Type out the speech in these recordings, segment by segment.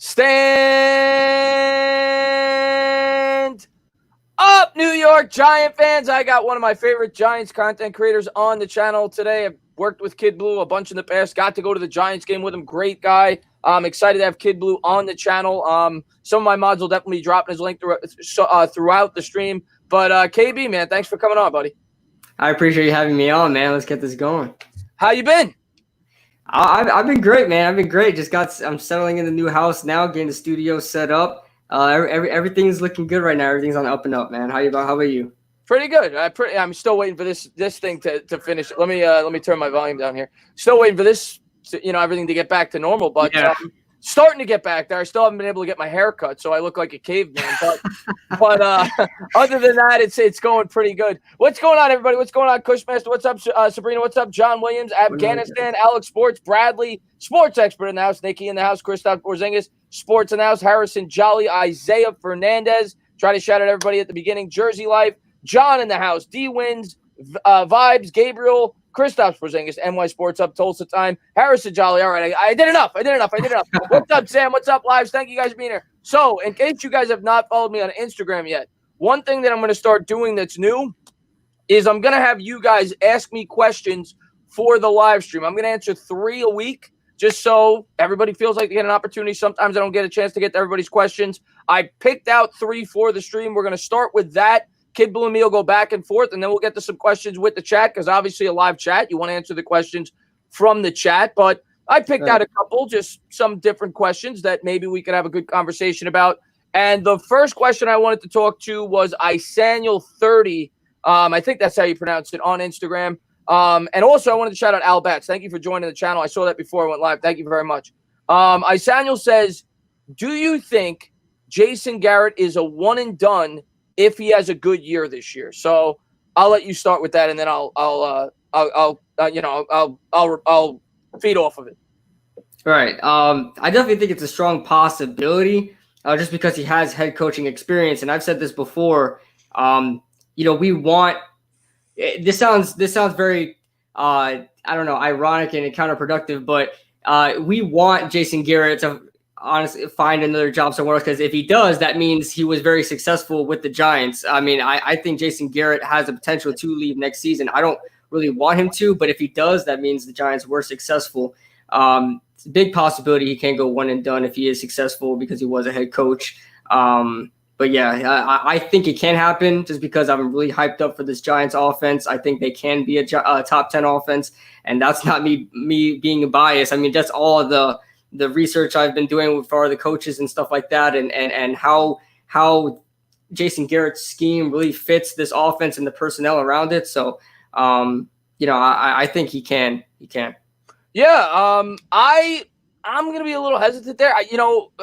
Stand up, New York Giant fans. I got one of my favorite Giants content creators on the channel today. I've worked with Kidblue a bunch in the past. Got to go to the Giants game with him. Great guy. I'm excited to have Kidblue on the channel. Some of my mods will definitely be dropping his link throughout the stream. But KB, man, thanks for coming on, buddy. I appreciate you having me on, man. Let's get this going. How you been? I've been great, man. I've been great. I'm settling in the new house now, getting the studio set up. Everything's looking good right now. Everything's on the up and up, man. How about you? Pretty good. I'm still waiting for this thing to finish. Let me turn my volume down here. Still waiting for this, everything to get back to normal. But yeah. Starting to get back there. I still haven't been able to get my hair cut, so I look like a caveman. But other than that, it's going pretty good. What's going on, everybody? What's going on, Cushmaster? What's up, Sabrina? What's up, John Williams? Afghanistan, Alex Sports, Bradley, sports expert in the house, Nikki in the house, Christoph Porzingis, sports in the house, Harrison Jolly, Isaiah Fernandez. Try to shout out everybody at the beginning. Jersey Life, John in the house, D Wins, Vibes, Gabriel, Christoph Porzingis, NY Sports Up, Tulsa Time, Harrison Jolly. All right, I did enough. What's up, Sam? What's up, Lives? Thank you guys for being here. So, in case you guys have not followed me on Instagram yet, one thing that I'm going to start doing that's new is I'm going to have you guys ask me questions for the live stream. I'm going to answer 3 a week just so everybody feels like they get an opportunity. Sometimes I don't get a chance to get to everybody's questions. I picked out 3 for the stream. We're going to start with that. Kidblue and me will go back and forth, and then we'll get to some questions with the chat because obviously a live chat, you want to answer the questions from the chat. But I picked out a couple, just some different questions that maybe we could have a good conversation about. And the first question I wanted to talk to was Isaniel30. I think that's how you pronounce it on Instagram. And also I wanted to shout out Al Batts. Thank you for joining the channel. I saw that before I went live. Thank you very much. Isaniel says, do you think Jason Garrett is a one and done if he has a good year this year? So I'll let you start with that, and then I'll feed off of it. Right. I definitely think it's a strong possibility, just because he has head coaching experience, and I've said this before. We want. This sounds very I don't know, ironic and counterproductive, but we want Jason Garrett to honestly find another job somewhere else, because if he does, that means he was very successful with the Giants. I mean, I think Jason Garrett has the potential to leave next season. I don't really want him to, but if he does, that means the Giants were successful. It's a big possibility he can't go one and done if he is successful because he was a head coach. But yeah, I think it can happen just because I'm really hyped up for this Giants offense. I think they can be a top 10 offense, and that's not me being biased. I mean, that's all the research I've been doing for the coaches and stuff like that, and how Jason Garrett's scheme really fits this offense and the personnel around it. So, I think he can. Yeah. I'm going to be a little hesitant there.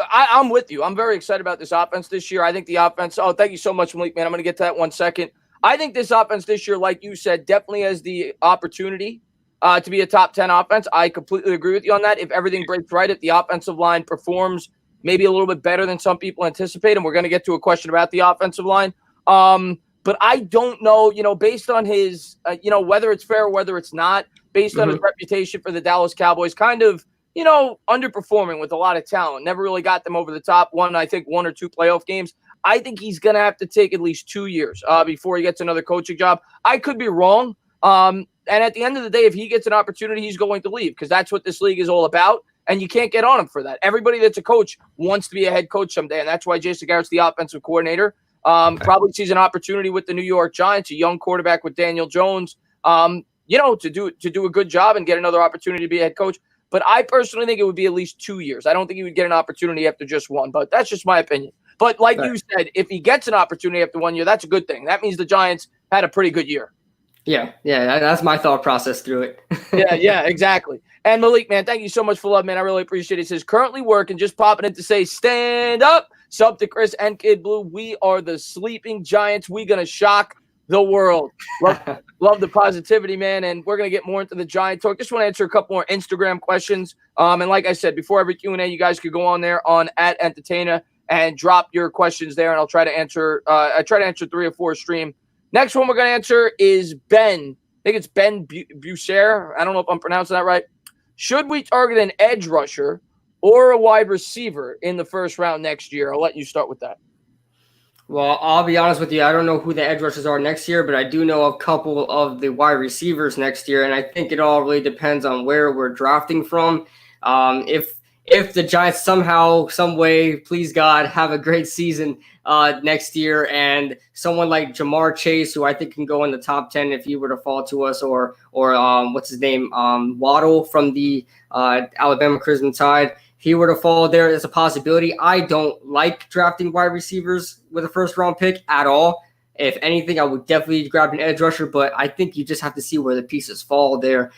I'm with you. I'm very excited about this offense this year. I think the offense, thank you so much, Malik, man. I'm going to get to that 1 second. I think this offense this year, like you said, definitely has the opportunity to be a top 10 offense. I completely agree with you on that. If everything breaks right, if the offensive line performs maybe a little bit better than some people anticipate, and we're going to get to a question about the offensive line. But I don't know, based on his, whether it's fair or whether it's not, based on his reputation for the Dallas Cowboys, kind of, underperforming with a lot of talent. Never really got them over the top. I think 1 or 2 playoff games. I think he's going to have to take at least 2 years before he gets another coaching job. I could be wrong. And at the end of the day, if he gets an opportunity, he's going to leave because that's what this league is all about. And you can't get on him for that. Everybody that's a coach wants to be a head coach someday. And that's why Jason Garrett's the offensive coordinator. Probably sees an opportunity with the New York Giants, a young quarterback with Daniel Jones, to do a good job and get another opportunity to be a head coach. But I personally think it would be at least 2 years. I don't think he would get an opportunity after just 1, but that's just my opinion. But like you said, if he gets an opportunity after 1 year, that's a good thing. That means the Giants had a pretty good year. Yeah, that's my thought process through it. yeah, exactly. And Malik, man, thank you so much for love, man. I really appreciate it. It says, currently working, just popping in to say, stand up. Sub to Chris and Kidblue. We are the sleeping Giants. We going to shock the world. Love the positivity, man. And we're going to get more into the Giant talk. Just want to answer a couple more Instagram questions. And like I said, before every Q&A, you guys could go on there on @Entertainer and drop your questions there. And I'll try to answer. I try to answer 3 or 4 stream. Next one we're going to answer is Ben. I think it's Ben Bucher. I don't know if I'm pronouncing that right. Should we target an edge rusher or a wide receiver in the first round next year? I'll let you start with that. Well, I'll be honest with you. I don't know who the edge rushers are next year, but I do know a couple of the wide receivers next year, and I think it all really depends on where we're drafting from. If the Giants somehow, some way, please God, have a great season next year, and someone like Jamar Chase, who I think can go in the top 10 if he were to fall to us, or what's his name, Waddle from the Alabama Crimson Tide, he were to fall there, there's a possibility. I don't like drafting wide receivers with a first-round pick at all. If anything, I would definitely grab an edge rusher, but I think you just have to see where the pieces fall there,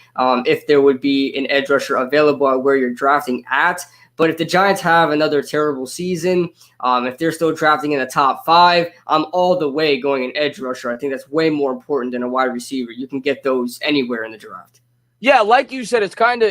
if there would be an edge rusher available at where you're drafting at. But if the Giants have another terrible season, if they're still drafting in the top 5, I'm all the way going an edge rusher. I think that's way more important than a wide receiver. You can get those anywhere in the draft. Yeah, like you said, it's kind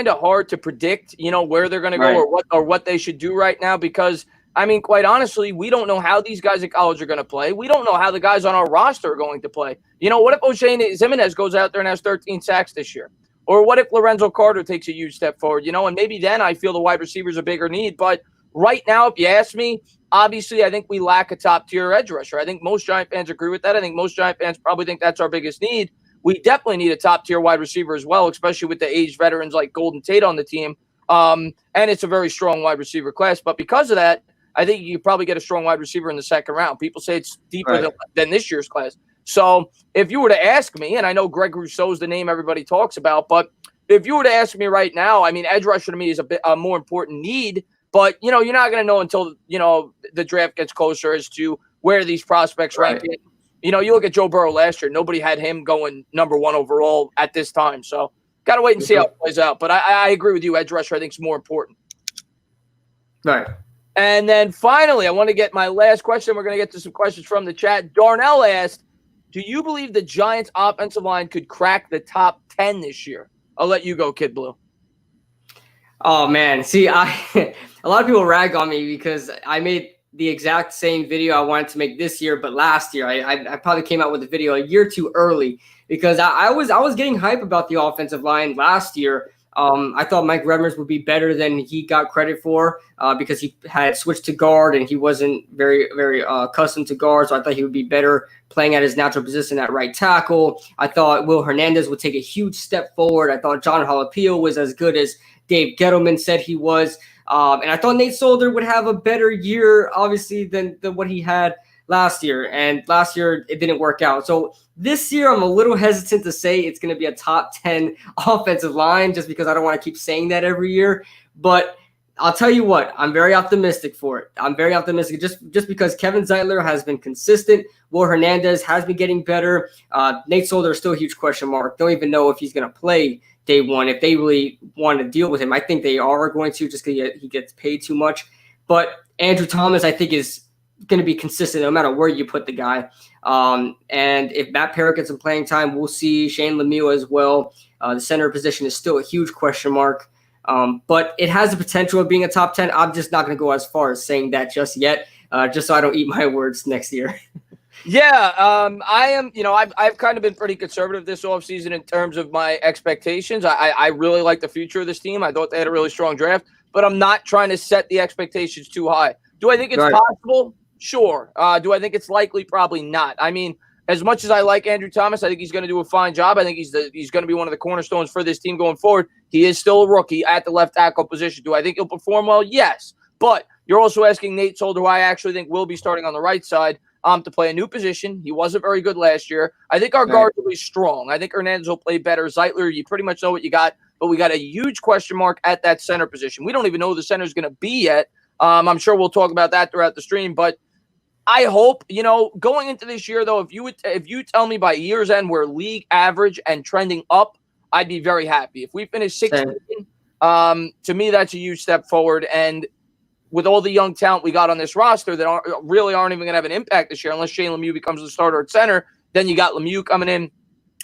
of hard to predict, where they're going to go or what they should do right now, because I mean, quite honestly, we don't know how these guys at college are going to play. We don't know how the guys on our roster are going to play. What if O'Shane Ximenez goes out there and has 13 sacks this year? Or what if Lorenzo Carter takes a huge step forward? And maybe then I feel the wide receivers a bigger need. But right now, if you ask me, obviously I think we lack a top-tier edge rusher. I think most Giant fans agree with that. I think most Giant fans probably think that's our biggest need. We definitely need a top-tier wide receiver as well, especially with the aged veterans like Golden Tate on the team. And it's a very strong wide receiver class. But because of that, I think you could probably get a strong wide receiver in the second round. People say it's deeper than this year's class. So if you were to ask me, and I know Greg Rousseau is the name everybody talks about, but if you were to ask me right now, I mean, edge rusher to me is a more important need. But, you're not going to know until, the draft gets closer as to where these prospects rank in. You look at Joe Burrow last year. Nobody had him going number 1 overall at this time. So got to wait and see how it plays out. But I agree with you. Edge rusher, I think, is more important. Right. And then finally, I want to get my last question. We're going to get to some questions from the chat. Darnell asked, do you believe the Giants' offensive line could crack the top 10 this year? I'll let you go, Kidblue. Oh, man. See, a lot of people rag on me because I made the exact same video I wanted to make this year, but last year. I probably came out with the video a year too early because I was getting hype about the offensive line last year. I thought Mike Remmers would be better than he got credit for because he had switched to guard and he wasn't very, very accustomed to guard. So I thought he would be better playing at his natural position at right tackle. I thought Will Hernandez would take a huge step forward. I thought John Jalapeno was as good as Dave Gettleman said he was. And I thought Nate Solder would have a better year, obviously, than what he had last year. And last year, it didn't work out. So this year, I'm a little hesitant to say it's going to be a top 10 offensive line just because I don't want to keep saying that every year. But I'll tell you what, I'm very optimistic for it. I'm very optimistic just because Kevin Zeitler has been consistent. Will Hernandez has been getting better. Nate Solder is still a huge question mark. Don't even know if he's going to play day one, if they really want to deal with him. I think they are going to just because he gets paid too much. But Andrew Thomas, I think, is going to be consistent no matter where you put the guy. And if Matt Parrott gets some playing time, we'll see Shane Lemieux as well. The center position is still a huge question mark. But it has the potential of being a top 10. I'm just not going to go as far as saying that just yet, just so I don't eat my words next year. Yeah, I am. I've kind of been pretty conservative this offseason in terms of my expectations. I really like the future of this team. I thought they had a really strong draft, but I'm not trying to set the expectations too high. Do I think it's possible? Sure. Do I think it's likely? Probably not. I mean, as much as I like Andrew Thomas, I think he's going to do a fine job. I think he's going to be one of the cornerstones for this team going forward. He is still a rookie at the left tackle position. Do I think he'll perform well? Yes. But you're also asking Nate Solder, who I actually think will be starting on the right side, to play a new position. He wasn't very good last year. I think our guards will be strong. I think Hernandez will play better. Zeitler, you pretty much know what you got, but we got a huge question mark at that center position. We don't even know who the center is going to be yet. I'm sure we'll talk about that throughout the stream, but I hope, going into this year, though, if you tell me by year's end we're league average and trending up, I'd be very happy. If we finish 16, to me, that's a huge step forward. And with all the young talent we got on this roster that aren't even going to have an impact this year, unless Shane Lemieux becomes the starter at center, then you got Lemieux coming in.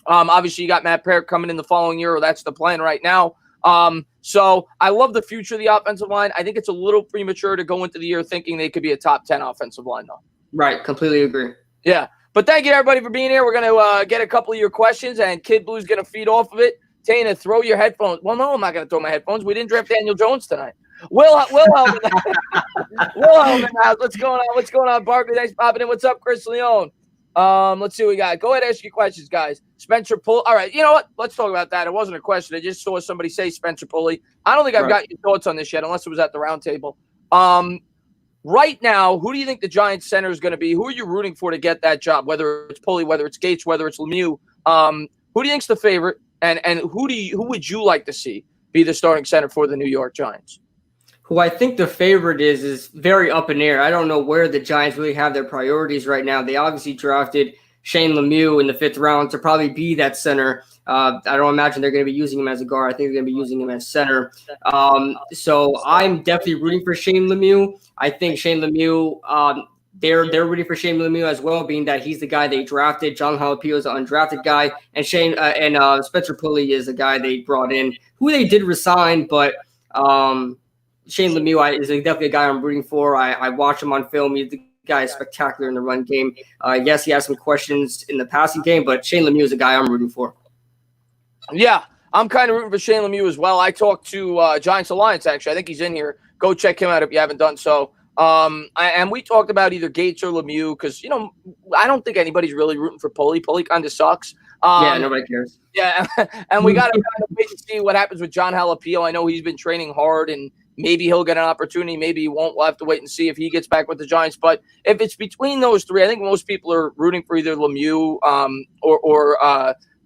Obviously, you got Matt Parrott coming in the following year, or that's the plan right now. So I love the future of the offensive line. I think it's a little premature to go into the year thinking they could be a top 10 offensive line, though. Right. Completely agree. Yeah. But thank you, everybody, for being here. We're going to get a couple of your questions, and Kidblue's going to feed off of it. Tana, throw your headphones. Well, no, I'm not going to throw my headphones. We didn't draft Daniel Jones tonight. Wilhelm in the house. What's going on? What's going on, Barkley? Thanks for popping in. What's up, Chris Leone? Let's see what we got. Go ahead and ask your questions, guys. Spencer Pulley. All right, you know what? Let's talk about that. It wasn't a question. I just saw somebody say Spencer Pulley. I don't think I've got your thoughts on this yet, unless it was at the round table. Right now, who do you think the Giants center is going to be? Who are you rooting for to get that job? Whether it's Pulley, whether it's Gates, whether it's Lemieux. Who do you think's the favorite? And who would you like to see be the starting center for the New York Giants? Who I think the favorite is very up in the air. I don't know where the Giants really have their priorities right now. They obviously drafted Shane Lemieux in the 5th round to probably be that center. I don't imagine they're going to be using him as a guard. I think they're going to be using him as center. So I'm definitely rooting for Shane Lemieux. I think Shane Lemieux, they're rooting for Shane Lemieux as well, being that he's the guy they drafted. John Jalapeno is an undrafted guy, and Spencer Pulley is a guy they brought in, who they did resign, but Shane Lemieux is definitely a guy I'm rooting for. I watch him on film. The guy is spectacular in the run game. Yes, he has some questions in the passing game, but Shane Lemieux is a guy I'm rooting for. Yeah, I'm kind of rooting for Shane Lemieux as well. I talked to Giants Alliance, actually. I think he's in here. Go check him out if you haven't done so. And we talked about either Gates or Lemieux because, I don't think anybody's really rooting for Pulley. Pulley kind of sucks. Yeah, nobody cares. Yeah, and we got to kind of wait and see what happens with John Jalapeno. I know he's been training hard, and maybe he'll get an opportunity. Maybe he won't. We'll have to wait and see if he gets back with the Giants. But if it's between those three, I think most people are rooting for either Lemieux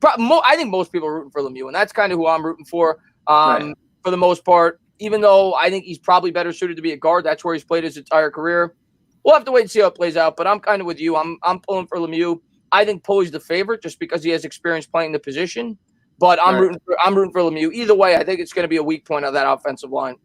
I think most people are rooting for Lemieux, and that's kind of who I'm rooting for for the most part. Even though I think he's probably better suited to be a guard. That's where he's played his entire career. We'll have to wait and see how it plays out, but I'm kind of with you. I'm pulling for Lemieux. I think Pulley's the favorite just because he has experience playing the position, but I'm rooting for Lemieux. Either way, I think it's going to be a weak point of that offensive line.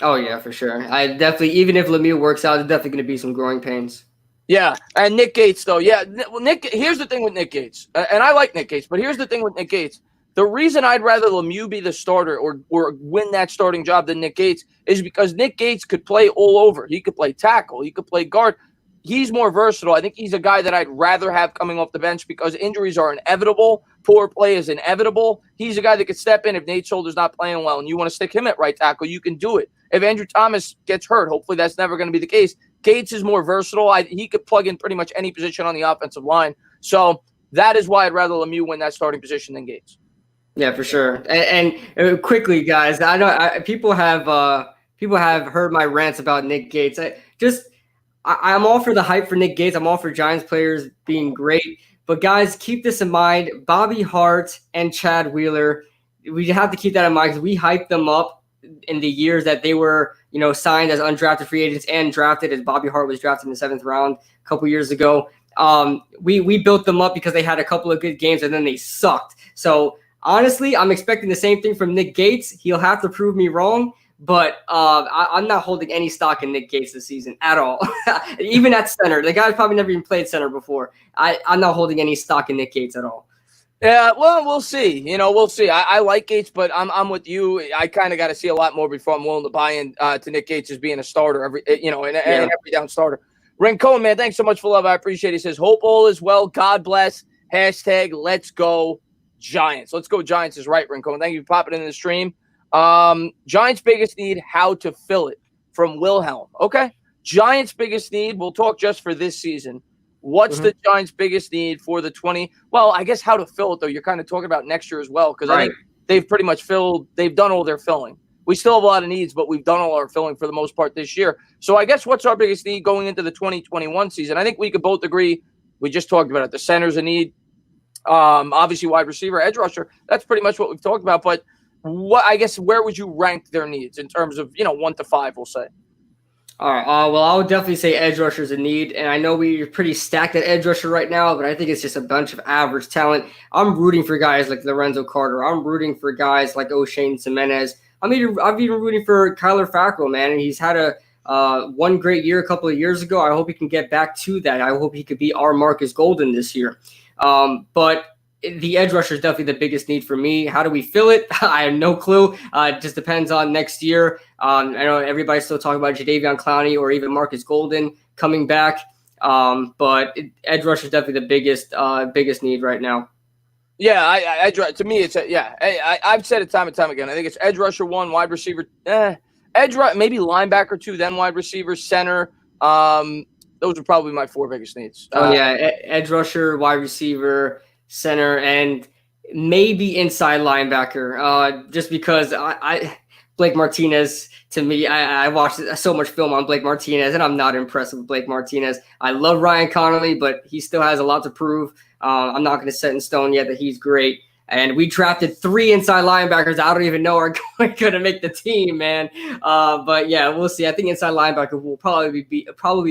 Oh, yeah, for sure. I definitely, even if Lemieux works out, there's definitely going to be some growing pains. Yeah, and Nick Gates, though. Yeah, well, here's the thing with Nick Gates, and I like Nick Gates, but here's the thing with Nick Gates. The reason I'd rather Lemieux be the starter or win that starting job than Nick Gates is because Nick Gates could play all over. He could play tackle. He could play guard. He's more versatile. I think he's a guy that I'd rather have coming off the bench because injuries are inevitable. Poor play is inevitable. He's a guy that could step in if Nate Solder's not playing well and you want to stick him at right tackle, you can do it. If Andrew Thomas gets hurt, hopefully that's never going to be the case. Gates is more versatile. He could plug in pretty much any position on the offensive line. So that is why I'd rather Lemieux win that starting position than Gates. Yeah, for sure. And quickly, guys, I know people have heard my rants about Nick Gates. I'm all for the hype for Nick Gates. I'm all for Giants players being great. But, guys, keep this in mind. Bobby Hart and Chad Wheeler, we have to keep that in mind because we hyped them up in the years that they were, signed as undrafted free agents and drafted as Bobby Hart was drafted in the 7th round a couple years ago. We built them up because they had a couple of good games and then they sucked. So, honestly, I'm expecting the same thing from Nick Gates. He'll have to prove me wrong. But I'm not holding any stock in Nick Gates this season at all. Even at center. The guy's probably never even played center before. I'm not holding any stock in Nick Gates at all. Yeah, well, we'll see. We'll see. I like Gates, but I'm with you. I kind of got to see a lot more before I'm willing to buy in to Nick Gates as being a starter, every down starter. Rincon, man, thanks so much for love. I appreciate it. He says, hope all is well. God bless. # let's go Giants. Let's go Giants is right, Rincon. Thank you for popping in the stream. Giants' biggest need, how to fill it, from Wilhelm. Okay. Giants' biggest need, we'll talk just for this season. What's the Giants' biggest need for the 20? Well, I guess how to fill it, though. You're kind of talking about next year as well, because I think they've pretty much they've done all their filling. We still have a lot of needs, but we've done all our filling for the most part this year. So I guess what's our biggest need going into the 2021 season? I think we could both agree, we just talked about it. The center's a need. Obviously, wide receiver, edge rusher. That's pretty much what we've talked about, but where would you rank their needs in terms of 1 to 5? We'll say. All right. Well, I would definitely say edge rusher is a need, and I know we're pretty stacked at edge rusher right now, but I think it's just a bunch of average talent. I'm rooting for guys like Lorenzo Carter. I'm rooting for guys like O'Shane Ximenez. I'm even rooting for Kyler Fackrell, man, and he's had a one great year a couple of years ago. I hope he can get back to that. I hope he could be our Marcus Golden this year. But the edge rusher is definitely the biggest need for me. How do we fill it? I have no clue. It just depends on next year. I know everybody's still talking about Jadeveon Clowney or even Marcus Golden coming back. But edge rusher is definitely the biggest need right now. Yeah, to me, it's I've said it time and time again. I think it's edge rusher 1, wide receiver, maybe linebacker 2, then wide receiver, center. Those are probably my 4 biggest needs. Edge rusher, wide receiver, center, and maybe inside linebacker. Just because I Blake Martinez, to me, I watched so much film on Blake Martinez, and I'm not impressed with Blake Martinez. I love Ryan Connolly, but he still has a lot to prove. I'm not going to set in stone yet that he's great. And we drafted 3 inside linebackers I don't even know are going to make the team, man. But yeah, we'll see. I think inside linebacker will probably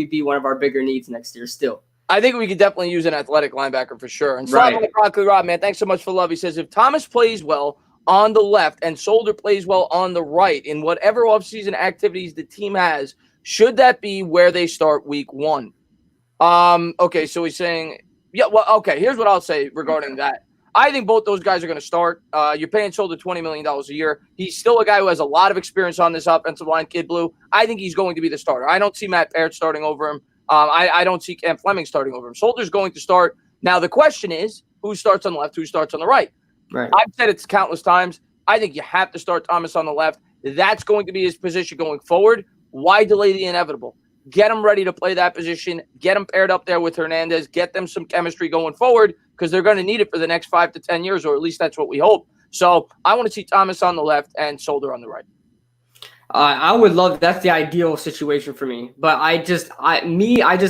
be one of our bigger needs next year still. I think we could definitely use an athletic linebacker for sure. And right. Broccoli Rob, man, thanks so much for love. He says, if Thomas plays well on the left and Solder plays well on the right in whatever offseason activities the team has, should that be where they start week 1? Okay, so he's saying, okay, here's what I'll say regarding that. I think both those guys are going to start. You're paying Solder $20 million a year. He's still a guy who has a lot of experience on this offensive line, Kidblue. I think he's going to be the starter. I don't see Matt Barrett starting over him. I don't see Cam Fleming starting over him. Solder's going to start. Now, the question is, who starts on the left, who starts on the right? Right. I've said it countless times. I think you have to start Thomas on the left. That's going to be his position going forward. Why delay the inevitable? Get him ready to play that position. Get him paired up there with Hernandez. Get them some chemistry going forward because they're going to need it for the next 5 to 10 years, or at least that's what we hope. So I want to see Thomas on the left and Solder on the right. I would love that's the ideal situation for me, but I just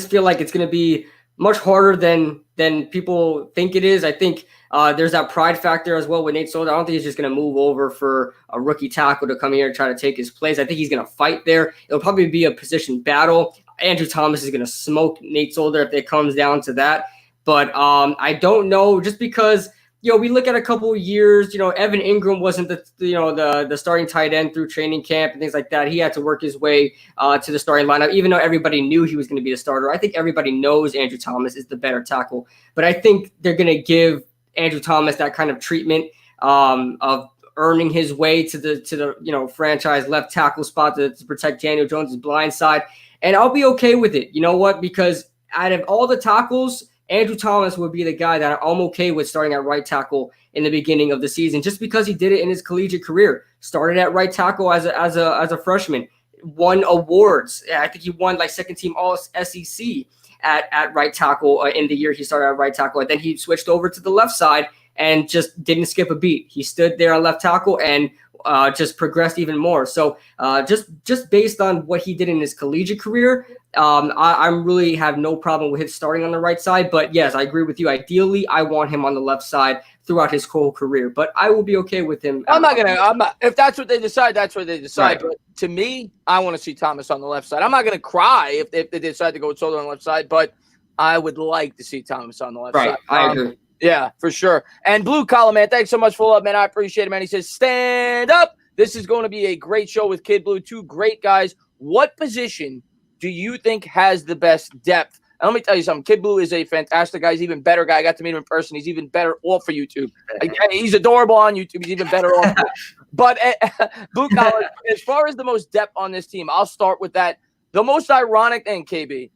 feel like it's going to be much harder than people think it is. I think there's that pride factor as well with Nate Solder. I don't think he's just going to move over for a rookie tackle to come here and try to take his place. I think he's going to fight there. It'll probably be a position battle. Andrew Thomas is going to smoke Nate Solder if it comes down to that. But I don't know, just because we look at a couple of years. Evan Engram wasn't the starting tight end through training camp and things like that. He had to work his way to the starting lineup, even though everybody knew he was going to be the starter. I think everybody knows Andrew Thomas is the better tackle, but I think they're going to give Andrew Thomas that kind of treatment of earning his way to the franchise left tackle spot to protect Daniel Jones' blind side, and I'll be okay with it. You know what? Because out of all the tackles, Andrew Thomas would be the guy that I'm okay with starting at right tackle in the beginning of the season, just because he did it in his collegiate career. Started at right tackle as a freshman, won awards. I think he won like second team All SEC at right tackle in the year he started at right tackle, and then he switched over to the left side and just didn't skip a beat. He stood there on left tackle and just progressed even more. So just based on what he did in his collegiate career, I really have no problem with him starting on the right side. But yes, I agree with you. Ideally, I want him on the left side throughout his whole career. But I will be okay with him. If that's what they decide, that's what they decide. Right. But to me, I want to see Thomas on the left side. I'm not going to cry if they decide to go with Solder on the left side, but I would like to see Thomas on the left side. I agree. Yeah, for sure. And Blue Collar, man, thanks so much for love, man. I appreciate it, man. He says, stand up. This is going to be a great show with Kidblue. 2 great guys. What position do you think has the best depth? And let me tell you something. Kidblue is a fantastic guy. He's an even better guy. I got to meet him in person. He's even better off for YouTube. He's adorable on YouTube. He's even better off. But Blue Collar, as far as the most depth on this team, I'll start with that. The most ironic thing, KB,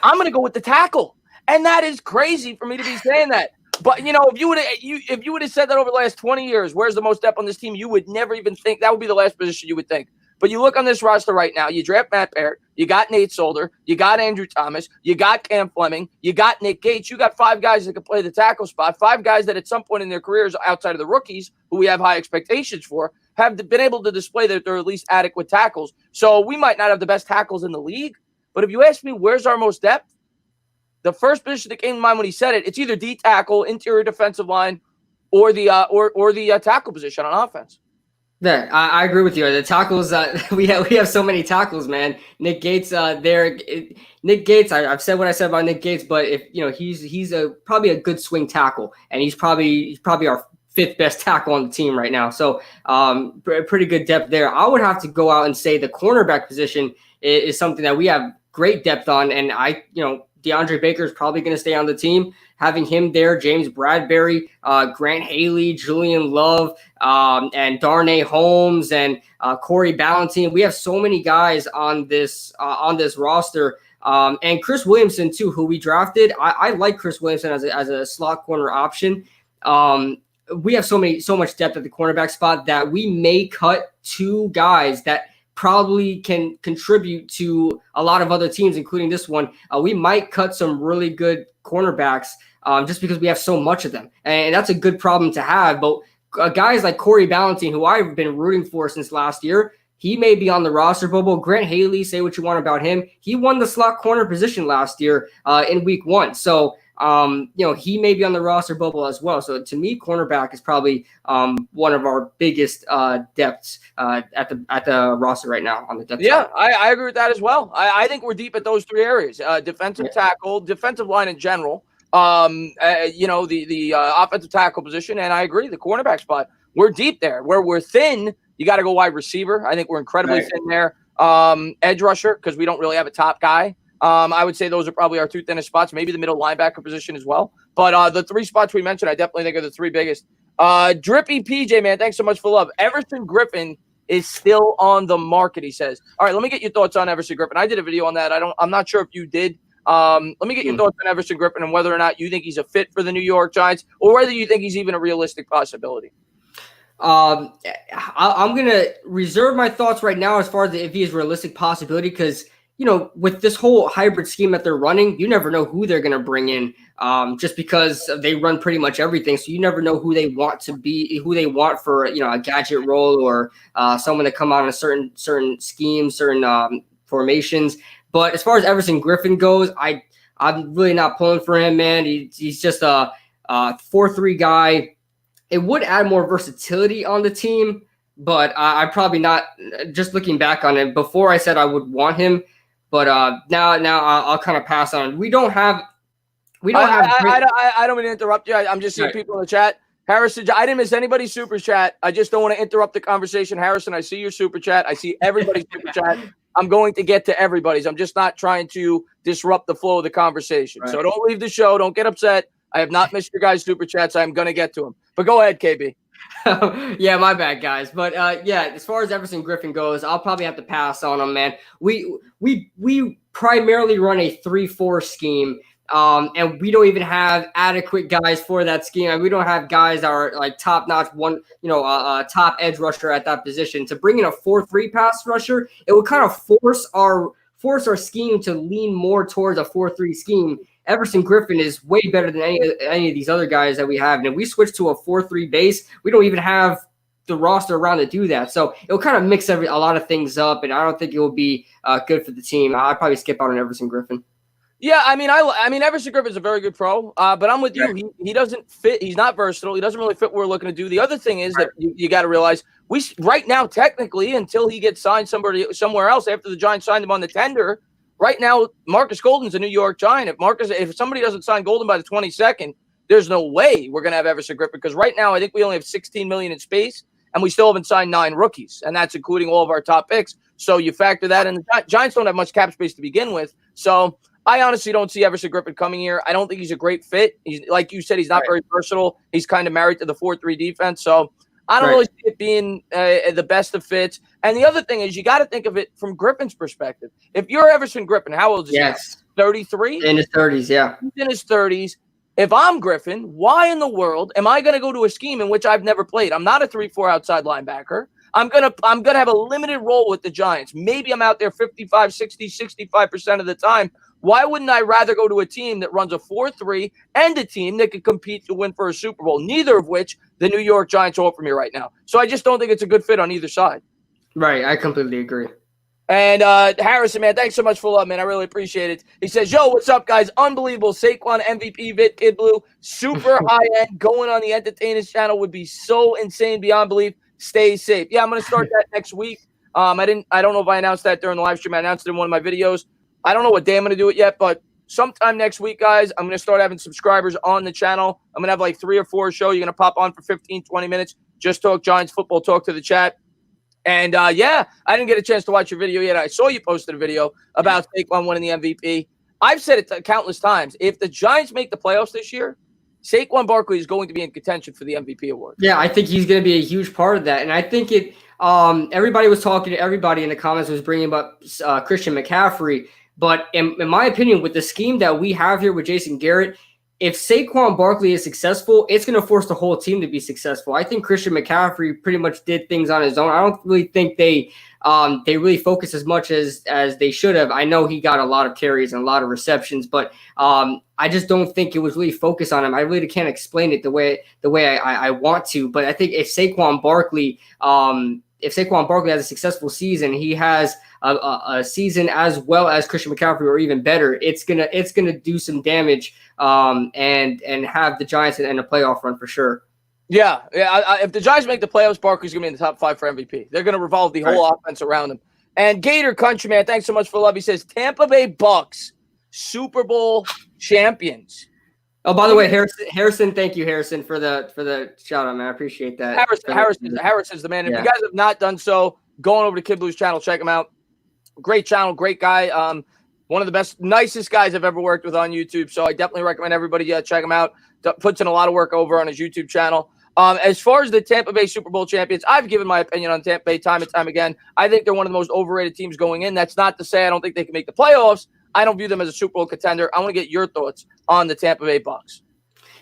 I'm going to go with the tackle. And that is crazy for me to be saying that. But, if you would have said that over the last 20 years, where's the most depth on this team, you would never even think that would be the last position you would think. But you look on this roster right now, you draft Matt Barrett, you got Nate Solder, you got Andrew Thomas, you got Cam Fleming, you got Nick Gates, you got 5 guys that can play the tackle spot, 5 guys that at some point in their careers outside of the rookies, who we have high expectations for, have been able to display that they're at least adequate tackles. So we might not have the best tackles in the league, but if you ask me where's our most depth, the first position that came to mind when he said it, it's either D tackle, interior defensive line, or the tackle position on offense. Yeah, I agree with you. The tackles, we have so many tackles, man. Nick Gates, Nick Gates. I've said what I said about Nick Gates, but if he's probably a good swing tackle, and he's probably our 5th best tackle on the team right now. So pretty good depth there. I would have to go out and say the cornerback position is something that we have great depth on, and DeAndre Baker is probably going to stay on the team. Having him there, James Bradbury, Grant Haley, Julian Love, and Darnay Holmes, and Corey Ballentine. We have so many guys on this roster, and Chris Williamson too, who we drafted. I like Chris Williamson as a slot corner option. we have so much depth at the cornerback spot that we may cut 2 guys that probably can contribute to a lot of other teams, including this one. We might cut some really good cornerbacks just because we have so much of them. And that's a good problem to have. But guys like Corey Ballentine, who I've been rooting for since last year, he may be on the roster bubble. Grant Haley, say what you want about him. He won the slot corner position last year in week 1. So, he may be on the roster bubble as well. So to me, cornerback is probably one of our biggest depths at the roster right now on the depth side. I agree with that as well. I think we're deep at those 3 areas: defensive tackle, defensive line in general. The offensive tackle position, and I agree, the cornerback spot. We're deep there. Where we're thin, you got to go wide receiver. I think we're incredibly thin there. Edge rusher, because we don't really have a top guy. I would say those are probably our 2 thinnest spots, maybe the middle linebacker position as well. But the 3 spots we mentioned, I definitely think are the 3 biggest. Drippy PJ, man, thanks so much for love. Everson Griffen is still on the market, he says. All right, let me get your thoughts on Everson Griffen. I did a video on that. I'm not sure if you did. Let me get your thoughts on Everson Griffen and whether or not you think he's a fit for the New York Giants or whether you think he's even a realistic possibility. I'm going to reserve my thoughts right now as far as if he is a realistic possibility because, with this whole hybrid scheme that they're running, you never know who they're going to bring in just because they run pretty much everything. So you never know who they want to be, who they want for, a gadget role or someone to come out in a certain scheme, certain formations. But as far as Everson Griffen goes, I'm really not pulling for him, man. He's just a 4-3 guy. It would add more versatility on the team, but I'm probably not. Just looking back on it, before I said I would want him, but now I'll kind of pass on. We don't have. I don't mean to interrupt you. I'm just seeing people in the chat. Harrison, I didn't miss anybody's super chat. I just don't want to interrupt the conversation. Harrison, I see your super chat. I see everybody's super chat. I'm going to get to everybody's. I'm just not trying to disrupt the flow of the conversation. Right. So don't leave the show. Don't get upset. I have not missed your guys' super chats. I'm going to get to them. But go ahead, KB. Yeah, my bad, guys. But as far as Everson Griffen goes, I'll probably have to pass on him, man. We primarily run a 3-4 scheme. And we don't even have adequate guys for that scheme. And we don't have guys that are like top-notch top edge rusher at that position. To bring in a 4-3 pass rusher, it would kind of force our scheme to lean more towards a 4-3 scheme. Everson Griffen is way better than any of these other guys that we have. And if we switch to a 4-3 base, we don't even have the roster around to do that. So it'll kind of mix a lot of things up, and I don't think it will be good for the team. I'd probably skip out on Everson Griffen. Yeah, I mean, Everson Griffen is a very good pro, but I'm with you. He doesn't fit. He's not versatile. He doesn't really fit what we're looking to do. The other thing is that you got to realize right now, technically, until he gets signed somewhere else after the Giants signed him on the tender, right now, Marcus Golden's a New York Giant. If somebody doesn't sign Golden by the 22nd, there's no way we're going to have Everson Griffen because right now I think we only have $16 million in space, and we still haven't signed 9 rookies, and that's including all of our top picks. So you factor that in. The Giants don't have much cap space to begin with, so I honestly don't see Everson Griffen coming here. I don't think he's a great fit. He's, like you said, he's not very versatile. He's kind of married to the 4-3 defense. So I don't really see it being the best of fits. And the other thing is you got to think of it from Griffin's perspective. If you're Everson Griffen, how old is he? 33? In his 30s, yeah. He's in his 30s. If I'm Griffen, why in the world am I going to go to a scheme in which I've never played? I'm not a 3-4 outside linebacker. I'm gonna have a limited role with the Giants. Maybe I'm out there 55, 60, 65% of the time. Why wouldn't I rather go to a team that runs a 4-3 and a team that could compete to win for a Super Bowl, neither of which the New York Giants offer me right now? So I just don't think it's a good fit on either side. Right, I completely agree. And Harrison, man, thanks so much for love, man. I really appreciate it. He says, yo, what's up, guys? Unbelievable. Saquon MVP vid, Kidblue. Super high-end. Going on the Entertainers channel would be so insane beyond belief. Stay safe. Yeah, I'm going to start that next week. I don't know if I announced that during the live stream. I announced it in one of my videos. I don't know what day I'm going to do it yet, but sometime next week, guys, I'm going to start having subscribers on the channel. I'm going to have like 3 or 4 shows. You're going to pop on for 15, 20 minutes. Just talk Giants football, talk to the chat. And, I didn't get a chance to watch your video yet. I saw you posted a video about Saquon winning the MVP. I've said it countless times. If the Giants make the playoffs this year, Saquon Barkley is going to be in contention for the MVP award. Yeah, I think he's going to be a huge part of that. And I think everybody was talking to everybody in the comments was bringing up Christian McCaffrey. But in my opinion, with the scheme that we have here with Jason Garrett, if Saquon Barkley is successful, it's going to force the whole team to be successful. I think Christian McCaffrey pretty much did things on his own. I don't really think they really focus as much as they should have. I know he got a lot of carries and a lot of receptions, but I just don't think it was really focused on him. I really can't explain it the way I want to. But I think if Saquon Barkley has a successful season, he has a season as well as Christian McCaffrey or even better, it's gonna do some damage and have the Giants in a playoff run for sure. Yeah. If the Giants make the playoffs, Barkley's gonna be in the top 5 for MVP. They're gonna revolve the whole offense around him. And Gator Country Man, thanks so much for the love. He says Tampa Bay Bucs, Super Bowl champions. Oh, by the way, Harrison, thank you, Harrison, for the shout out, man. I appreciate that. Harrison's the man. If you guys have not done so, going over to Kidblue's channel, check him out. Great channel, great guy. One of the best, nicest guys I've ever worked with on YouTube. So I definitely recommend everybody check him out. Puts in a lot of work over on his YouTube channel. As far as the Tampa Bay Super Bowl champions, I've given my opinion on Tampa Bay time and time again. I think they're one of the most overrated teams going in. That's not to say I don't think they can make the playoffs. I don't view them as a Super Bowl contender. I want to get your thoughts on the Tampa Bay Bucs.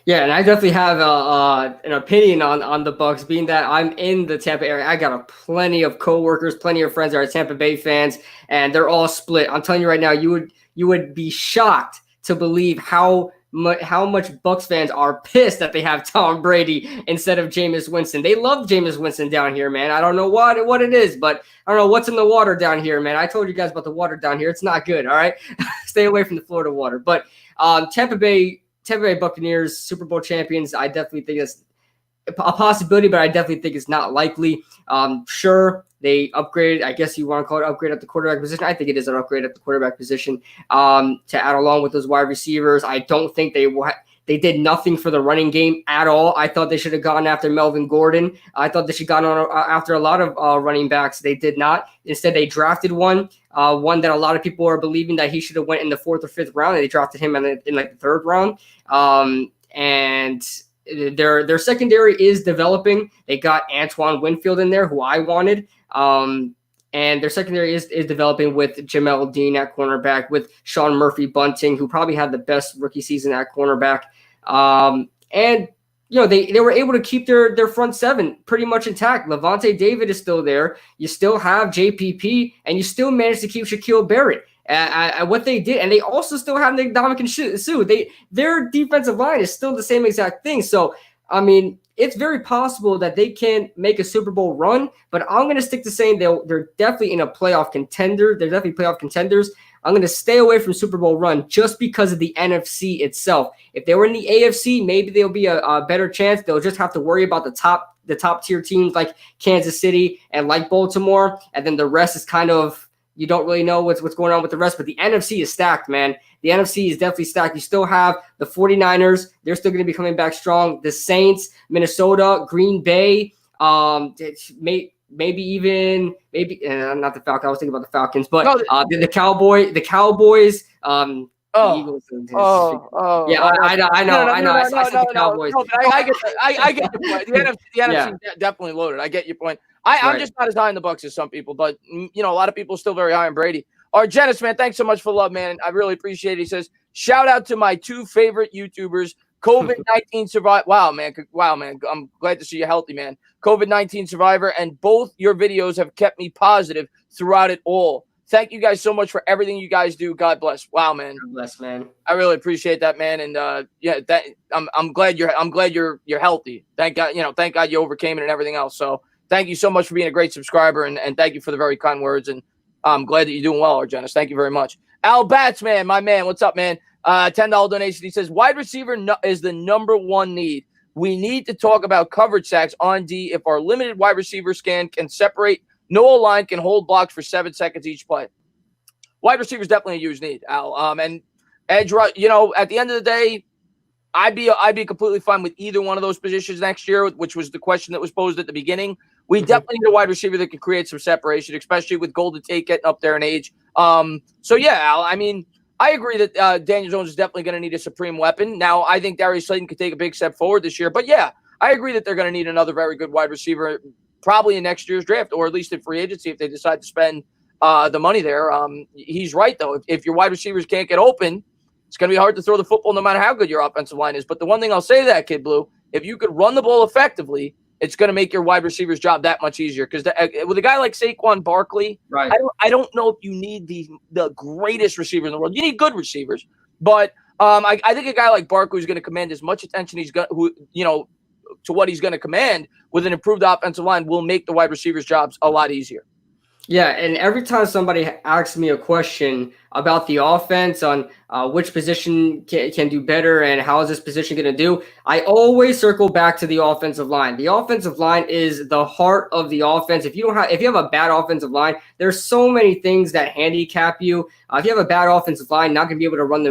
Yeah, and I definitely have an opinion on the Bucs, being that I'm in the Tampa area. I got plenty of coworkers, plenty of friends that are Tampa Bay fans, and they're all split. I'm telling you right now, you would be shocked to believe how much Bucs fans are pissed that they have Tom Brady instead of Jameis Winston. They love Jameis Winston down here, man. I don't know what it is, but I don't know what's in the water down here, man. I told you guys about the water down here. It's not good, all right? Stay away from the Florida water. But Tampa Bay Buccaneers, Super Bowl champions, I definitely think it's a possibility, but I definitely think it's not likely. Sure, they upgraded, I guess you want to call it upgrade at the quarterback position. I think it is an upgrade at the quarterback position to add along with those wide receivers. I don't think they did nothing for the running game at all. I thought they should have gone after Melvin Gordon. I thought they should have gone after a lot of running backs. They did not. Instead, they drafted one that a lot of people are believing that he should have went in the 4th or 5th round. And they drafted him in like the 3rd round. And their secondary is developing. They got Antoine Winfield in there, who I wanted. And their secondary is developing with Jamel Dean at cornerback, with Sean Murphy-Bunting, who probably had the best rookie season at cornerback. And they were able to keep their front 7 pretty much intact. Levante David is still there. You still have JPP, and you still managed to keep Shaquille Barrett. What they did, and they also still have Ndamukong Suh. Their defensive line is still the same exact thing. So, I mean, it's very possible that they can make a Super Bowl run, but I'm going to stick to saying they're definitely in a playoff contender. They're definitely playoff contenders. I'm going to stay away from Super Bowl run just because of the NFC itself. If they were in the AFC, maybe there'll be a better chance. They'll just have to worry about the top tier teams like Kansas City and like Baltimore, and then the rest is kind of, you don't really know what's going on with the rest, but the NFC is stacked, man. The NFC is definitely stacked. You still have the 49ers. They're still going to be coming back strong. The Saints, Minnesota, Green Bay, maybe not the Falcons. I was thinking about the Falcons, but the Cowboys, the Eagles. I know. I said the Cowboys. I get your point. The NFC definitely loaded. I get your point. I'm just not as high in the Bucs as some people, but a lot of people are still very high on Brady. Janice, man, thanks so much for the love, man. I really appreciate it. He says, shout out to my 2 favorite YouTubers, COVID-19 survivor. Wow, man. I'm glad to see you healthy, man. COVID-19 survivor, and both your videos have kept me positive throughout it all. Thank you guys so much for everything you guys do. God bless. Wow, man. God bless, man. I really appreciate that, man. And I'm glad you're healthy. Thank God, thank God you overcame it and everything else. So thank you so much for being a great subscriber, and thank you for the very kind words. And I'm glad that you're doing well, Argenis. Thank you very much. Al Bats, man, my man. What's up, man? $10 donation. He says, wide receiver is the number 1 need. We need to talk about coverage sacks on D. If our limited wide receiver scan can separate, no line can hold blocks for 7 seconds each play. Wide receivers definitely a huge need, Al. And edge rush, at the end of the day, I'd be completely fine with either one of those positions next year, which was the question that was posed at the beginning. We definitely need a wide receiver that can create some separation, especially with Golden Tate getting up there in age. So yeah, Al, I mean, I agree that Daniel Jones is definitely going to need a supreme weapon. Now, I think Darius Slayton could take a big step forward this year, but yeah, I agree that they're going to need another very good wide receiver, probably in next year's draft, or at least in free agency if they decide to spend the money there. He's right though. If your wide receivers can't get open, it's going to be hard to throw the football no matter how good your offensive line is. But the one thing I'll say to that, Kidblue, if you could run the ball effectively, it's going to make your wide receiver's job that much easier. Because with a guy like Saquon Barkley, Right. I don't know if you need the greatest receiver in the world. You need good receivers. But I think a guy like Barkley is going to command as much attention to what he's going to command with an improved offensive line will make the wide receivers' jobs a lot easier. Yeah, and every time somebody asks me a question about the offense on which position can do better and how is this position going to do, I always circle back to the offensive line. The offensive line is the heart of the offense. If you have a bad offensive line, there's so many things that handicap you. If you have a bad offensive line, you're not going to be able to run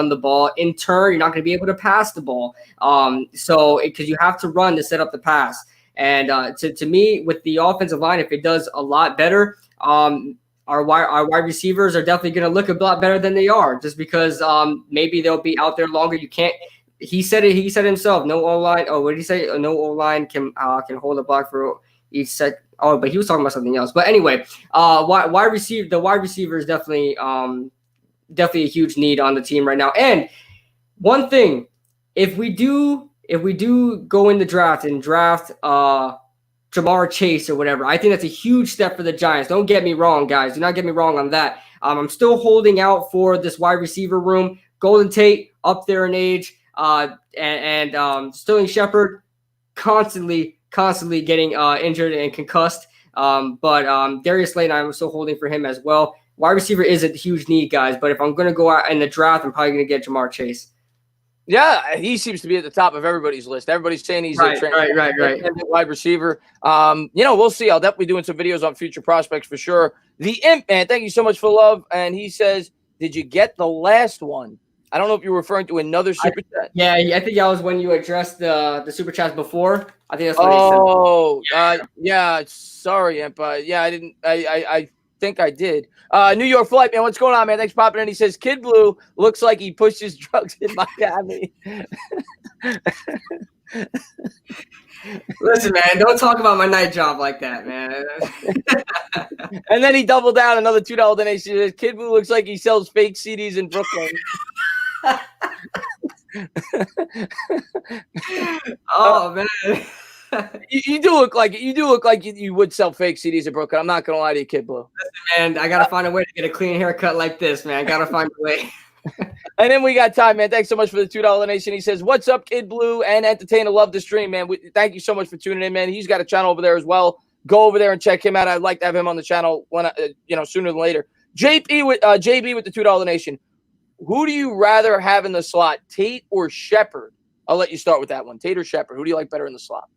the ball. In turn, you're not going to be able to pass the ball. Because you have to run to set up the pass. And to me, with the offensive line, if it does a lot better, our wide receivers are definitely going to look a lot better than they are, just because maybe they'll be out there longer. You can't. He said it. He said himself. No O-line. Oh, what did he say? No O-line can hold a block for each set. Oh, but he was talking about something else. But anyway, the wide receiver is definitely a huge need on the team right now. And one thing, if we do go in the draft and draft Jamar Chase or whatever, I think that's a huge step for the Giants. Don't get me wrong, guys. Do not get me wrong on that. I'm still holding out for this wide receiver room. Golden Tate up there in age, and Sterling Shepard constantly getting injured and concussed. But Darius Slayton, I'm still holding for him as well. Wide receiver is a huge need, guys. But if I'm going to go out in the draft, I'm probably going to get Jamar Chase. Yeah, he seems to be at the top of everybody's list. Everybody's saying he's right. a wide receiver. We'll see. I'll definitely be doing some videos on future prospects for sure. The Imp, man, thank you so much for the love. And he says, did you get the last one? I don't know if you're referring to another super chat. Yeah, I think that was when you addressed the super chats before. I think that's what he said. Yeah. Sorry, Imp. I didn't. I think I did. New York Flight, man, what's going on, man? Thanks for popping in. He says Kidblue looks like he pushes drugs in Miami. Listen, man, don't talk about my night job like that, man. And then he doubled down another $2 donation. He says Kidblue looks like he sells fake CDs in Brooklyn. Oh man. You do look like you would sell fake CDs in Brooklyn. I'm not gonna lie to you, Kidblue. Listen, man, I gotta find a way to get a clean haircut like this, man. I gotta find a way. And then we got Ty, man. Thanks so much for the $2 donation. He says, "What's up, Kidblue and Entertainer? Love the stream, man. Thank you so much for tuning in, man. He's got a channel over there as well. Go over there and check him out. I'd like to have him on the channel when sooner than later." JB with the $2 donation. Who do you rather have in the slot, Tate or Shepard? I'll let you start with that one. Tate or Shepard? Who do you like better in the slot?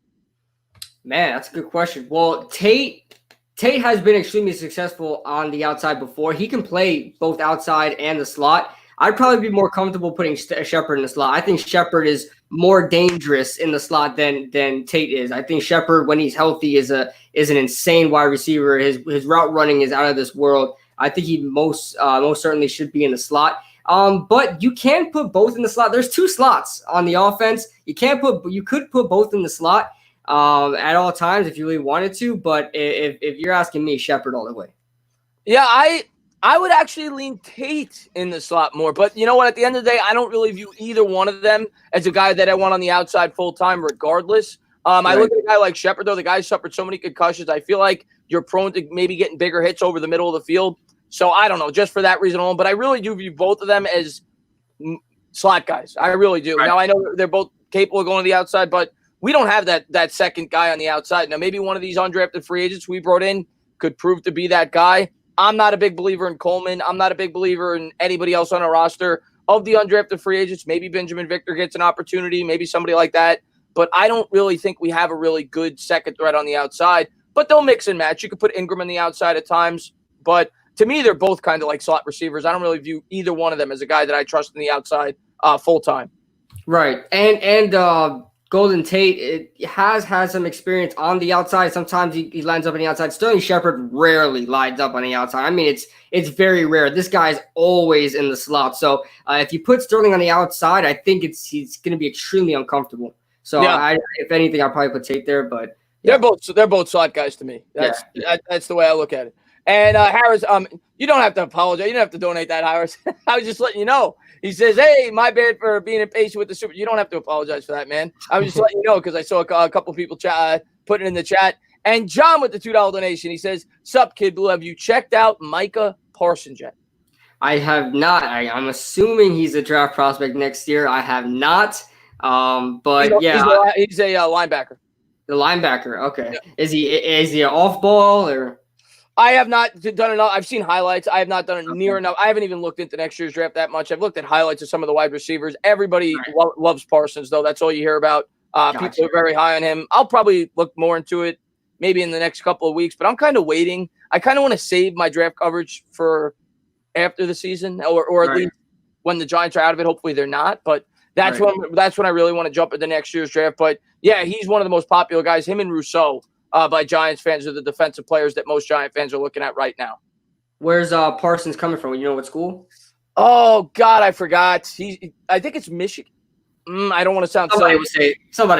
Man, that's a good question. Well, Tate has been extremely successful on the outside before. He can play both outside and the slot. I'd probably be more comfortable putting Shepard in the slot. I think Shepard is more dangerous in the slot than Tate is. I think Shepard, when he's healthy, is an insane wide receiver. His route running is out of this world. I think he most certainly should be in the slot. But you can put both in the slot. There's two slots on the offense. You could put both in the slot at all times if you really wanted to. But if you're asking me, Shepard all the way. Yeah, I would actually lean Tate in the slot more. But you know what? At the end of the day, I don't really view either one of them as a guy that I want on the outside full time regardless. Right. I look at a guy like Shepard, though. The guy suffered so many concussions. I feel like you're prone to maybe getting bigger hits over the middle of the field. So I don't know, just for that reason alone. But I really do view both of them as slot guys. I really do. Right. Now, I know they're both capable of going to the outside, but we don't have that second guy on the outside. Now, maybe one of these undrafted free agents we brought in could prove to be that guy. I'm not a big believer in Coleman. I'm not a big believer in anybody else on our roster. Of the undrafted free agents, maybe Benjamin Victor gets an opportunity, maybe somebody like that. But I don't really think we have a really good second threat on the outside. But they'll mix and match. You could put Engram on the outside at times. But to me, they're both kind of like slot receivers. I don't really view either one of them as a guy that I trust on the outside full time. Right. And Golden Tate has had some experience on the outside. Sometimes he lines up on the outside. Sterling Shepard rarely lines up on the outside. I mean, it's very rare. This guy's always in the slot. So if you put Sterling on the outside, I think he's going to be extremely uncomfortable. So yeah. If anything, I'll probably put Tate there. But yeah. They're both slot guys to me. That's the way I look at it. And Harris, you don't have to apologize. You don't have to donate that, Harris. I was just letting you know. He says, "Hey, my bad for being impatient with the super." You don't have to apologize for that, man. I was just letting you know because I saw a couple people put it in the chat. And John with the $2 donation, he says, "Sup, Kidblue, have you checked out Micah Parsons yet?" I have not. I'm assuming he's a draft prospect next year. I have not. But he's a linebacker. The linebacker. Okay. Yeah. Is he an off ball or? I have not done enough. I've seen highlights. I have not done it near enough. I haven't even looked into next year's draft that much. I've looked at highlights of some of the wide receivers. Everybody loves Parsons, though. That's all you hear about. People are very high on him. I'll probably look more into it maybe in the next couple of weeks, but I'm kind of waiting. I kind of want to save my draft coverage for after the season or at least when the Giants are out of it. Hopefully they're not, but that's when I really want to jump into next year's draft. But, yeah, he's one of the most popular guys. Him and Rousseau. By Giants fans are the defensive players that most Giant fans are looking at right now. Where's Parsons coming from? You know what school? Oh God, I forgot. I think it's Michigan. I don't want to sound Somebody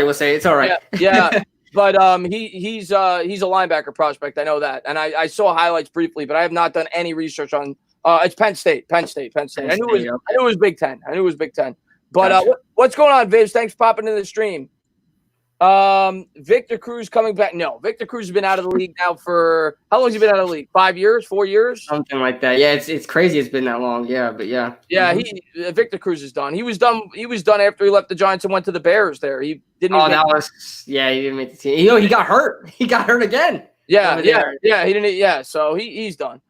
will say it's all right. Yeah. But he's a linebacker prospect. I know that, and I saw highlights briefly, but I have not done any research on. It's Penn State. I knew it was Big Ten. But gotcha. What's going on, Viz? Thanks for popping in the stream. Victor Cruz coming back. No, Victor Cruz has been out of the league now for how long has he been out of the league? 5 years, 4 years? Something like that. Yeah, it's crazy it's been that long. Yeah, but yeah. Yeah, Victor Cruz is done. He was done after he left the Giants and went to the Bears there. He didn't he didn't make the team. He got hurt. He got hurt again. Yeah, he didn't so he's done.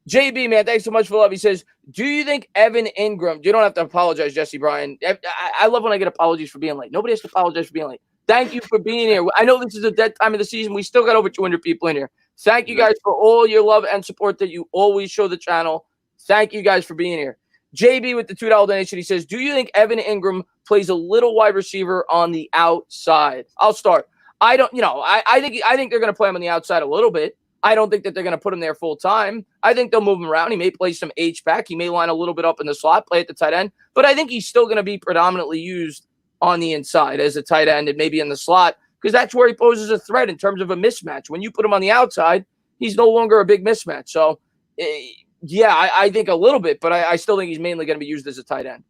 JB, man, thanks so much for the love. He says, do you think Evan Engram, you don't have to apologize, Jesse Bryan. I love when I get apologies for being late. Nobody has to apologize for being late. Thank you for being here. I know this is a dead time of the season. We still got over 200 people in here. Thank you guys for all your love and support that you always show the channel. Thank you guys for being here. JB with the $2 donation, he says, do you think Evan Engram plays a little wide receiver on the outside? I'll start. I think they're going to play him on the outside a little bit. I don't think that they're going to put him there full time. I think they'll move him around. He may play some H-back. He may line a little bit up in the slot, play at the tight end. But I think he's still going to be predominantly used on the inside as a tight end and maybe in the slot because that's where he poses a threat in terms of a mismatch. When you put him on the outside, he's no longer a big mismatch. So, I think a little bit, but I still think he's mainly going to be used as a tight end.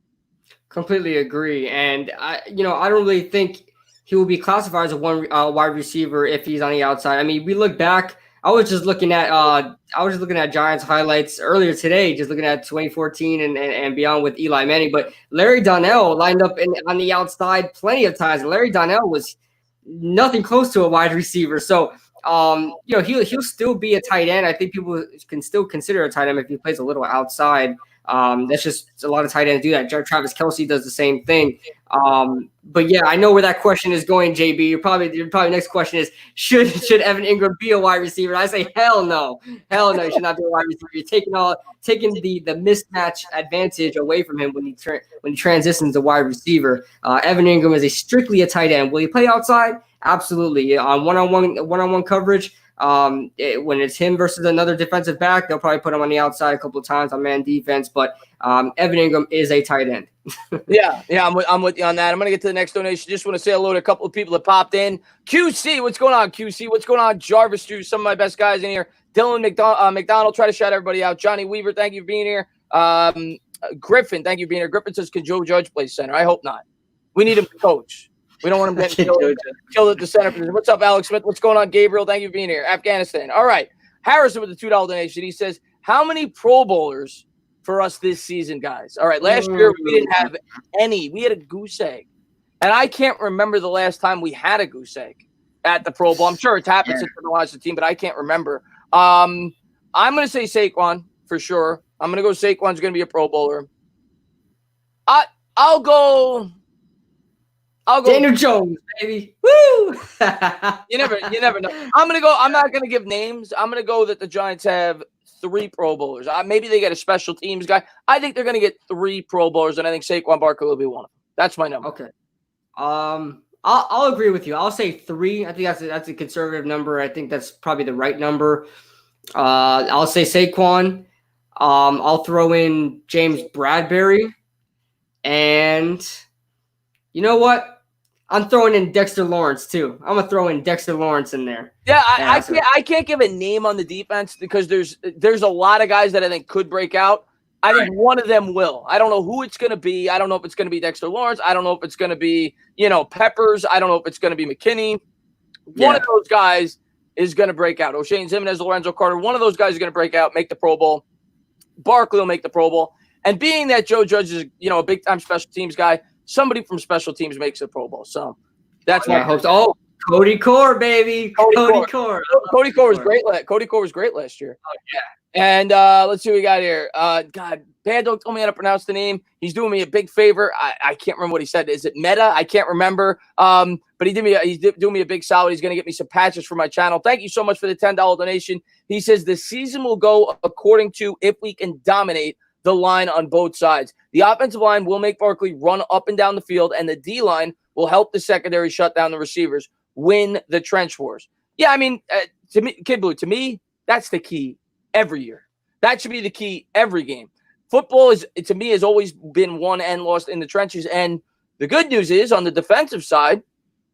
Completely agree. And, I don't really think he will be classified as a one wide receiver if he's on the outside. I mean, we look back. I was just looking at Giants highlights earlier today, just looking at 2014 and beyond with Eli Manning. But Larry Donnell lined up on the outside plenty of times. And Larry Donnell was nothing close to a wide receiver. So, he'll still be a tight end. I think people can still consider a tight end if he plays a little outside. That's just a lot of tight ends do that. Travis Kelce does the same thing. But yeah, I know where that question is going, JB. Your probably next question is should Evan Engram be a wide receiver? I say hell no, he should not be a wide receiver. You're taking the mismatch advantage away from him when he transitions to wide receiver. Evan Engram is strictly a tight end. Will he play outside? Absolutely. On one-on-one coverage. When it's him versus another defensive back, they'll probably put him on the outside a couple of times on man defense. But Evan Engram is a tight end. Yeah, I'm with you on that. I'm going to get to the next donation. Just want to say hello to a couple of people that popped in. QC, what's going on, QC? What's going on, Jarvis Drew? Some of my best guys in here. Dylan McDonald, try to shout everybody out. Johnny Weaver, thank you for being here. Griffin, thank you for being here. Griffin says, could Joe Judge play center? I hope not. We need him to coach. We don't want him getting killed at the center position. What's up, Alex Smith? What's going on, Gabriel? Thank you for being here. Afghanistan. All right. Harrison with the $2 donation. He says, how many Pro Bowlers for us this season, guys? All right. Last year, we didn't have any. We had a goose egg. And I can't remember the last time we had a goose egg at the Pro Bowl. I'm sure it's happened since we watched the team, but I can't remember. I'm going to say Saquon for sure. I'm going to go Saquon's going to be a Pro Bowler. I'll go Daniel Jones, baby. Woo! You never know. I'm not gonna give names. I'm gonna go that the Giants have 3 Pro Bowlers. Maybe they get a special teams guy. I think they're gonna get 3 Pro Bowlers, and I think Saquon Barkley will be one of them. That's my number. Okay. I'll agree with you. I'll say 3. I think that's a conservative number. I think that's probably the right number. I'll say Saquon. I'll throw in James Bradbury, and you know what? I'm throwing in Dexter Lawrence too. I'm gonna throw in Dexter Lawrence in there. Yeah, I can't give a name on the defense because there's a lot of guys that I think could break out. I think one of them will. I don't know who it's going to be. I don't know if it's going to be Dexter Lawrence. I don't know if it's going to be, Peppers. I don't know if it's going to be McKinney. One of those guys is going to break out. O'Shane Jimenez, Lorenzo Carter. One of those guys is going to break out, make the Pro Bowl. Barkley will make the Pro Bowl. And being that Joe Judge is, a big-time special teams guy, somebody from special teams makes the Pro Bowl. So that's what I hope. Oh, Cody Core, baby. Cody Core. Cody Core was great. Cody Core was great last year. Oh, yeah. And let's see what we got here. God, Bad Dog told me how to pronounce the name. He's doing me a big favor. I can't remember what he said. Is it Meta? I can't remember. But he's doing me a big solid. He's going to get me some patches for my channel. Thank you so much for the $10 donation. He says the season will go according to if we can dominate the line on both sides. The offensive line will make Barkley run up and down the field, and the D-line will help the secondary shut down the receivers, win the trench wars. Yeah, I mean, to me, Kidblue, to me, that's the key every year. That should be the key every game. Football to me, has always been won and lost in the trenches. And the good news is, on the defensive side,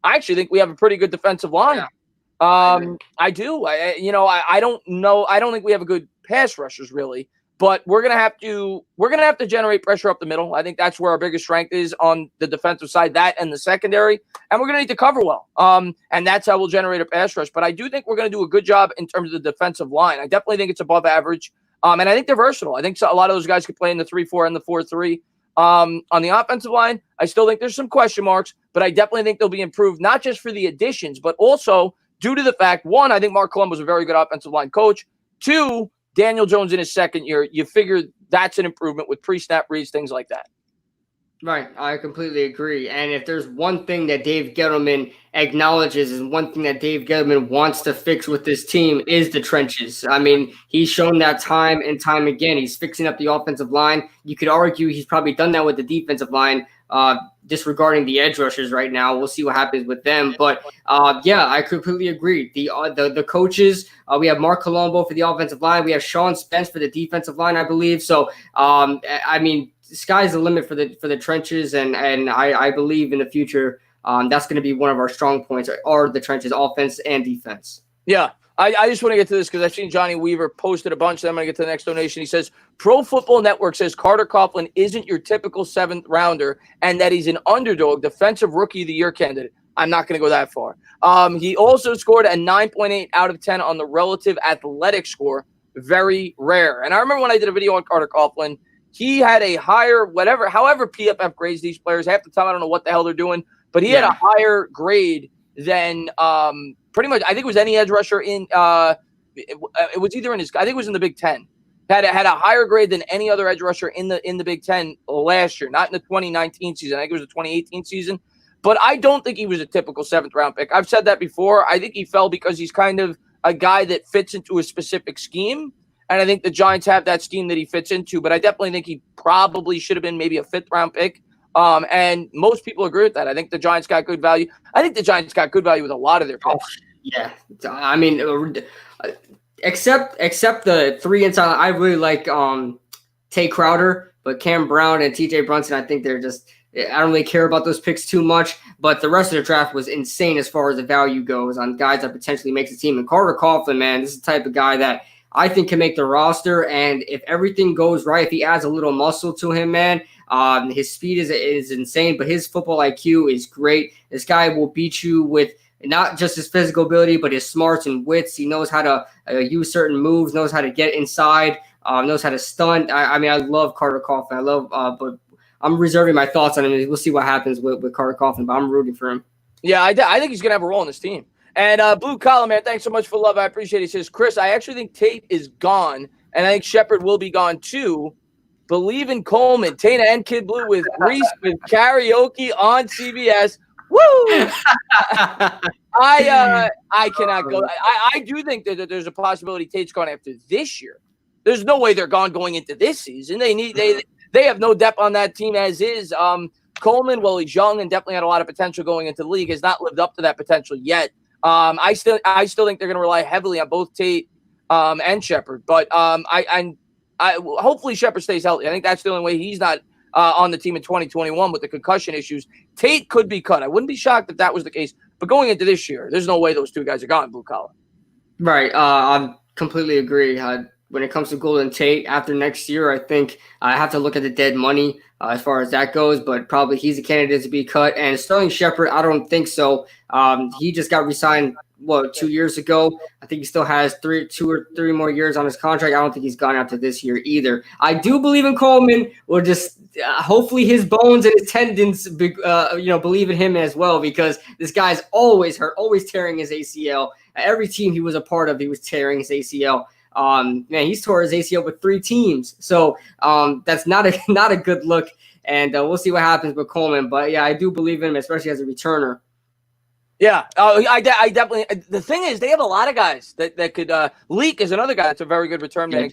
I actually think we have a pretty good defensive line. Yeah. I do. I don't know. I don't think we have a good pass rushers really, but we're gonna have to generate pressure up the middle. I think that's where our biggest strength is on the defensive side. That and the secondary, and we're gonna need to cover well. And that's how we'll generate a pass rush. But I do think we're gonna do a good job in terms of the defensive line. I definitely think it's above average. And I think they're versatile. I think a lot of those guys could play in the 3-4 and the 4-3. On the offensive line, I still think there's some question marks, but I definitely think they'll be improved, not just for the additions, but also due to the fact, one, I think Mark Colombo's a very good offensive line coach. Two, Daniel Jones in his second year, you figure that's an improvement with pre-snap reads, things like that. Right. I completely agree. And if there's one thing that Dave Gettleman acknowledges and one thing that Dave Gettleman wants to fix with this team is the trenches. I mean, he's shown that time and time again. He's fixing up the offensive line. You could argue he's probably done that with the defensive line, disregarding the edge rushers right now. We'll see what happens with them. But, yeah, I completely agree. The coaches, we have Mark Colombo for the offensive line. We have Sean Spence for the defensive line, I believe. So, I mean, sky's the limit for the trenches, and I believe in the future that's going to be one of our strong points are the trenches, offense and defense. Yeah, I just want to get to this because I've seen Johnny Weaver posted a bunch. Then I'm going to get to the next donation. He says, Pro Football Network says Carter Coughlin isn't your typical seventh rounder and that he's an underdog defensive rookie of the year candidate. I'm not going to go that far. He also scored a 9.8 out of 10 on the relative athletic score. Very rare. And I remember when I did a video on Carter Coughlin, he had a higher, however PFF grades these players. Half the time, I don't know what the hell they're doing, but he had a higher grade than pretty much, I think it was any edge rusher in, it was either in his, I think it was in the Big Ten. Had a higher grade than any other edge rusher in the Big Ten last year, not in the 2019 season. I think it was the 2018 season. But I don't think he was a typical seventh round pick. I've said that before. I think he fell because he's kind of a guy that fits into a specific scheme. And I think the Giants have that scheme that he fits into, but I definitely think he probably should have been maybe a fifth-round pick. And most people agree with that. I think the Giants got good value. I think the Giants got good value with a lot of their picks. Yeah. I mean, except the three inside, I really like Tay Crowder, but Cam Brown and TJ Brunson, I think they're just – I don't really care about those picks too much. But the rest of the draft was insane as far as the value goes on guys that potentially makes the team. And Carter Coughlin, man, this is the type of guy that – I think can make the roster, and if everything goes right, if he adds a little muscle to him, man, his speed is insane, but his football IQ is great. This guy will beat you with not just his physical ability, but his smarts and wits. He knows how to use certain moves, knows how to get inside, knows how to stunt. I mean, I love Carter Coughlin. But I'm reserving my thoughts on him. We'll see what happens with Carter Coughlin, but I'm rooting for him. Yeah, I think he's going to have a role in this team. And Blue Collar, man, thanks so much for the love. I appreciate it. He says, Chris, I actually think Tate is gone, and I think Shepard will be gone too. Believe in Coleman. Tana and Kidblue with Reese with karaoke on CBS. Woo! I cannot go. I do think that there's a possibility Tate's gone after this year. There's no way they're gone going into this season. They have no depth on that team as is. Coleman, well, he's young and definitely had a lot of potential going into the league, has not lived up to that potential yet. I still think they're going to rely heavily on both Tate and Shepard, but I hopefully Shepard stays healthy. I think that's the only way he's not on the team in 2021 with the concussion issues. Tate could be cut. I wouldn't be shocked if that was the case. But going into this year, there's no way those two guys are gone blue collar. Right. I completely agree. When it comes to Golden Tate after next year, I think I have to look at the dead money as far as that goes, but probably he's a candidate to be cut. And Sterling Shepard, I don't think so. He just got re-signed, 2 years ago. I think he still has 2 or 3 more years on his contract. I don't think he's gone after this year either. I do believe in Coleman. We'll just hopefully his bones and his tendons, believe in him as well, because this guy's always hurt, always tearing his ACL. Every team he was a part of, he was tearing his ACL. He's tore his ACL with 3 teams, so that's not a good look. And we'll see what happens with Coleman. But yeah, I do believe in him, especially as a returner. Yeah, I definitely. The thing is, they have a lot of guys that could. Leak is another guy that's a very good return man.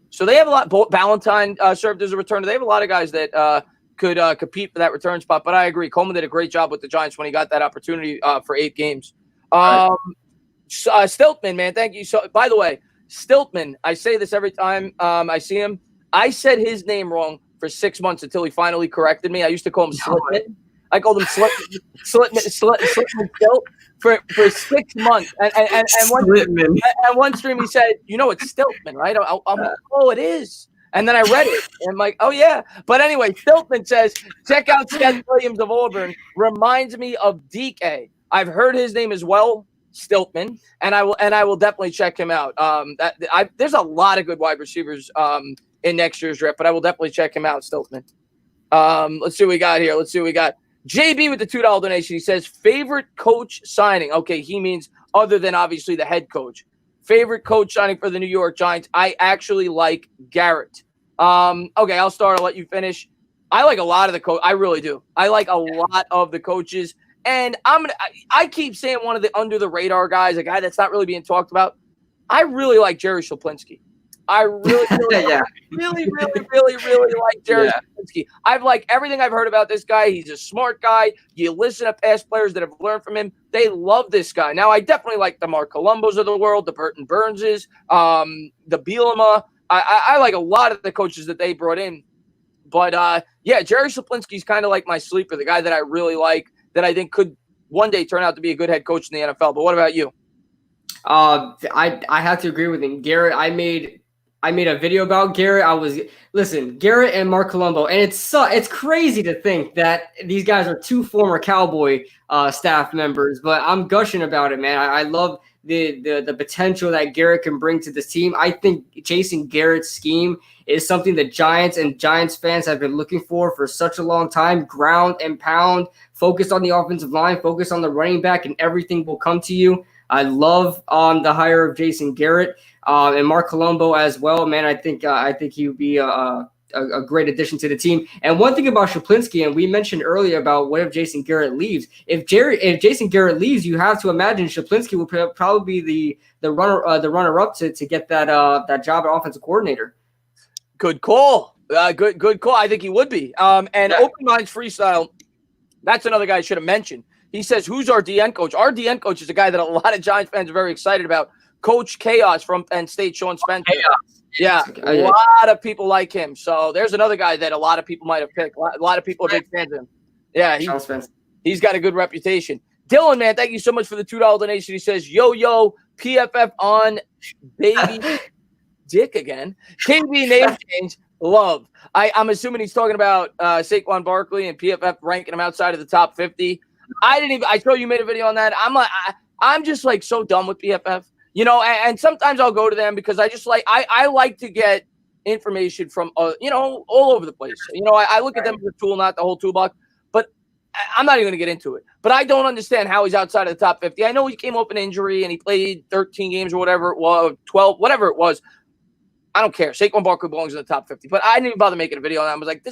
So they have a lot. Valentine served as a returner. They have a lot of guys that could compete for that return spot. But I agree, Coleman did a great job with the Giants when he got that opportunity for 8 games. Stiltman, man, thank you. So, by the way, Stiltman, I say this every time I see him. I said his name wrong for 6 months until he finally corrected me. I used to call him Slitman. I called him Slitman Stilt for 6 months. And one stream he said, it's Stiltman, right? I'm like, oh, it is. And then I read it, and I'm like, oh, yeah. But anyway, Stiltman says, check out Seth Williams of Auburn. Reminds me of DK. I've heard his name as well, Stiltman, and I will definitely check him out. There's a lot of good wide receivers in next year's draft, but I will definitely check him out, Stiltman. Let's see what we got here. JB with the $2 donation. He says, favorite coach signing. Okay, he means other than obviously the head coach. Favorite coach signing for the New York Giants. I actually like Garrett. Okay, I'll start. I'll let you finish. I like a lot of the coach. I really do. I like a lot of the coaches. And I keep saying one of the under the radar guys, a guy that's not really being talked about. I really like Jerry Shaplinski. I really like Jerry Shaplinski. I've liked everything I've heard about this guy. He's a smart guy. You listen to past players that have learned from him. They love this guy. Now, I definitely like the Mark Columbos of the world, the Burton Burnses, the Bielema. I like a lot of the coaches that they brought in. But, Jerry Shaplinski's kind of like my sleeper, the guy that I really like, that I think could one day turn out to be a good head coach in the NFL. But what about you? I have to agree with him. Garrett, I made a video about Garrett. Garrett and Mark Colombo, and it's crazy to think that these guys are 2 former Cowboy staff members, but I'm gushing about it, man. I love the potential that Garrett can bring to this team. I think Jason Garrett's scheme is something that Giants and Giants fans have been looking for such a long time. Ground and pound, focus on the offensive line, focus on the running back, and everything will come to you. I love the hire of Jason Garrett and Mark Colombo as well. Man, I think he would be a great addition to the team. And one thing about Shaplinski, and we mentioned earlier about what if Jason Garrett leaves. If Jason Garrett leaves, you have to imagine Shaplinski will probably be the runner up to get that job at offensive coordinator. Good call. Good call. I think he would be. Open Minds Freestyle. That's another guy I should have mentioned. He says, who's our DN coach? Our DN coach is a guy that a lot of Giants fans are very excited about. Coach Chaos from Penn State, Sean Spencer. Yeah, a lot of people like him. So there's another guy that a lot of people might have picked. A lot of people are big fans of him. Yeah, he's got a good reputation. Dylan, man, thank you so much for the $2 donation. He says, yo, PFF on baby dick again. KB name change, love. I'm assuming he's talking about Saquon Barkley and PFF ranking him outside of the top 50. I told you made a video on that. I'm just like so done with PFF, and sometimes I'll go to them because I just I like to get information from, all over the place. I look at them as a tool, not the whole toolbox, but I'm not even going to get into it. But I don't understand how he's outside of the top 50. I know he came off an injury and he played 13 games or whatever it was, 12, whatever it was. I don't care. Saquon Barkley belongs in the top 50, but I didn't even bother making a video on that. I was like,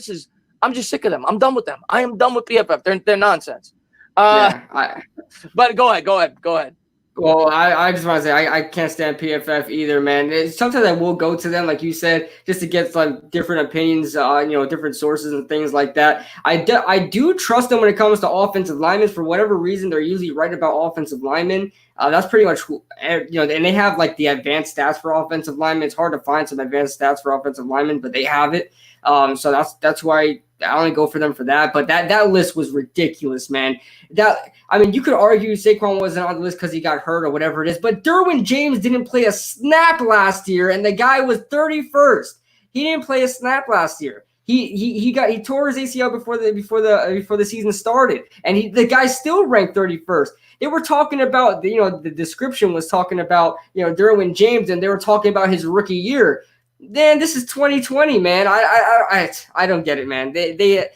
I'm just sick of them. I'm done with them. I am done with PFF. They're nonsense. But go ahead. Well, I just want to say I can't stand PFF either, man. Sometimes I will go to them, like you said, just to get some different opinions, different sources and things like that. I do trust them when it comes to offensive linemen. For whatever reason, they're usually right about offensive linemen. That's pretty much and they have like the advanced stats for offensive linemen. It's hard to find some advanced stats for offensive linemen, but they have it. So that's why I only go for them for that. But that list was ridiculous, man. You could argue Saquon wasn't on the list because he got hurt or whatever it is, but Derwin James didn't play a snap last year, and the guy was 31st. He didn't play a snap last year. He tore his ACL before the season started, and the guy still ranked 31st. They were talking about the description was talking about Derwin James, and they were talking about his rookie year. Man, this is 2020, man. I don't get it, man. They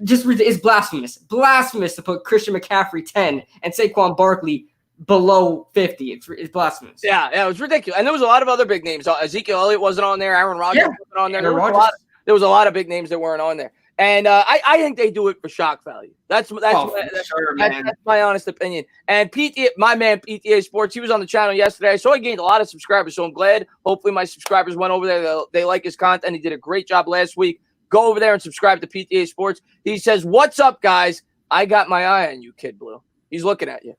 just it's blasphemous to put Christian McCaffrey 10 and Saquon Barkley below 50. It's blasphemous. Yeah, it was ridiculous. And there was a lot of other big names. Ezekiel Elliott wasn't on there. Aaron Rodgers wasn't on there. There was a lot of big names that weren't on there. And I think they do it for shock value. That's my honest opinion. And my man PTA Sports, he was on the channel yesterday. I saw he gained a lot of subscribers, so I'm glad. Hopefully my subscribers went over there. They like his content. He did a great job last week. Go over there and subscribe to PTA Sports. He says, "What's up, guys? I got my eye on you, Kidblue." He's looking at you.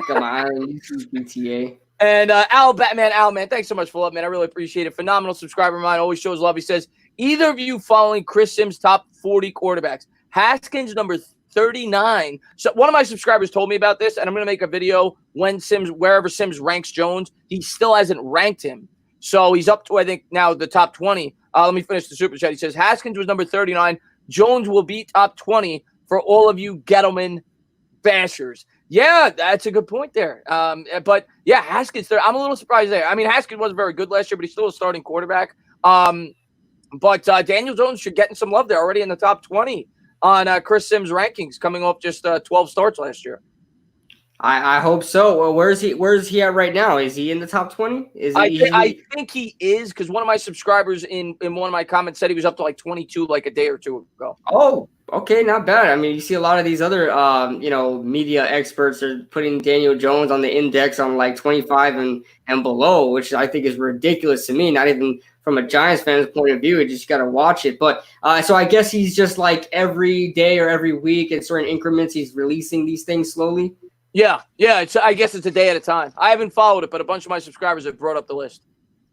Got my eye on you, PTA. And Al, thanks so much for love, man. I really appreciate it. Phenomenal subscriber of mine. Always shows love. He says, either of you following Chris Sims' top 40 quarterbacks. Haskins, number 39. So one of my subscribers told me about this, and I'm going to make a video wherever Sims ranks Jones. He still hasn't ranked him. So he's up to, I think, now the top 20. Let me finish the super chat. He says, Haskins was number 39. Jones will be top 20 for all of you Gettleman bashers. Yeah, that's a good point there. But yeah, Haskins there. I'm a little surprised there. I mean, Haskins wasn't very good last year, but he's still a starting quarterback. But Daniel Jones should get some love there, already in the top 20 on Chris Sims' rankings, coming off just 12 starts last year. I hope so. Well, where's he at right now? Is he in the top 20? I think he is, because one of my subscribers in one of my comments said he was up to like 22 like a day or two ago. Oh, okay, not bad. I mean, you see a lot of these other media experts are putting Daniel Jones on the index on like 25 and below, which I think is ridiculous to me. Not even from a Giants fan's point of view, you just got to watch it. But so I guess he's just like every day or every week in certain increments, he's releasing these things slowly. Yeah. I guess it's a day at a time. I haven't followed it, but a bunch of my subscribers have brought up the list.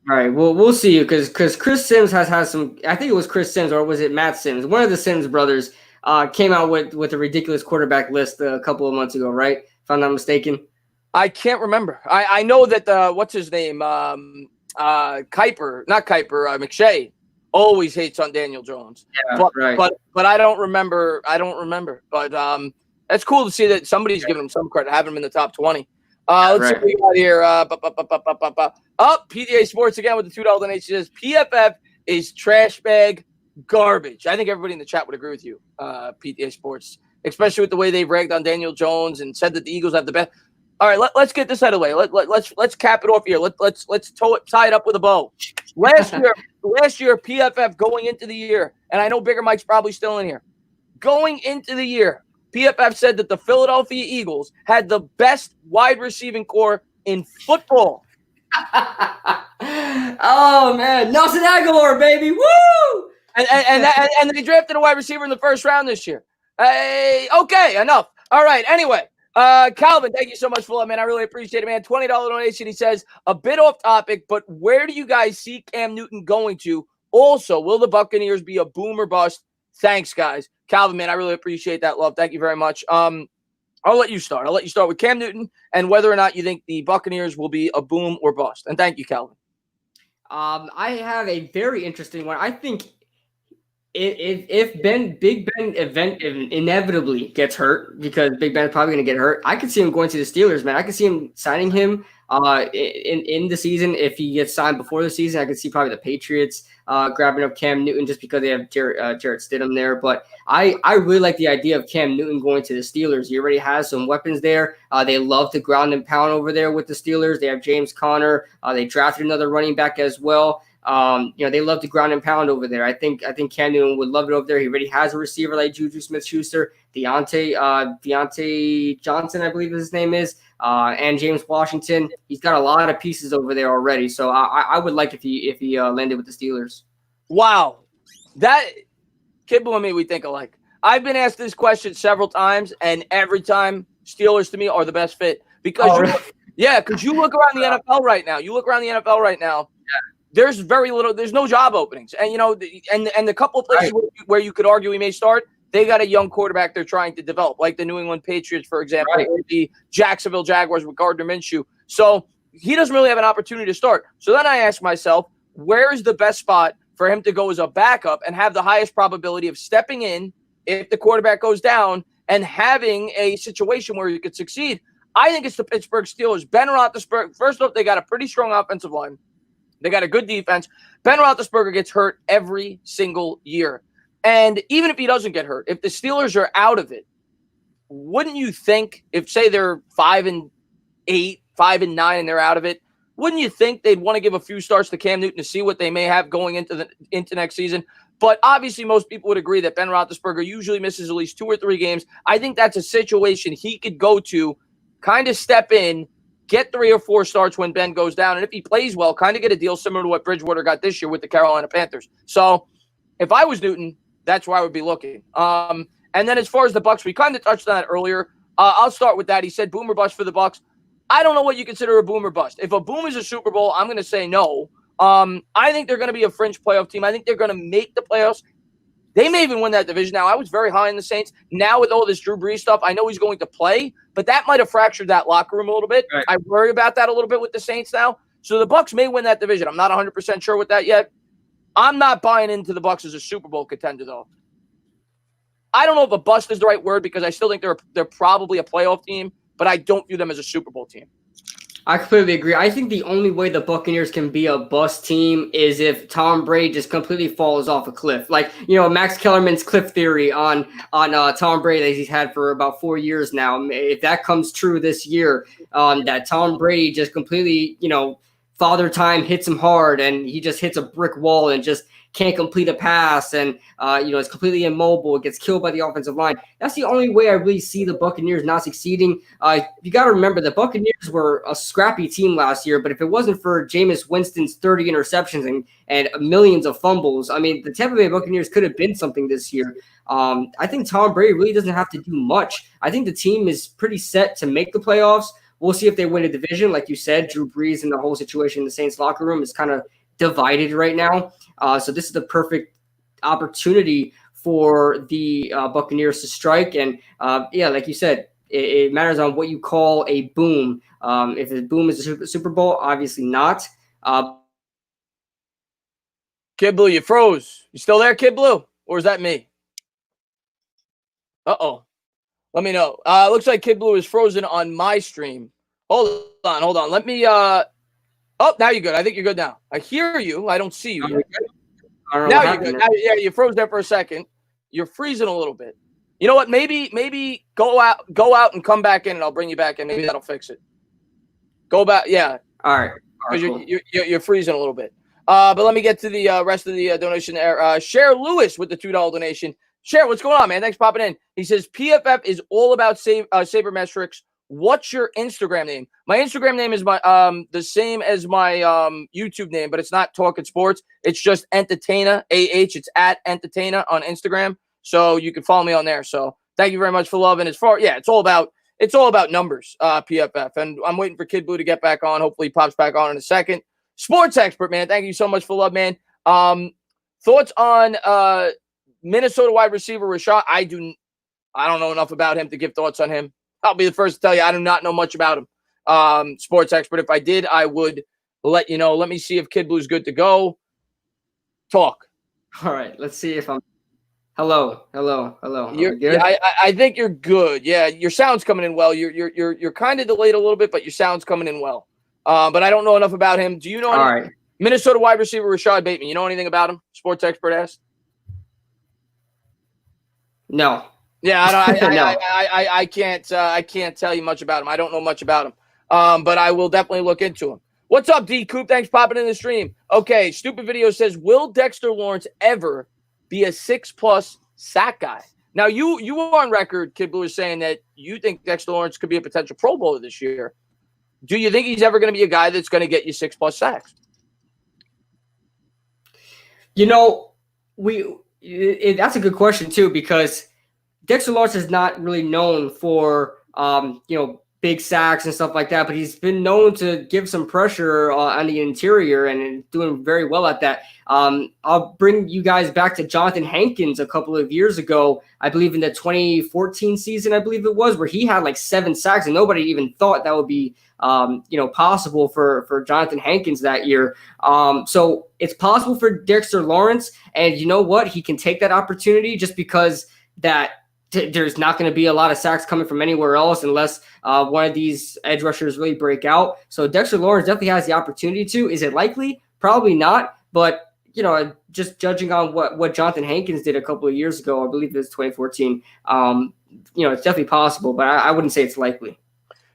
All right, well, we'll see, because Chris Sims has some. I think it was Chris Sims, or was it Matt Sims? One of the Sims brothers came out with a ridiculous quarterback list a couple of months ago, right? If I'm not mistaken. I can't remember. I know that what's his name? McShay always hates on Daniel Jones. Yeah, right. But I don't remember. But that's cool to see that somebody's giving him some credit, having him in the top 20. Let's see what we got here. PDA Sports again with the $2 donation says PFF is trash bag garbage. I think everybody in the chat would agree with you, PDA Sports, especially with the way they've ragged on Daniel Jones and said that the Eagles have the best. All right, let's get this out of the way. Let's cap it off here. Let's tie it up with a bow. Last year, PFF going into the year, and I know Bigger Mike's probably still in here. Going into the year, PFF said that the Philadelphia Eagles had the best wide receiving core in football. Oh man, Nelson Aguilar, baby, woo! And they drafted a wide receiver in the first round this year. Okay, enough. All right. Anyway, Calvin, thank you so much for that, man. I really appreciate it, man. $20 donation. He says, a bit off topic, but where do you guys see Cam Newton going to? Also, will the Buccaneers be a boom or bust? Thanks, guys. Calvin, man, I really appreciate that love. Thank you very much. I'll let you start. I'll let you start with Cam Newton and whether or not you think the Buccaneers will be a boom or bust. And thank you, Calvin. I have a very interesting one. I think if Big Ben inevitably gets hurt, because Big Ben is probably going to get hurt, I could see him going to the Steelers, man. I could see him signing him in the season. If he gets signed before the season, I could see probably the Patriots grabbing up Cam Newton just because they have Jarrett Stidham there. But I really like the idea of Cam Newton going to the Steelers. He already has some weapons there. They love to ground and pound over there with the Steelers. They have James Conner. They drafted another running back as well. They love to ground and pound over there. I think Cam Newton would love it over there. He already has a receiver like Juju Smith-Schuster, Deontay Johnson, I believe his name is, and James Washington. He's got a lot of pieces over there already. So I would like if he landed with the Steelers. Wow, that Kidblue and me, we think alike. I've been asked this question several times, and every time Steelers to me are the best fit. because really? because you look around the NFL right now. There's very little. There's no job openings, and and the couple of places where you could argue he may start, they got a young quarterback they're trying to develop, like the New England Patriots, for example, or the Jacksonville Jaguars with Gardner Minshew. So he doesn't really have an opportunity to start. So then I ask myself, where is the best spot for him to go as a backup and have the highest probability of stepping in if the quarterback goes down and having a situation where he could succeed? I think it's the Pittsburgh Steelers. Ben Roethlisberger, first off, they got a pretty strong offensive line. They got a good defense. Ben Roethlisberger gets hurt every single year. And even if he doesn't get hurt, if the Steelers are out of it, wouldn't you think, if say they're 5-8, 5-9, and they're out of it, wouldn't you think they'd want to give a few starts to Cam Newton to see what they may have going into next season? But obviously, most people would agree that Ben Roethlisberger usually misses at least 2 or 3 games. I think that's a situation he could go to, kind of step in, get 3 or 4 starts when Ben goes down, and if he plays well, kind of get a deal similar to what Bridgewater got this year with the Carolina Panthers. So if I was Newton, that's where I would be looking. And then as far as the Bucs, we kind of touched on that earlier. I'll start with that. He said boom or bust for the Bucs. I don't know what you consider a boom or bust. If a boom is a Super Bowl, I'm going to say no. I think they're going to be a fringe playoff team. I think they're going to make the playoffs. They may even win that division. Now, I was very high in the Saints. Now with all this Drew Brees stuff, I know he's going to play, but that might have fractured that locker room a little bit. Right. I worry about that a little bit with the Saints now. So the Bucs may win that division. I'm not 100% sure with that yet. I'm not buying into the Bucs as a Super Bowl contender, though. I don't know if a bust is the right word because I still think they're probably a playoff team, but I don't view them as a Super Bowl team. I completely agree. I think the only way the Buccaneers can be a bust team is if Tom Brady just completely falls off a cliff. Like, Max Kellerman's cliff theory on Tom Brady that he's had for about 4 years now. If that comes true this year, that Tom Brady just completely, father time hits him hard and he just hits a brick wall and just can't complete a pass and, is completely immobile, gets killed by the offensive line. That's the only way I really see the Buccaneers not succeeding. You got to remember the Buccaneers were a scrappy team last year, but if it wasn't for Jameis Winston's 30 interceptions and millions of fumbles, I mean, the Tampa Bay Buccaneers could have been something this year. I think Tom Brady really doesn't have to do much. I think the team is pretty set to make the playoffs. We'll see if they win a division. Like you said, Drew Brees and the whole situation in the Saints locker room is kind of divided right now. So this is the perfect opportunity for the Buccaneers to strike. And like you said, it matters on what you call a boom. If a boom is a Super Bowl, obviously not. Kidblue, you froze. You still there, Kidblue? Or is that me? Uh-oh. Let me know. Looks like Kidblue is frozen on my stream. Hold on. Let me oh, now you're good. I think you're good now. I hear you. I don't see you. Now you're good. Yeah, you froze there for a second. You're freezing a little bit. You know what? Maybe go out and come back in, and I'll bring you back in. Maybe that'll fix it. Go back. Yeah. All right. Because cool. you're freezing a little bit. But let me get to the rest of the donation there. Cher Lewis with the $2 donation. Cher, what's going on, man? Thanks for popping in. He says PFF is all about sabermetrics. What's your Instagram name? My Instagram name is my the same as my YouTube name, but it's not Talking Sports. It's just Entertainer, AH. It's at Entertainer on Instagram. So you can follow me on there. So thank you very much for love. And as far, it's all about numbers, PFF. And I'm waiting for Kidblue to get back on. Hopefully he pops back on in a second. Sports expert, man. Thank you so much for love, man. Thoughts on Minnesota wide receiver Rashad? I don't know enough about him to give thoughts on him. I'll be the first to tell you I do not know much about him. Sports expert. If I did, I would let you know. Let me see if Kidblue's good to go. Talk. All right. Let's see if I'm. Hello. You're good? I think you're good. Yeah, your sound's coming in well. You're kind of delayed a little bit, but your sound's coming in well. But I don't know enough about him. Do you know? All right. Minnesota wide receiver Rashad Bateman. You know anything about him? Sports expert asked. No. Yeah, I can't tell you much about him. I don't know much about him. But I will definitely look into him. What's up, D Coop? Thanks for popping in the stream. Okay, Stupid Video says, will Dexter Lawrence ever be a 6+ sack guy? Now you were on record, Kidblue, is saying that you think Dexter Lawrence could be a potential Pro Bowler this year. Do you think he's ever going to be a guy that's going to get you 6+ sacks? That's a good question too, because Dexter Lawrence is not really known for, big sacks and stuff like that, but he's been known to give some pressure on the interior and doing very well at that. I'll bring you guys back to Jonathan Hankins a couple of years ago, I believe in the 2014 season, I believe it was, where he had like 7 sacks, and nobody even thought that would be possible for Jonathan Hankins that year. So it's possible for Dexter Lawrence, and you know what? He can take that opportunity just because there's not going to be a lot of sacks coming from anywhere else unless one of these edge rushers really break out. So Dexter Lawrence definitely has the opportunity to. Is it likely? Probably not. But, just judging on what Jonathan Hankins did a couple of years ago, I believe it was 2014, it's definitely possible, but I wouldn't say it's likely.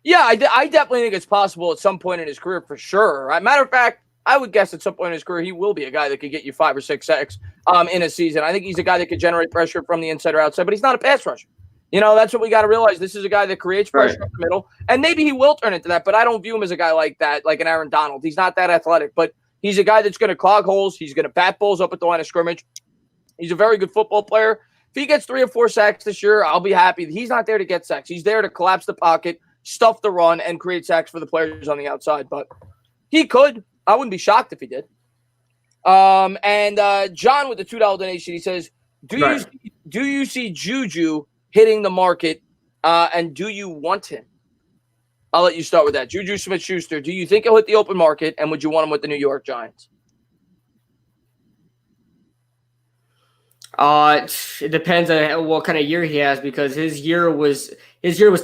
Yeah, I definitely think it's possible at some point in his career for sure. Matter of fact, I would guess at some point in his career, he will be a guy that could get you 5 or 6 sacks in a season. I think he's a guy that could generate pressure from the inside or outside, but he's not a pass rusher. That's what we got to realize. This is a guy that creates pressure up the middle, and maybe he will turn into that, but I don't view him as a guy like that, like an Aaron Donald. He's not that athletic, but he's a guy that's going to clog holes. He's going to bat balls up at the line of scrimmage. He's a very good football player. If he gets 3 or 4 sacks this year, I'll be happy. He's not there to get sacks. He's there to collapse the pocket, stuff the run, and create sacks for the players on the outside, but he could. I wouldn't be shocked if he did. And John with the $2 donation, he says, do you see Juju hitting the market, and do you want him? I'll let you start with that. Juju Smith-Schuster, do you think he'll hit the open market, and would you want him with the New York Giants? It depends on what kind of year he has, because his year was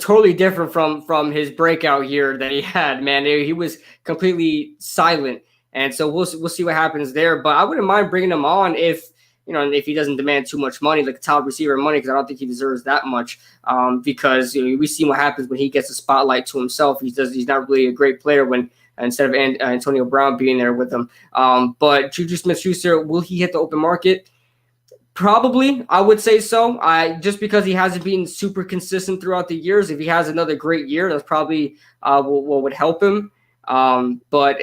totally different from his breakout year that he had. Man, he was completely silent, and so we'll see what happens there. But I wouldn't mind bringing him on if he doesn't demand too much money, like top receiver money, because I don't think he deserves that much. Because we've seen what happens when he gets the spotlight to himself. He's not really a great player when instead of Antonio Brown being there with him. But Juju Smith-Schuster, will he hit the open market? Probably, I would say so. Just because he hasn't been super consistent throughout the years. If he has another great year, that's probably what would help him. But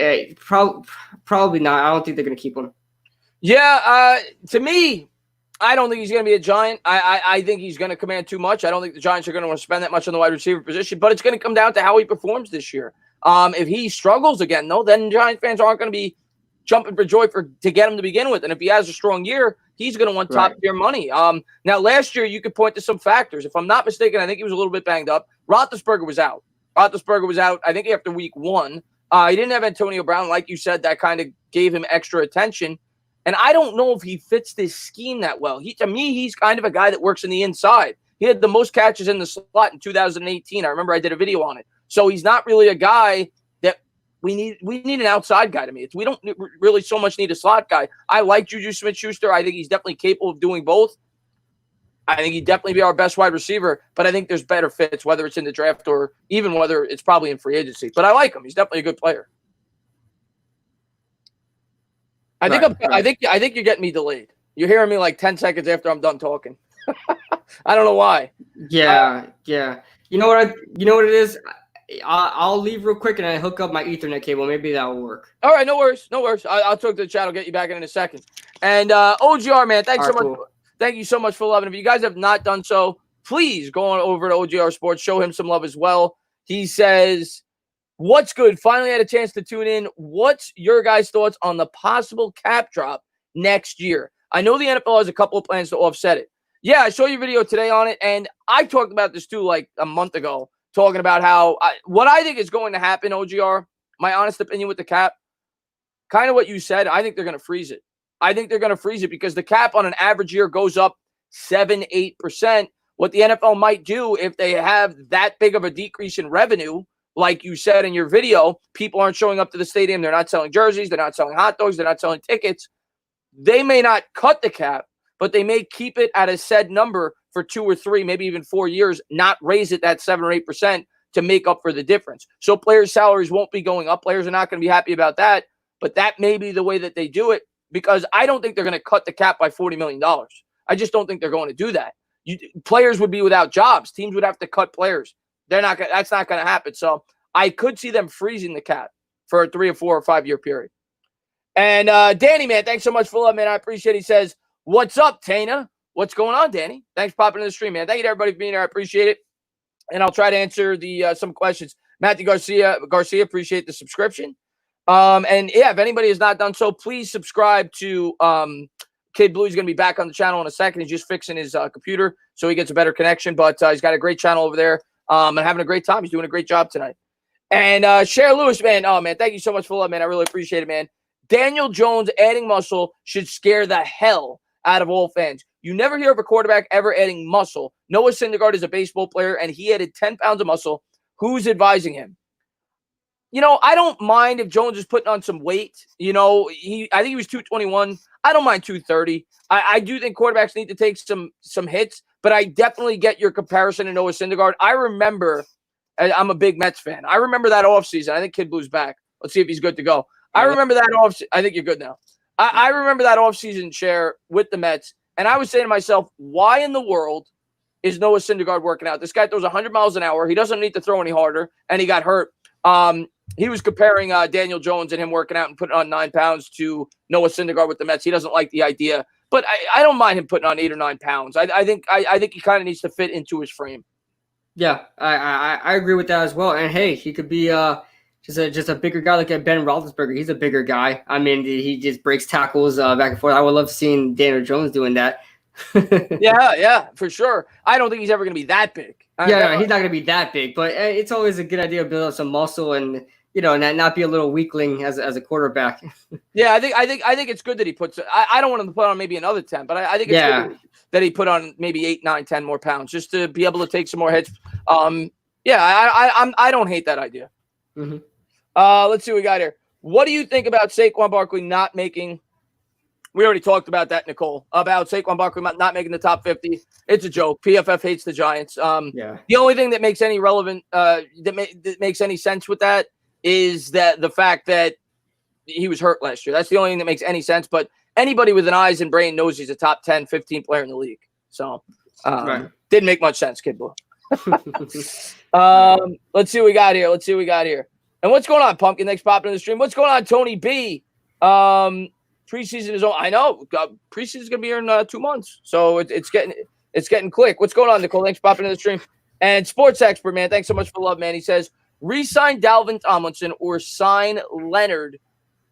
probably not. I don't think they're going to keep him. Yeah, to me, I don't think he's going to be a Giant. I think he's going to command too much. I don't think the Giants are going to want to spend that much on the wide receiver position, but it's going to come down to how he performs this year. If he struggles again, though, then Giant fans aren't going to be jumping for joy to get him to begin with. And if he has a strong year, he's going to want top-tier money. Now, last year, you could point to some factors. If I'm not mistaken, I think he was a little bit banged up. Roethlisberger was out. I think, after week 1. He didn't have Antonio Brown. Like you said, that kind of gave him extra attention. And I don't know if he fits this scheme that well. To me, he's kind of a guy that works in the inside. He had the most catches in the slot in 2018. I remember I did a video on it. So he's not really a guy that we need an outside guy to me. We don't really so much need a slot guy. I like Juju Smith-Schuster. I think he's definitely capable of doing both. I think he'd definitely be our best wide receiver, but I think there's better fits, whether it's in the draft or even whether it's probably in free agency. But I like him. He's definitely a good player. I think you're getting me delayed. You're hearing me like 10 seconds after I'm done talking. I don't know why. Yeah. You know what it is? I'll leave real quick and I hook up my Ethernet cable. Maybe that will work. All right, no worries. I'll talk to the chat. I'll get you back in a second. And OGR, man, thanks so much. Cool. Thank you so much for loving him. If you guys have not done so, please go on over to OGR Sports. Show him some love as well. He says, what's good? Finally had a chance to tune in. What's your guys' thoughts on the possible cap drop next year? I know the NFL has a couple of plans to offset it. Yeah, I saw your video today on it, and I talked about this too like a month ago, talking about how what I think is going to happen, OGR, my honest opinion with the cap, kind of what you said, I think they're going to freeze it. I think they're going to freeze it because the cap on an average year goes up 7-8%. What the NFL might do if they have that big of a decrease in revenue, like you said in your video, people aren't showing up to the stadium. They're not selling jerseys. They're not selling hot dogs. They're not selling tickets. They may not cut the cap, but they may keep it at a said number for 2 or 3, maybe even 4 years, not raise it that 7 or 8% to make up for the difference. So players' salaries won't be going up. Players are not going to be happy about that, but that may be the way that they do it because I don't think they're going to cut the cap by $40 million. I just don't think they're going to do that. Players would be without jobs. Teams would have to cut players. That's not going to happen. So I could see them freezing the cap for a 3 or 4 or 5 year period. And Danny, man, thanks so much for love, man. I appreciate it. He says, what's up, Tana? What's going on, Danny? Thanks for popping in the stream, man. Thank you to everybody for being here. I appreciate it. and I'll try to answer the some questions. Matthew Garcia, appreciate the subscription. And yeah, if anybody has not done so, please subscribe to Kidblue. He's going to be back on the channel in a second. He's just fixing his computer so he gets a better connection. But he's got a great channel over there and having a great time. He's doing a great job tonight. And Cher Lewis, man. Oh, man, thank you so much for love, man. I really appreciate it, man. Daniel Jones adding muscle should scare the hell out of all fans. You never hear of a quarterback ever adding muscle. Noah Syndergaard is a baseball player, and he added 10 pounds of muscle. Who's advising him? You know, I don't mind if Jones is putting on some weight. You know, I think he was 221. I don't mind 230. I do think quarterbacks need to take some hits, but I definitely get your comparison to Noah Syndergaard. I remember, I'm a big Mets fan. I remember that offseason. I think Kidblue's back. Let's see if he's good to go. I remember that offseason. I think you're good now. I remember that offseason share with the Mets, and I was saying to myself, why in the world is Noah Syndergaard working out? This guy throws 100 miles an hour. He doesn't need to throw any harder, and he got hurt. He was comparing Daniel Jones and him working out and putting on 9 pounds to Noah Syndergaard with the Mets. He doesn't like the idea, but I don't mind him putting on 8 or 9 pounds. I think he kind of needs to fit into his frame. Yeah, I agree with that as well. And hey, he could be just a bigger guy like Ben Roethlisberger. He's a bigger guy. I mean, he just breaks tackles back and forth. I would love seeing Daniel Jones doing that. yeah, for sure. I don't think he's ever going to be that big. He's not going to be that big, but it's always a good idea to build up some muscle and, you know, not be a little weakling as a quarterback. Yeah, I think it's good that he puts. I don't want him to put on maybe another 10, but I think it's good that he put on maybe 8, 9, 10 more pounds just to be able to take some more hits. I don't hate that idea. Mm-hmm. Let's see what we got here. What do you think about Saquon Barkley not making? We already talked about that, Nicole, about Saquon Barkley not making the top 50. It's a joke. PFF hates the Giants. The only thing that makes any relevant, that makes any sense with that is that the fact that he was hurt last year. That's the only thing that makes any sense. But anybody with an eyes and brain knows he's a top 10, 15 player in the league. So didn't make much sense, Kidblue. Let's see what we got here. And what's going on, Pumpkin? Thanks for popping in the stream. What's going on, Tony B? Preseason is on. I know. Preseason is going to be here in 2 months. So it's getting quick. What's going on, Nicole? Thanks for popping in the stream. And Sports Expert, man, thanks so much for the love, man. He says, re-sign Dalvin Tomlinson or sign Leonard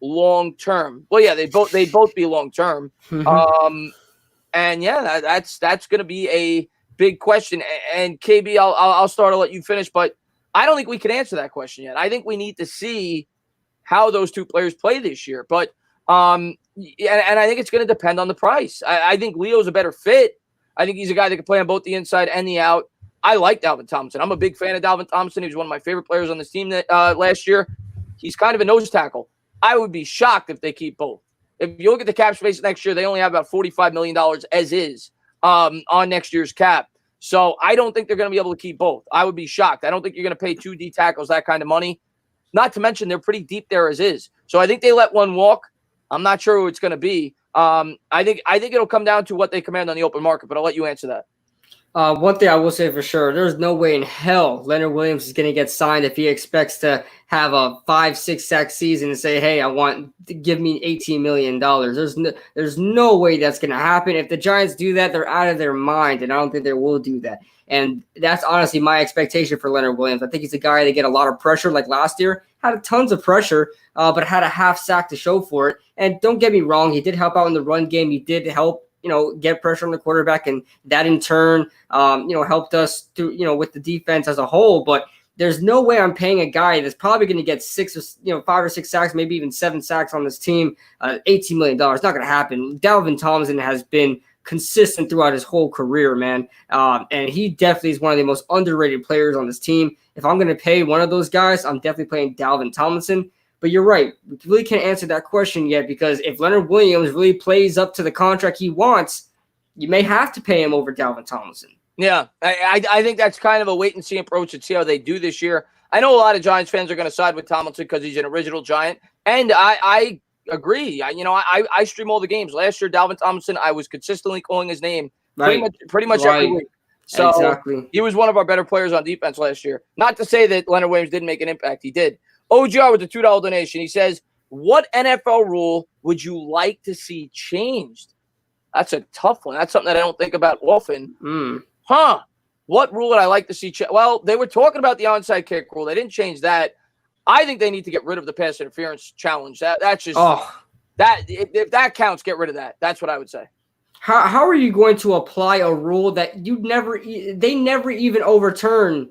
long-term. Well, yeah, they both be long-term. Mm-hmm. And yeah, that's going to be a big question. And KB, I'll start. I'll let you finish, but I don't think we can answer that question yet. I think we need to see how those two players play this year. But and I think it's going to depend on the price. I think Leo's a better fit. I think he's a guy that can play on both the inside and the out. I like Dalvin Tomlinson. I'm a big fan of Dalvin Tomlinson. He was one of my favorite players on this team last year. He's kind of a nose tackle. I would be shocked if they keep both. If you look at the cap space next year, they only have about $45 million as is on next year's cap. So I don't think they're going to be able to keep both. I would be shocked. I don't think you're going to pay 2 D tackles that kind of money. Not to mention they're pretty deep there as is. So I think they let one walk. I'm not sure who it's going to be. I think it'll come down to what they command on the open market, but I'll let you answer that. One thing I will say for sure, there's no way in hell Leonard Williams is going to get signed if he expects to have a 5-6 sack season and say, hey, I want to give me $18 million. There's no way that's going to happen. If the Giants do that, they're out of their mind, and I don't think they will do that. And that's honestly my expectation for Leonard Williams. I think he's a guy that get a lot of pressure like last year, had tons of pressure, but had a half sack to show for it. And don't get me wrong, he did help out in the run game. He did help, get pressure on the quarterback, and that in turn, helped us to, with the defense as a whole. But there's no way I'm paying a guy that's probably going to get 5 or 6 sacks, maybe even 7 sacks on this team, $18 million. It's not going to happen. Dalvin Tomlinson has been consistent throughout his whole career, man. And he definitely is one of the most underrated players on this team. If I'm going to pay one of those guys, I'm definitely playing Dalvin Tomlinson. But you're right. We really can't answer that question yet, because if Leonard Williams really plays up to the contract he wants, you may have to pay him over Dalvin Tomlinson. Yeah, I think that's kind of a wait-and-see approach and see how they do this year. I know a lot of Giants fans are going to side with Tomlinson because he's an original Giant, and I agree. I stream all the games. Last year, Dalvin Tomlinson, I was consistently calling his name pretty much every week. So exactly. He was one of our better players on defense last year. Not to say that Leonard Williams didn't make an impact. He did. OGR with the $2 donation. He says, what NFL rule would you like to see changed? That's a tough one. That's something that I don't think about often. What rule would I like to see? Well, they were talking about the onside kick rule. They didn't change that. I think they need to get rid of the pass interference challenge. That's just that. If that counts, get rid of that. That's what I would say. How are you going to apply a rule that they never even overturn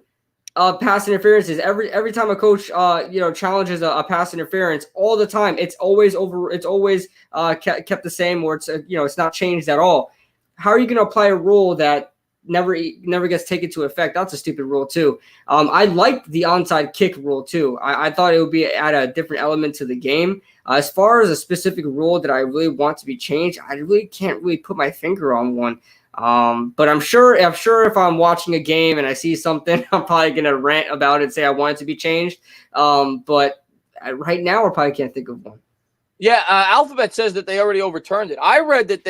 pass interferences? Every time a coach challenges a pass interference, all the time it's always kept the same, or it's not changed at all. How are you going to apply a rule that never gets taken to effect? That's a stupid rule too. I liked the onside kick rule too. I thought it would be add a different element to the game. As far as a specific rule that I really want to be changed, I really can't really put my finger on one. But I'm sure if I'm watching a game and I see something, I'm probably gonna rant about it and say I want it to be changed. But right now, I probably can't think of one. Yeah, Alphabet says that they already overturned it. I read that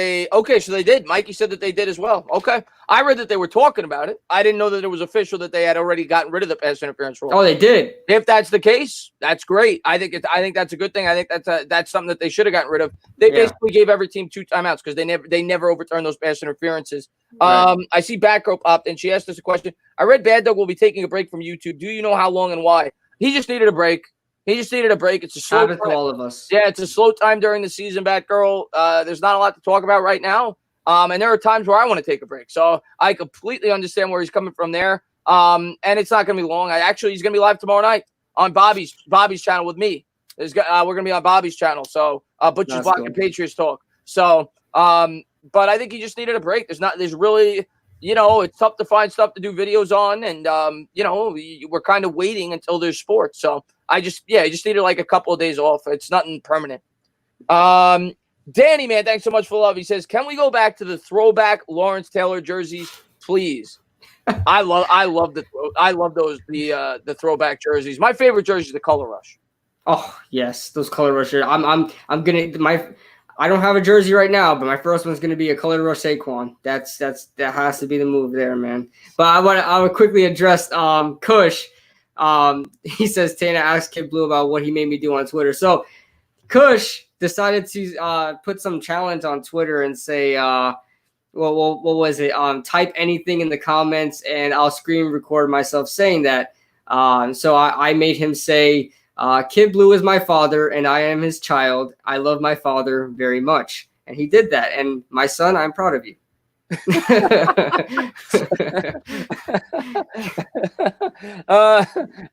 so they did. Mikey said that they did as well. Okay. I read that they were talking about it. I didn't know that it was official that they had already gotten rid of the pass interference rule. Oh, they did. If that's the case, that's great. I think that's a good thing. I think that's something that they should have gotten rid of. They basically gave every team 2 timeouts because they never overturned those pass interferences. Right. I see Batgirl popped and she asked us a question. I read Bad Dog will be taking a break from YouTube. Do you know how long and why? He just needed a break. It's a slow habit to all of us. Yeah, it's a slow time during the season, Batgirl. There's not a lot to talk about right now. And there are times where I want to take a break. So I completely understand where he's coming from there. And it's not going to be long. He's going to be live tomorrow night on Bobby's channel with me. We're going to be on Bobby's channel. So Butcher's Block and Patriots Talk. So, but I think he just needed a break. There's really, it's tough to find stuff to do videos on. And, we're kind of waiting until there's sports. So he just needed like a couple of days off. It's nothing permanent. Danny, man, thanks so much for love. He says, can we go back to the throwback Lawrence Taylor jerseys, please? I love those the throwback jerseys. My favorite jersey is the Color Rush. Oh yes, those Color Rush. I don't have a jersey right now, but my first one's gonna be a Color Rush Saquon. That has to be the move there, man. But I would quickly address Kush. He says Tana asked Kidblue about what he made me do on Twitter. So Kush decided to put some challenge on Twitter and say, what was it? Type anything in the comments and I'll screen record myself saying that. So I made him say, Kidblue is my father and I am his child. I love my father very much. And he did that. And my son, I'm proud of you.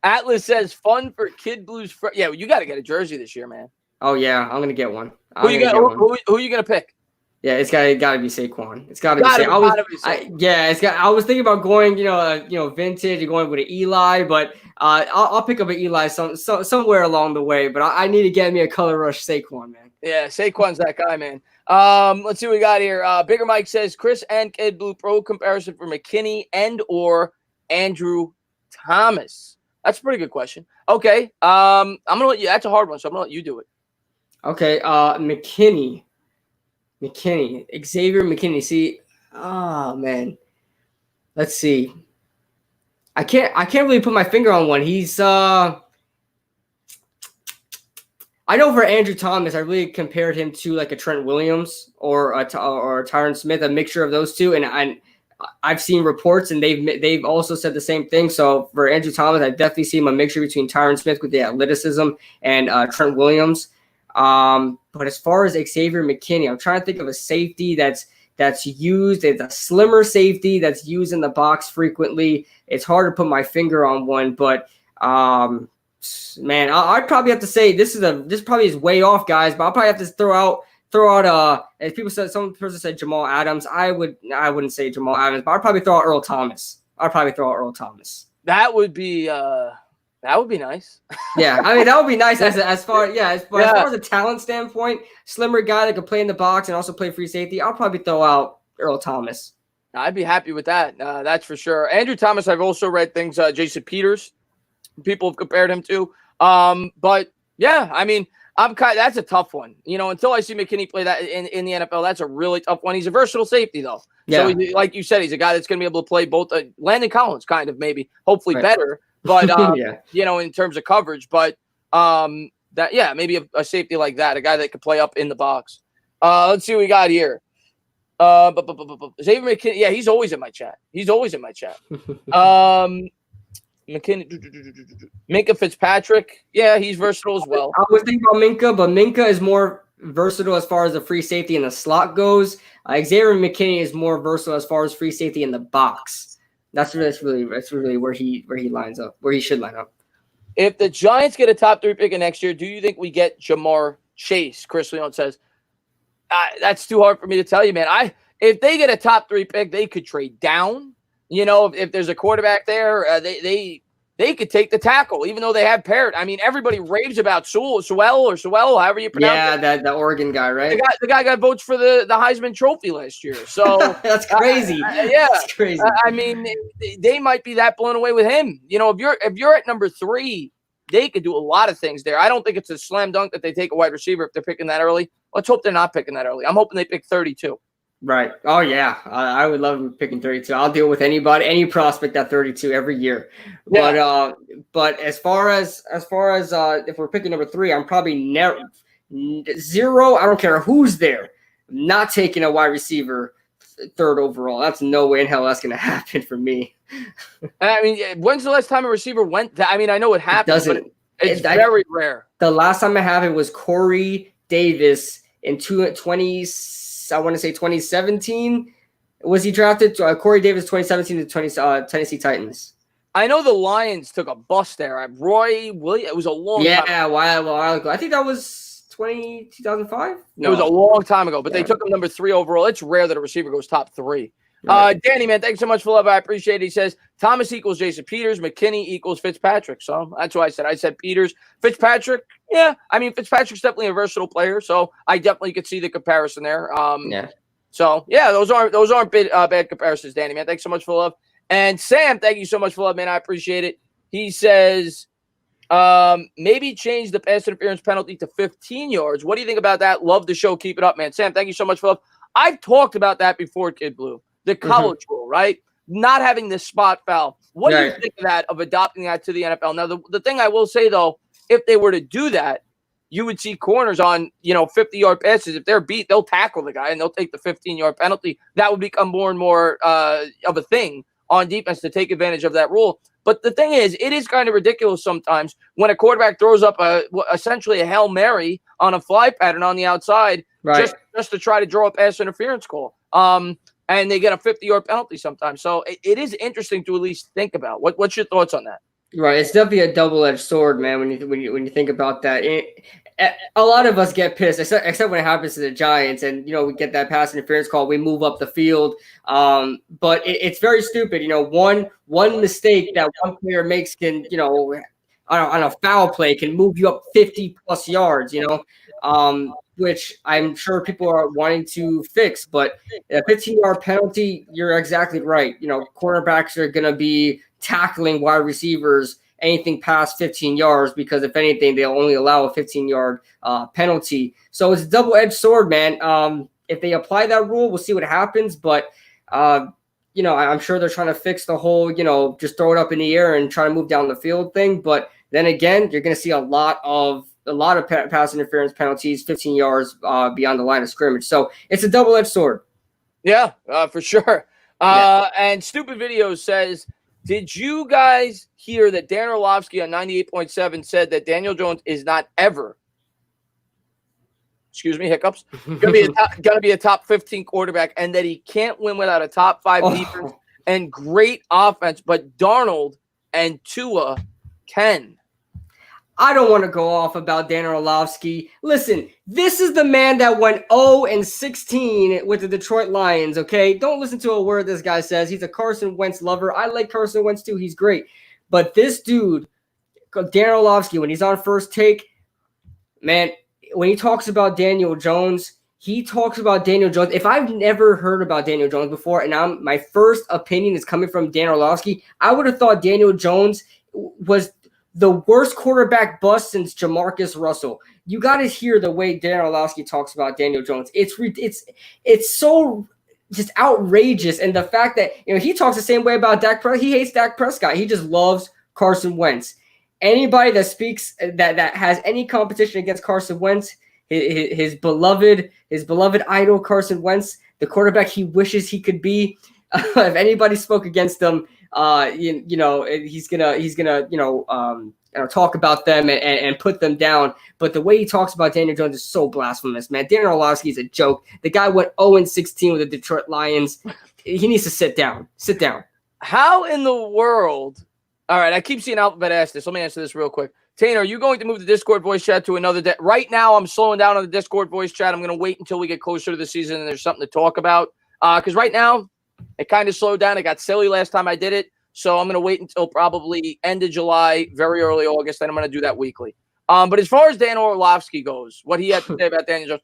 Atlas says fun for Kidblue's yeah, you got to get a jersey this year, man. Oh yeah, I'm gonna get one. Who are you gonna pick? Yeah, it's gotta be Saquon. It's gotta be Saquon. I was thinking about going, vintage and going with an Eli, but I'll pick up an Eli somewhere along the way. But I need to get me a Color Rush Saquon, man. Yeah, Saquon's that guy, man. Let's see what we got here. Bigger Mike says Chris and Kidblue pro comparison for McKinney and or Andrew Thomas. That's a pretty good question. Okay, I'm gonna let you. That's a hard one, so I'm gonna let you do it. Okay, McKinney, Xavier McKinney. See, oh man, let's see. I can't really put my finger on one. He's I know for Andrew Thomas, I really compared him to like a Trent Williams or a Tyron Smith, a mixture of those two, and I've seen reports and they've also said the same thing. So for Andrew Thomas, I definitely see him a mixture between Tyron Smith with the athleticism and Trent Williams. But as far as Xavier McKinney, I'm trying to think of a safety that's used. It's a slimmer safety that's used in the box frequently. It's hard to put my finger on one, but man, I'd probably have to say this probably is way off, guys. But I'll probably have to throw out. As people said, some person said Jamal Adams. I wouldn't say Jamal Adams, but I'd probably throw out Earl Thomas. That would be nice. Yeah, I mean that would be nice as far as a talent standpoint, slimmer guy that could play in the box and also play free safety. I'll probably throw out Earl Thomas. I'd be happy with that. That's for sure. Andrew Thomas, I've also read things. Jason Peters, people have compared him to. But yeah, I mean, that's a tough one. Until I see McKinney play that in the NFL, that's a really tough one. He's a versatile safety though. Yeah. So like you said, he's a guy that's going to be able to play both. Landon Collins, kind of maybe, hopefully better. But in terms of coverage, but maybe a safety like that, a guy that could play up in the box. Let's see what we got here. Xavier McKinney. Yeah, he's always in my chat. McKinney, Minka Fitzpatrick. Yeah, he's versatile as well. I was thinking about Minka, but Minka is more versatile as far as the free safety in the slot goes. Xavier McKinney is more versatile as far as free safety in the box. That's really where he lines up, where he should line up. If the Giants get a top 3 pick next year, do you think we get Jamar Chase? Chris Leon says, that's too hard for me to tell you, man. If they get a top 3 pick, they could trade down. You know, if there's a quarterback there, they could take the tackle, even though they have Parrott. I mean, everybody raves about Sewell, however you pronounce it. Yeah, the Oregon guy, right? The guy got votes for the Heisman Trophy last year. So that's crazy. Yeah, that's crazy. I mean, they might be that blown away with him. You know, if you're at number 3, they could do a lot of things there. I don't think it's a slam dunk that they take a wide receiver if they're picking that early. Let's hope they're not picking that early. I'm hoping they pick 32. Right. Oh yeah, I would love him picking 32. I'll deal with any prospect at 32 every year. Yeah. But as far as if we're picking number 3, I'm probably zero. I don't care who's there. I'm not taking a wide receiver 3rd overall. That's no way in hell that's going to happen for me. I mean, when's the last time a receiver went? I mean, I know it happens, but it's very rare. The last time it happened was Corey Davis in 2017. Was he drafted? Corey Davis, 2017 to Tennessee Titans. I know the Lions took a bust there. Roy Williams. It was a long time. Yeah, a while ago. I think that was 2005. No. It was a long time ago, but they took him number 3 overall. It's rare that a receiver goes top 3. Right. Danny, man, thanks so much for love. I appreciate it. He says Thomas equals Jason Peters, McKinney equals Fitzpatrick. So that's what I said. I said Peters, Fitzpatrick. Yeah, I mean Fitzpatrick's definitely a versatile player, so I definitely could see the comparison there. Yeah. So yeah, those aren't bad comparisons, Danny, man. Thanks so much for love. And Sam, thank you so much for love, man. I appreciate it. He says maybe change the pass interference penalty to 15 yards. What do you think about that? Love the show. Keep it up, man. Sam, thank you so much for love. I've talked about that before, Kidblue. The college rule, right? Not having this spot foul. What do you think of that, of adopting that to the NFL? Now, the thing I will say, though, if they were to do that, you would see corners on, 50-yard passes. If they're beat, they'll tackle the guy, and they'll take the 15-yard penalty. That would become more and more of a thing on defense to take advantage of that rule. But the thing is, it is kind of ridiculous sometimes when a quarterback throws up essentially a Hail Mary on a fly pattern on the outside just to try to draw a pass interference call. And they get a 50-yard penalty sometimes. So it is interesting to at least think about. What's your thoughts on that? Right, it's definitely a double-edged sword, man. When you think about that, a lot of us get pissed, except when it happens to the Giants, and we get that pass interference call. We move up the field, but it's very stupid. One mistake that one player makes can, on a foul play, can move you up 50+ yards. Which I'm sure people are wanting to fix. But a 15-yard penalty, you're exactly right. Quarterbacks are going to be tackling wide receivers anything past 15 yards because, if anything, they'll only allow a 15-yard penalty. So it's a double-edged sword, man. If they apply that rule, we'll see what happens. But, I'm sure they're trying to fix the whole, just throw it up in the air and try to move down the field thing. But then again, you're going to see a lot of pass interference penalties, 15 yards beyond the line of scrimmage. So it's a double-edged sword. Yeah, for sure. And Stupid Video says, did you guys hear that Dan Orlovsky on 98.7 said that Daniel Jones is not ever, hiccups, gonna be a top 15 quarterback, and that he can't win without a top 5 defense and great offense, but Darnold and Tua can? I don't want to go off about Dan Orlovsky. Listen, this is the man that went 0-16 with the Detroit Lions, okay? Don't listen to a word this guy says. He's a Carson Wentz lover. I like Carson Wentz too. He's great. But this dude, Dan Orlovsky, when he's on First Take, man, when he talks about Daniel Jones, he talks about Daniel Jones. If I've never heard about Daniel Jones before, and my first opinion is coming from Dan Orlovsky, I would have thought Daniel Jones was the worst quarterback bust since Jamarcus Russell. You got to hear the way Dan Orlovsky talks about Daniel Jones. It's so just outrageous, and the fact that he talks the same way about Dak Prescott. He hates Dak Prescott. He just loves Carson Wentz. Anybody that speaks that has any competition against Carson Wentz, his beloved idol Carson Wentz, the quarterback he wishes he could be. If anybody spoke against him, he's gonna talk about them and put them down. But the way he talks about Daniel Jones is so blasphemous, man. Daniel Orlovsky is a joke. The guy went 0-16 with the Detroit Lions. He needs to sit down. Sit down. How in the world? All right, I keep seeing Alphabet ask this. Let me answer this real quick. Tanner, are you going to move the Discord voice chat to another day? Right now, I'm slowing down on the Discord voice chat. I'm going to wait until we get closer to the season and there's something to talk about. Because right now, it kind of slowed down. It got silly last time I did it. So I'm going to wait until probably end of July, very early August, and I'm going to do that weekly. But as far as Dan Orlovsky goes, what he had to say about Daniel Jones,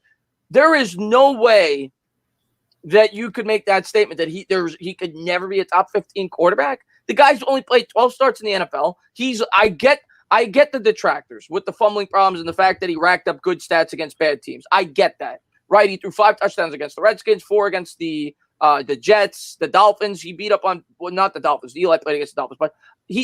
there is no way that you could make that statement that he could never be a top 15 quarterback. The guy's only played 12 starts in the NFL. I get the detractors with the fumbling problems and the fact that he racked up good stats against bad teams. I get that, right? He threw 5 touchdowns against the Redskins, 4 against the Jets, the Dolphins. He beat up on, well, not the Dolphins. Eli played against the Dolphins, but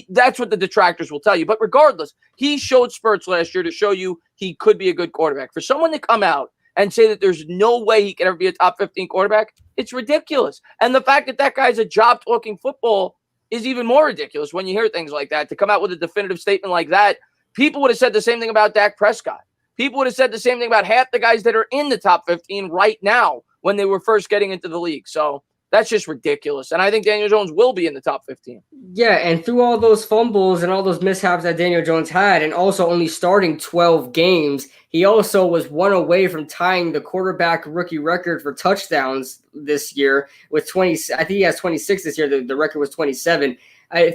that's what the detractors will tell you. But regardless, he showed spurts last year to show you he could be a good quarterback. For someone to come out and say that there's no way he can ever be a top 15 quarterback, it's ridiculous. And the fact that that guy's a job talking football is even more ridiculous when you hear things like that. To come out with a definitive statement like that, people would have said the same thing about Dak Prescott. People would have said the same thing about half the guys that are in the top 15 right now when they were first getting into the league. So that's just ridiculous. And I think Daniel Jones will be in the top 15. Yeah, and through all those fumbles and all those mishaps that Daniel Jones had, and also only starting 12 games, he also was 1 away from tying the quarterback rookie record for touchdowns this year with 20. I think he has 26 this year. The record was 27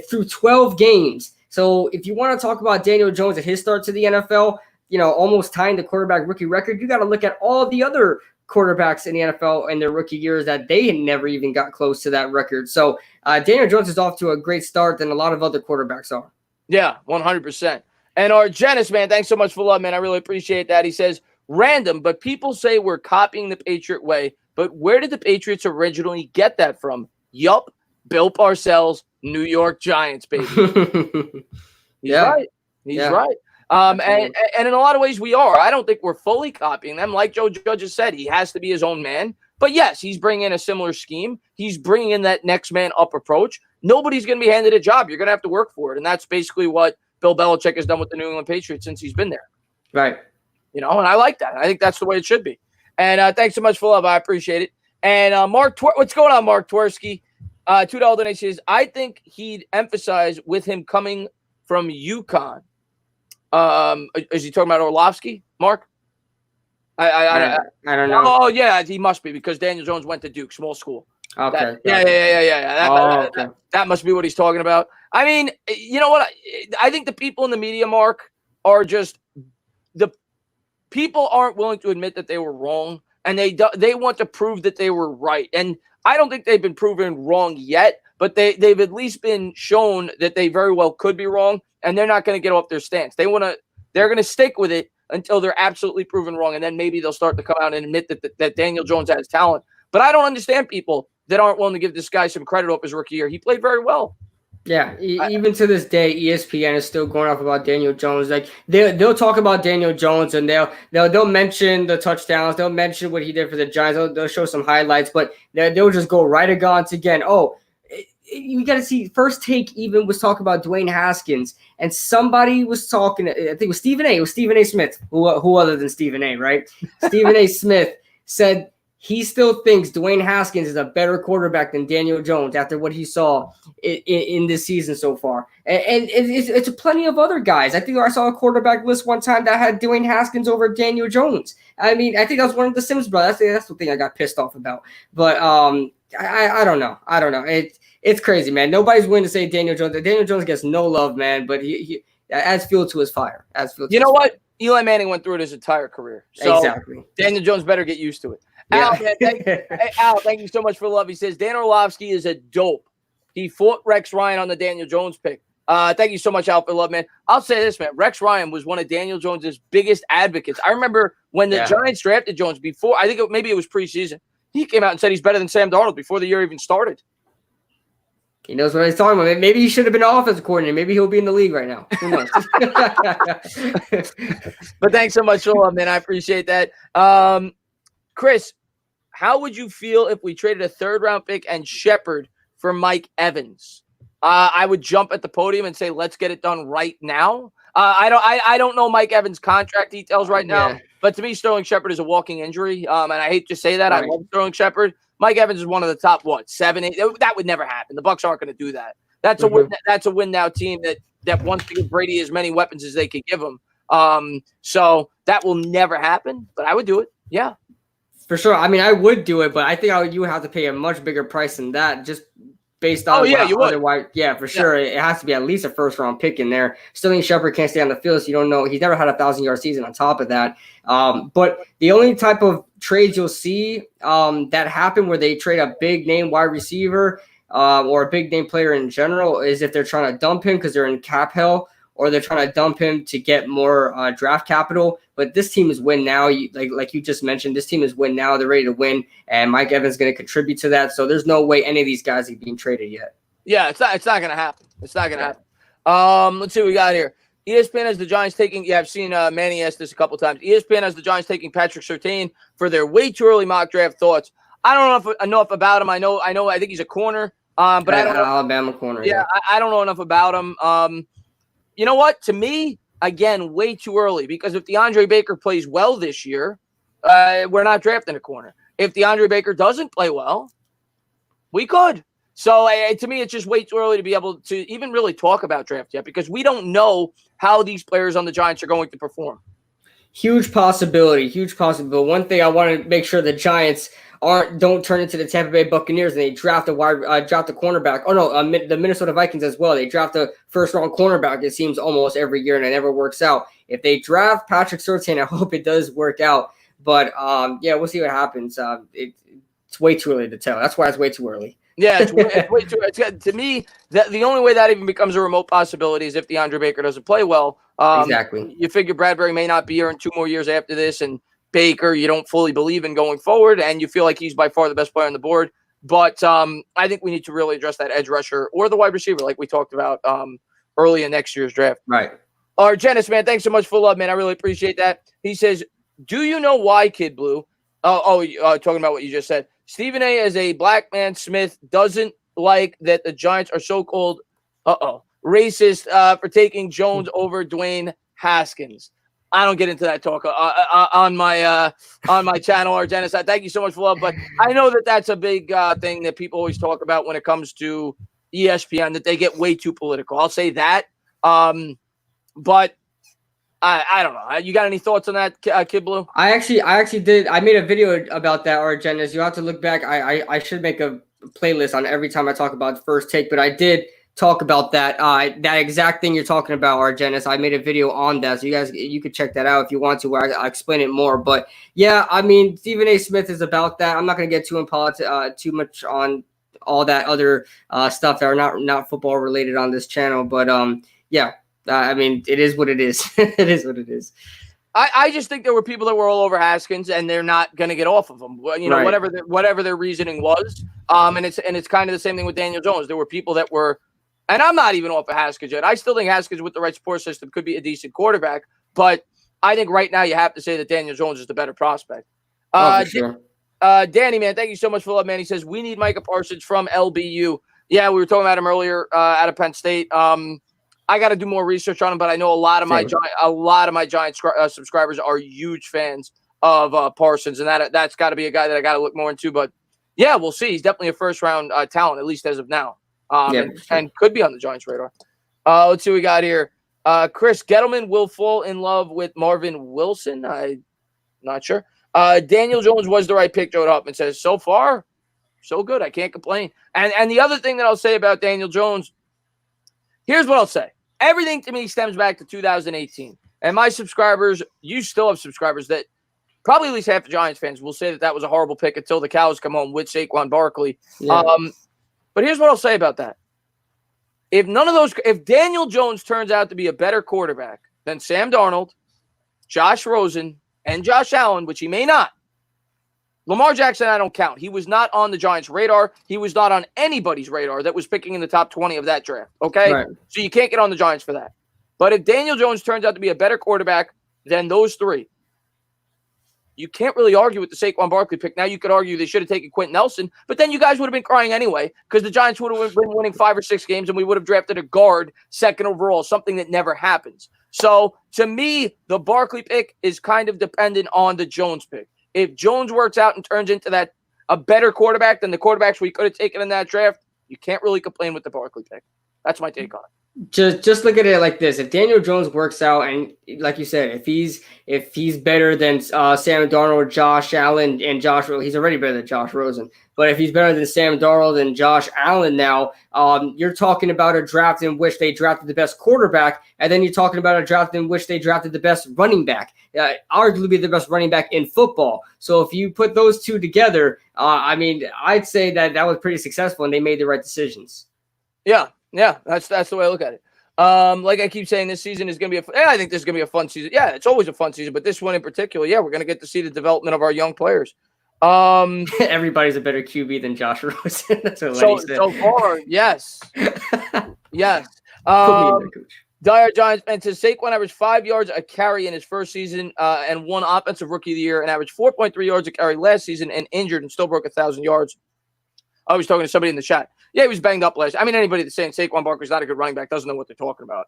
through 12 games. So if you want to talk about Daniel Jones at his start to the NFL, almost tying the quarterback rookie record, you got to look at all the other quarterbacks in the NFL in their rookie years that they had never even got close to that record. So Daniel Jones is off to a great start than a lot of other quarterbacks are. Yeah, 100%. And our Janice, man, thanks so much for love, man. I really appreciate that. He says, random, but people say we're copying the Patriot way. But where did the Patriots originally get that from? Yup, Bill Parcells, New York Giants, baby. He's right. He's right. And in a lot of ways we are. I don't think we're fully copying them. Like Joe Judge has said, he has to be his own man. But yes, he's bringing in a similar scheme. He's bringing in that next man up approach. Nobody's going to be handed a job. You're going to have to work for it. And that's basically what Bill Belichick has done with the New England Patriots since he's been there. Right. And I like that. I think that's the way it should be. And thanks so much for love. I appreciate it. And Mark, what's going on, Mark Tversky? $2 donation says, I think he'd emphasize with him coming from UConn. Is he talking about Orlovsky, Mark? I don't know. Oh yeah, he must be because Daniel Jones went to Duke, small school. Okay. Yeah. That must be what he's talking about. I mean, you know what? I think the people in the media, Mark, are just the people aren't willing to admit that they were wrong, and they want to prove that they were right. And I don't think they've been proven wrong yet, but they've at least been shown that they very well could be wrong. And they're not going to get off their stance. They're going to stick with it until they're absolutely proven wrong. And then maybe they'll start to come out and admit that Daniel Jones has talent. But I don't understand people that aren't willing to give this guy some credit off his rookie year. He played very well. Yeah, even to this day, ESPN is still going off about Daniel Jones. Like they'll talk about Daniel Jones and they'll mention the touchdowns. They'll mention what he did for the Giants. They'll show some highlights, but they'll just go right again. Oh, you got to see. First Take even was talking about Dwayne Haskins, and somebody was talking. I think it was Stephen A. It was Stephen A. Smith. Who other than Stephen A. Right? Stephen A. Smith said he still thinks Dwayne Haskins is a better quarterback than Daniel Jones after what he saw in this season so far. And it's plenty of other guys. I think I saw a quarterback list one time that had Dwayne Haskins over Daniel Jones. I mean, I think that was one of the Sims brothers. That's the thing I got pissed off about. But I don't know. It's crazy, man. Nobody's willing to say Daniel Jones. Daniel Jones gets no love, man, but he adds fuel to his fire. You know what? Eli Manning went through it his entire career. So exactly. Daniel Jones better get used to it. Yeah. Al, thank you so much for the love. He says, Dan Orlovsky is a dope. He fought Rex Ryan on the Daniel Jones pick. Thank you so much, Al, for the love, man. I'll say this, man. Rex Ryan was one of Daniel Jones's biggest advocates. I remember when the Giants drafted Jones before, I think maybe it was preseason. He came out and said he's better than Sam Darnold before the year even started. He knows what he's talking about. Maybe he should have been an offensive coordinator. Maybe he'll be in the league right now. Who knows? But thanks so much, Phil, man. I appreciate that. Chris, how would you feel if we traded a 3rd-round pick and Shepard for Mike Evans? I would jump at the podium and say, let's get it done right now. I don't know Mike Evans' contract details right now, but to me, Sterling Shepard is a walking injury. And I hate to say that. Right. I love Sterling Shepard. Mike Evans is one of the top, 7, 8. That would never happen. The Bucs aren't going to do that. That's a win. That's a win now team that wants to give Brady as many weapons as they could give him. So that will never happen, but I would do it. Yeah. For sure. I mean, I would do it, but I think you would have to pay a much bigger price than that just based on you would. Otherwise, yeah, for sure. It has to be at least a 1st-round pick in there. Sterling Shepard can't stay on the field, so you don't know. He's never had a 1,000-yard season on top of that. But the only type of trades you'll see that happen where they trade a big-name wide receiver or a big-name player in general is if they're trying to dump him because they're in cap hell, or they're trying to dump him to get more draft capital. But this team is win now. Like you just mentioned, this team is win now. They're ready to win, and Mike Evans is going to contribute to that. So there's no way any of these guys are being traded yet. Yeah, it's not going to happen. It's not going to happen. Let's see what we got here. ESPN has the Giants taking – yeah, I've seen Manny ask this a couple times. ESPN has the Giants taking Patrick Surtain for their way too early mock draft thoughts. I don't know enough about him. I think he's a corner. But I don't know. Alabama corner. Yeah, I don't know enough about him. You know what? To me, again, way too early because if DeAndre Baker plays well this year, we're not drafting a corner. If DeAndre Baker doesn't play well, we could. So to me, it's just way too early to be able to even really talk about draft yet because we don't know how these players on the Giants are going to perform. Huge possibility. One thing I want to make sure the Giants don't turn into the Tampa Bay Buccaneers and they draft a cornerback. Oh no, the Minnesota Vikings as well. They draft a 1st-round cornerback. It seems almost every year and it never works out. If they draft Patrick Surtain, I hope it does work out. But we'll see what happens. It's way too early to tell. That's why it's way too early. Yeah, it's way too early. To me, the only way that even becomes a remote possibility is if DeAndre Baker doesn't play well. Exactly. You figure Bradbury may not be here in 2 more years after this, and Baker you don't fully believe in going forward, and you feel like he's by far the best player on the board. But I think we need to really address that edge rusher or the wide receiver like we talked about early in next year's draft. Right. Argenis, man, thanks so much for love, man. I really appreciate that. He says, do you know why Kidblue? Talking about what you just said. Stephen A. as a black man Smith doesn't like that the Giants are so-called racist for taking Jones over Dwayne Haskins. I don't get into that talk on my channel, Argenis. Thank you so much for love, but I know that that's a big thing that people always talk about when it comes to ESPN, that they get way too political. I'll say that, but I don't know. You got any thoughts on that, Kidblue? I actually did. I made a video about that, Argenis. You have to look back. I should make a playlist on every time I talk about First Take, but I did talk about that exact thing you're talking about, Argenis. I made a video on that, so you could check that out if you want to, where I explain it more. But yeah, I mean, Stephen A. Smith is about that. I'm not going to get too much on all that other stuff that are not football related on this channel. But yeah. I mean, it is what it is. It is what it is. I just think there were people that were all over Haskins, and they're not going to get off of him. You know, right. whatever their reasoning was. And it's kind of the same thing with Daniel Jones. There were people that were, and I'm not even off of Haskins yet. I still think Haskins with the right support system could be a decent quarterback, but I think right now you have to say that Daniel Jones is the better prospect. For sure. Danny, man, thank you so much for love, man. He says we need Micah Parsons from LBU. Yeah, we were talking about him earlier out of Penn State. I got to do more research on him, but I know a lot of my Giants subscribers are huge fans of Parsons, and that's got to be a guy that I got to look more into. But yeah, we'll see. He's definitely a first-round talent, at least as of now, and could be on the Giants' radar. Let's see what we got here. Chris Gettleman will fall in love with Marvin Wilson. I'm not sure. Daniel Jones was the right pick. Joe Huffman says so far, so good. I can't complain. And the other thing that I'll say about Daniel Jones, here's what I'll say. Everything to me stems back to 2018. And my subscribers, you still have subscribers that probably at least half the Giants fans will say that was a horrible pick until the cows come home with Saquon Barkley. Yeah. But here's what I'll say about that. If Daniel Jones turns out to be a better quarterback than Sam Darnold, Josh Rosen, and Josh Allen, which he may not, Lamar Jackson, I don't count. He was not on the Giants' radar. He was not on anybody's radar that was picking in the top 20 of that draft, okay? Right. So you can't get on the Giants for that. But if Daniel Jones turns out to be a better quarterback than those three, you can't really argue with the Saquon Barkley pick. Now you could argue they should have taken Quentin Nelson, but then you guys would have been crying anyway because the Giants would have been winning 5 or 6 games and we would have drafted a guard second overall, something that never happens. So to me, the Barkley pick is kind of dependent on the Jones pick. If Jones works out and turns into that a better quarterback than the quarterbacks we could have taken in that draft, you can't really complain with the Barkley pick. That's my take on it. Just look at it like this: if Daniel Jones works out, and like you said, if he's better than Sam Darnold, Josh Allen, and Josh, he's already better than Josh Rosen. But if he's better than Sam Darnold and Josh Allen now, you're talking about a draft in which they drafted the best quarterback, and then you're talking about a draft in which they drafted the best running back, arguably the best running back in football. So if you put those two together, I mean, I'd say that was pretty successful, and they made the right decisions. Yeah, that's the way I look at it. Like I keep saying, this season is going to be I think this is going to be a fun season. Yeah, it's always a fun season, but this one in particular, yeah, we're going to get to see the development of our young players. Everybody's a better QB than Josh Rosen. That's what Lenny said. So far, yes. Yes. Put me in there, coach. Dire Giants fan says Saquon averaged 5 yards a carry in his first season and won Offensive Rookie of the Year and averaged 4.3 yards a carry last season and injured and still broke 1,000 yards. I was talking to somebody in the chat. Yeah, he was banged up last. I mean, anybody that's saying Saquon Barkley's not a good running back doesn't know what they're talking about.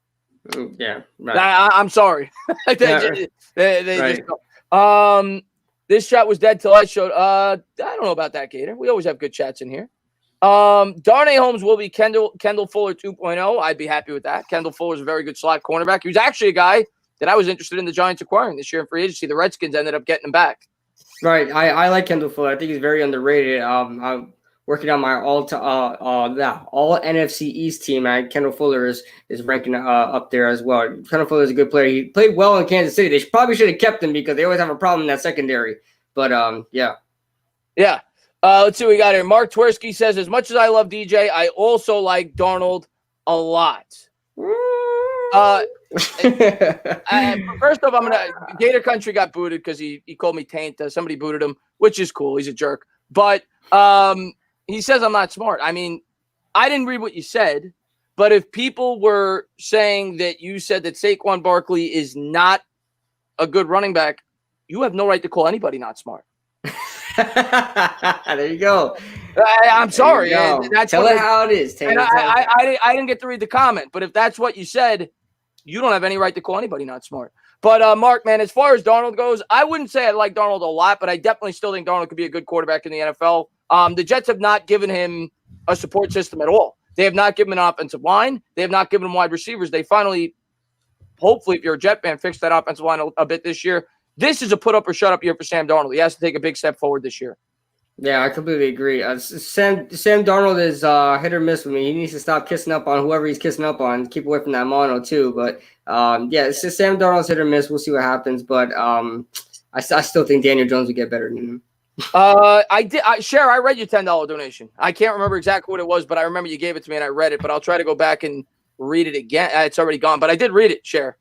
Yeah, right. I'm sorry. They right. just, this chat was dead till I showed. I don't know about that, Gator. We always have good chats in here. Darnay Holmes will be Kendall Fuller 2.0. I'd be happy with that. Kendall Fuller is a very good slot cornerback. He was actually a guy that I was interested in the Giants acquiring this year in free agency. The Redskins ended up getting him back. Right. I like Kendall Fuller. I think he's very underrated. I'm working on my all NFC East team. Kendall Fuller is ranking up there as well. Kendall Fuller is a good player. He played well in Kansas City. They probably should have kept him because they always have a problem in that secondary. But yeah. Yeah. Let's see what we got here. Mark Tversky says, as much as I love DJ, I also like Darnold a lot. First off, Gator Country got booted because he called me taint. Somebody booted him, which is cool. He's a jerk. But he says I'm not smart. I mean, I didn't read what you said, but if people were saying that you said that Saquon Barkley is not a good running back, you have no right to call anybody not smart. There you go. I'm sorry. That's Tell it how it is. And I didn't get to read the comment, but if that's what you said, you don't have any right to call anybody not smart. But, Mark, man, as far as Darnold goes, I wouldn't say I like Darnold a lot, but I definitely still think Darnold could be a good quarterback in the NFL. The Jets have not given him a support system at all. They have not given him an offensive line. They have not given him wide receivers. They finally, hopefully, if you're a Jet fan, fixed that offensive line a bit this year. This is a put up or shut up year for Sam Darnold. He has to take a big step forward this year. Yeah, I completely agree. Sam Darnold is hit or miss with me. He needs to stop kissing up on whoever he's kissing up on. Keep away from that mono too. But yeah, it's just Sam Darnold's hit or miss. We'll see what happens. But I still think Daniel Jones would get better than him. I read your $10 donation. I can't remember exactly what it was, but I remember you gave it to me and I read it. But I'll try to go back and read it again. It's already gone, but I did read it. Cher.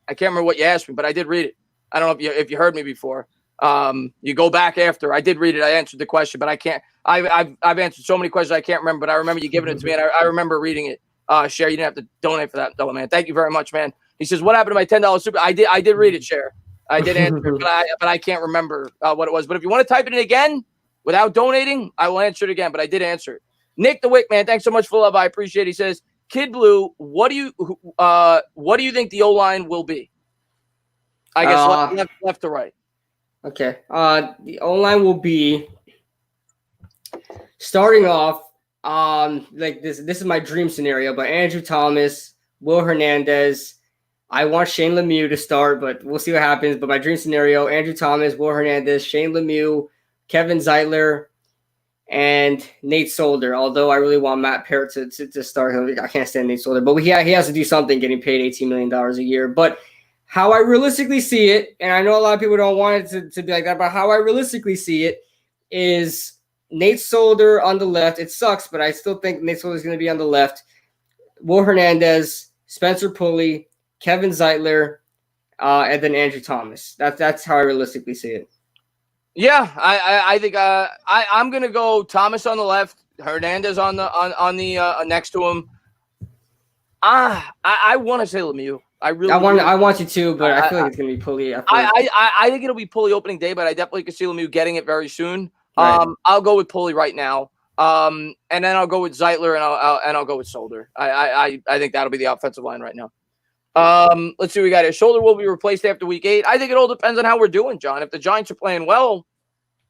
I can't remember what you asked me, but I did read it. I don't know if you heard me before. You go back after. I did read it. I answered the question, but I can't. I've answered so many questions I can't remember. But I remember you giving it to me, and I remember reading it. Cher, you didn't have to donate for that, though, man. Thank you very much, man. He says, "What happened to my $10 super?" I did read it, Cher. I did answer it, but I can't remember what it was. But if you want to type it in again without donating, I will answer it again. But I did answer it. Nick the Wick, man, thanks so much for love. I appreciate it. He says, Kidblue, what do you think the O-line will be? I guess left to right. Okay. The O-line will be starting off like this. This is my dream scenario, but Andrew Thomas, Will Hernandez. I want Shane Lemieux to start, but we'll see what happens. But my dream scenario, Andrew Thomas, Will Hernandez, Shane Lemieux, Kevin Zeitler, and Nate Solder. Although I really want Matt Parrott to start. I can't stand Nate Solder, but he has to do something getting paid $18 million a year. But how I realistically see it, and I know a lot of people don't want it to be like that, but how I realistically see it is Nate Solder on the left. It sucks, but I still think Nate Solder is going to be on the left. Will Hernandez, Spencer Pulley, Kevin Zeitler, and then Andrew Thomas. That's how I realistically see it. Yeah, I think I'm gonna go Thomas on the left, Hernandez on the next to him. I want to say Lemieux. I really I want you to, but I feel like I, it's gonna be Pulley. I think it'll be Pulley opening day, but I definitely could see Lemieux getting it very soon. Right. I'll go with Pulley right now. And then I'll go with Zeitler and I'll go with Solder. I think that'll be the offensive line right now. Let's see what we got here. Shoulder will be replaced after week 8. I think it all depends on how we're doing, John. If the Giants are playing well,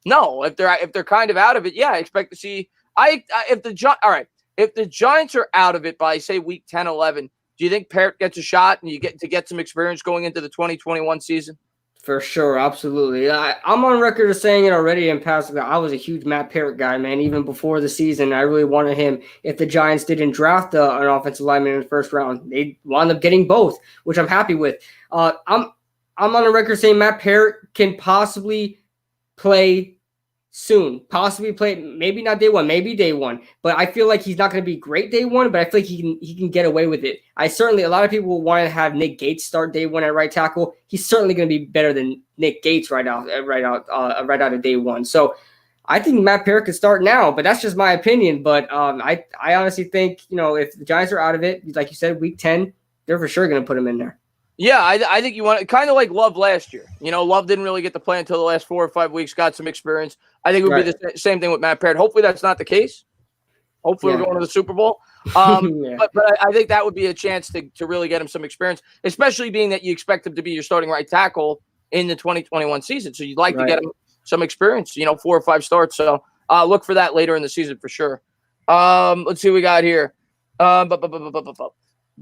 no. If they're kind of out of it, yeah, I expect to see. If the Giants are out of it by say week 10, 11, do you think Parrott gets a shot and you get some experience going into the 2021 season? For sure, absolutely. I'm on record of saying it already in past. I was a huge Matt Parrott guy, man. Even before the season, I really wanted him. If the Giants didn't draft an offensive lineman in the first round, they wound up getting both, which I'm happy with. I'm on the record saying Matt Parrott can possibly play soon, possibly play, maybe not day one, maybe day one, but I feel like he's not going to be great day one, but I feel like he can get away with it. A lot of people want to have Nick Gates start day one at right tackle. He's certainly going to be better than Nick Gates right out of day one. So I think Matt Parrott could start now, but that's just my opinion. But I honestly think, if the Giants are out of it, like you said, week 10, they're for sure going to put him in there. Yeah, I think you want it kind of like Love last year. Love didn't really get to play until the last 4 or 5 weeks, got some experience. I think it would be the same thing with Matt Parrott. Hopefully that's not the case. Hopefully we're going to the Super Bowl. But I think that would be a chance to really get him some experience, especially being that you expect him to be your starting right tackle in the 2021 season. So you'd like to get him some experience, 4 or 5 starts. So look for that later in the season for sure. Let's see what we got here.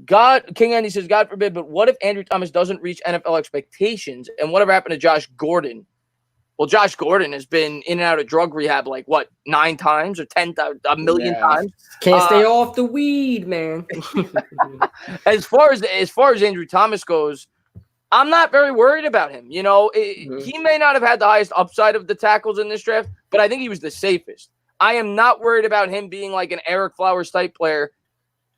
King Andy says, God forbid, but what if Andrew Thomas doesn't reach NFL expectations? And whatever happened to Josh Gordon? Well, Josh Gordon has been in and out of drug rehab 9 times or 10 a million times. Can't stay off the weed, man. As far as Andrew Thomas goes, I'm not very worried about him. He may not have had the highest upside of the tackles in this draft, but I think he was the safest. I am not worried about him being like an Eric Flowers type player.